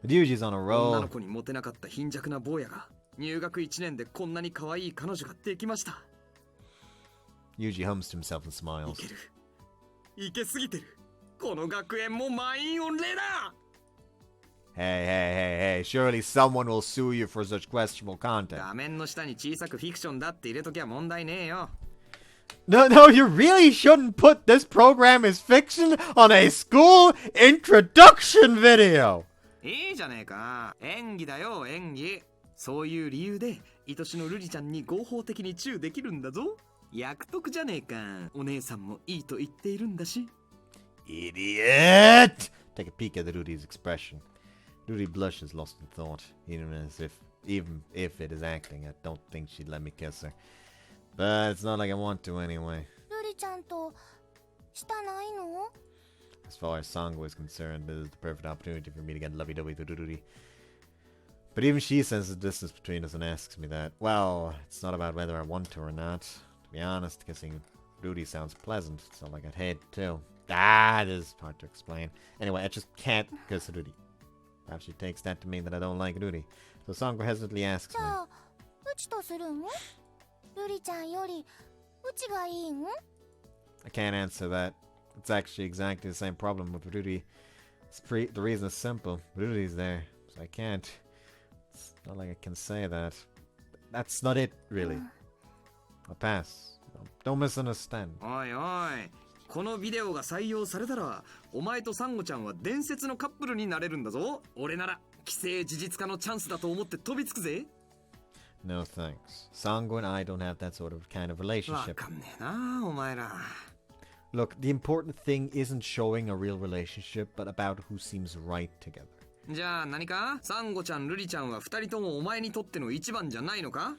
But Yuji's on a 女 roll. の子にモテなかった貧弱な坊やが入学1年でこんなに可愛い彼女ができました Yuji hums to himself and い smiles. けるいけすぎてるこの学園も満員御礼だ Hey, surely someone will sue you for such questionable content. 画面の下に小さくフィクションだって入れときゃ問題ねえよ No, you really shouldn't put this program as fiction on a school introduction video. いいじゃねえか演技だよ演技そういう理由で愛しのルリちゃんに合法的にチューできるんだぞ約束じゃねえかお姉さんもいいと言っているんだし Idiot! Take a peek at Rudy's expression. Rudy blushes, lost in thought. Even if it is acting, I don't think she'd let me kiss her. But it's not like I want to anyway. ルリちゃんとしたないの？ As far as Sango is concerned, this is the perfect opportunity for me to get lovey-dovey to Rudy. But even she senses the distance between us and asks me that. Well, it's not about whether I want to or not. To be honest, kissing Rudy sounds pleasant. It's not like I'd hate to. It is hard to explain. Anyway, I just can't kiss Rudy. Perhaps she takes that to mean that I don't like Rudy. So Sango hesitantly asks じ me. ゃあ、うちとするん？ルリちゃんよりうちがいいん？ I can't answer that. It's actually exactly the same problem with Rudy. The reason is simple. Rudy's there, so I can't. It's not like I can say that. That's not it, really. I'll pass. Don't misunderstand. おいおい、このビデオが採用されたらお前とサンゴちゃんは伝説のカップルになれるんだぞ。俺なら既成事実化のチャンスだと思って飛びつくぜ。 No thanks. Sango and I don't have that sort of kind of わ relationship. かんねえなお前ら。 Look, the important thing isn't showing a real relationship, but about who seems right together. じゃあ何かサンゴちゃんルリちゃんは二人ともお前にとっての一番じゃないのか？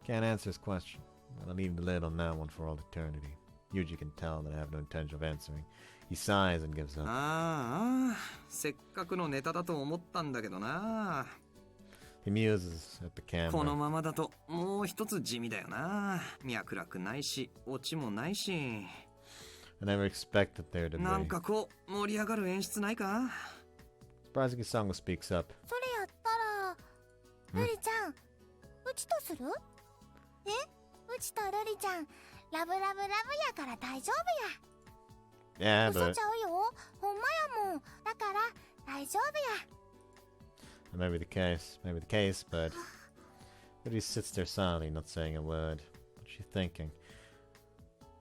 Can't answer this question. I'll leave the lid on that one for all eternity. Yuji can tell that I have no intention of answering. He sighs and gives up. ああ、せっかくのネタだと思ったんだけどな。 He muses at the この camera. ままだともう一つ地味だよな。脈絡ないしオチもないし。 I never expected there to なん be. かこう盛り上がる演出ないか？ Surprisingly, Sango speaks up. それやったらルリちゃんうちとする？え？うちとルリちゃんラブラブラブやから大丈夫や。 Yeah, 嘘 but ちゃうよ。ほんまやもん。だから大丈夫や。 maybe the case, but he sits there silently, not saying a word. What's she thinking?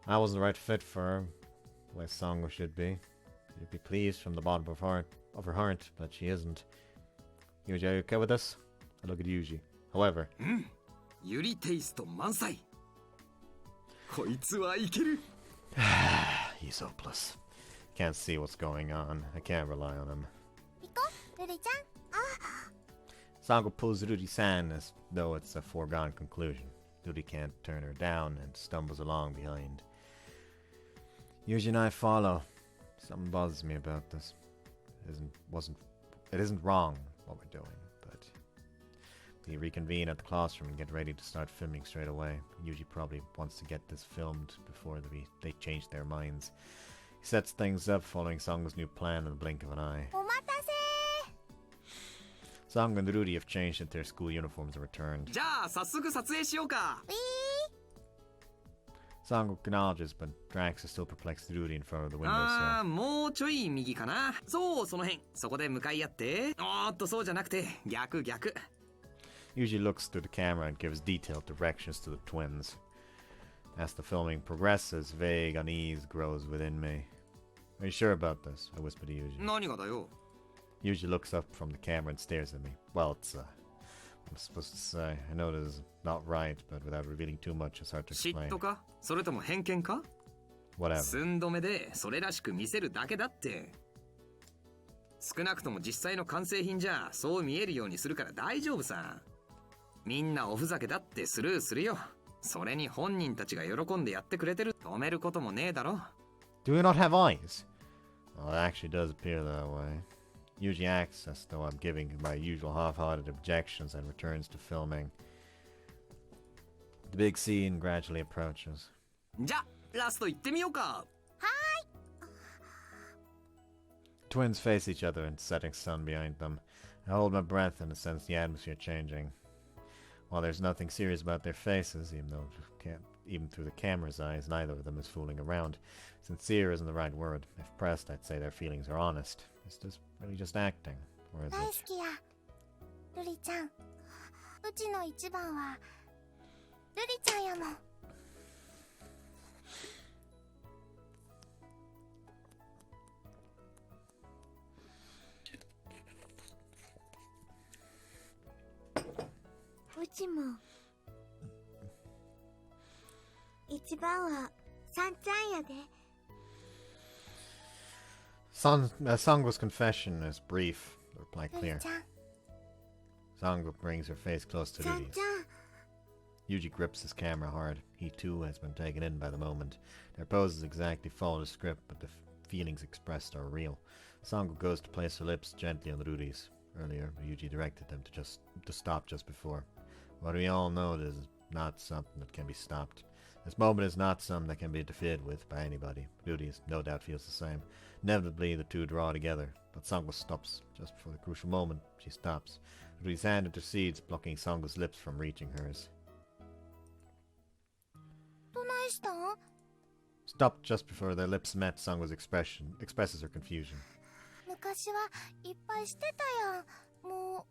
I wasn't the right fit for her, the way Sango should be. She'd be pleased from the bottom of her heart, but she isn't. Yuji, are you okay with this? I look at Yuji. However, ユリテイスト満載。こいつはいける。 he's hopeless. Can't see what's going on. I can't rely on him. 行こうルリちゃん。 Sango pulls Ruri's hand as though it's a foregone conclusion. Ruri can't turn her down and stumbles along behind. Yuji and I follow. Something bothers me about this. It isn't wrong what we're doing, but we reconvene at the classroom and get ready to start filming straight away. Yuji probably wants to get this filmed before they change their minds. He sets things up following Sango's new plan in the blink of an eye. お待たせ。 Sango and Ruri have changed into their school uniforms and returned. じゃあ早速撮影しようか。 Sango acknowledges, but Drax is still perplexed Ruri in front of the ああ、 windowsill. もうちょい右かな。そう、その辺。そこで向かい合って。そうじゃなくて、逆。 Yuji looks through the camera and gives detailed directions to the twins. As the filming progresses, vague unease grows within me. Are you sure about this? I whisper to Yuji. 何がだよ。 Yuji looks up from the camera and stares at me. Well, it's, what I'm supposed to say. I know this is not right, but without revealing too much, it's hard to 嫉 explain. 妬か？それとも偏見か？ Whatever. 寸止めでそれらしく見せるだけだって。少なくとも実際の完成品じゃそう見えるようにするから大丈夫さ。みんなおふざけだってスルーするよ。それに本人たちが喜んでやってくれてる。止めることもねえだろ。 Do we not have eyes? Well, it actually does appear that way. Yuji acts as though I'm giving my usual half-hearted objections and returns to filming. The big scene gradually approaches. じゃ、ラスト行ってみようか。 Twins face each other in the setting sun behind them. I hold my breath and sense the atmosphere changing. While there's nothing serious about their faces, even through the camera's eyes, neither of them is fooling around. Sincere isn't the right word. If pressed, I'd say their feelings are honest. Is this really just acting? Or is 大好 it? きやルリちゃん。うちの一番はルリちゃんやもん。うちも一番はさんちゃんやで。 Sango's confession is brief, the reply ルリ clear. ちゃん、 Sango brings her face close to さん Ruri's. ちゃん。 Yuji grips his camera hard. He too has been taken in by the moment. Their poses exactly follow the script, but the feelings expressed are real. Sango goes to place her lips gently on Ruri's. Earlier, Yuji directed them to stop just before. But we all know this is not something that can be stopped. This moment is not something that can be interfered with by anybody. Ruri no doubt feels the same. Inevitably, the two draw together, but Sango stops. Just before the crucial moment, she stops. Ruri's hand intercedes, blocking Sango's lips from reaching hers. どないしたん？ Stopped just before their lips met. Sango's expression expresses her confusion. 昔はいっぱいしてたやん。も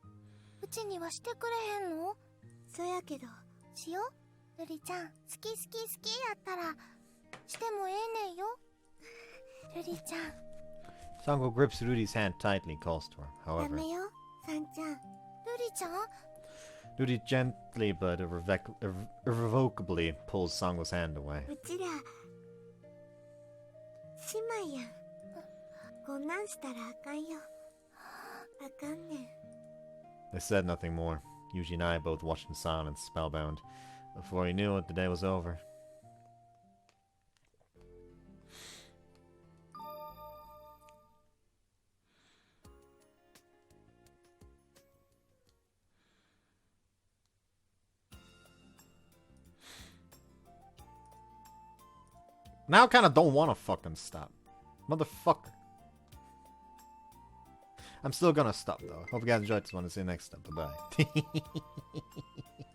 ううちにはしてくれへんの？そやけどしよう。ルリちゃん、好き好き好きやったらしてもええねんよ。ルリちゃん。 Sango grips Rudy's hand tightly, calls to her. ダ However, メよ、さんちゃん。ルリちゃん Rudy gently but irrevocably pulls Sango's hand away. うちら姉妹やん。こんなんしたらあかんよ。あかんねん。 They said nothing more. Yuji and I both watched in silence, spellbound. Before he knew it, the day was over. Now I kinda don't wanna fucking stop. Motherfucker. I'm still gonna stop though. Hope you guys enjoyed this one. See you next time. Bye bye.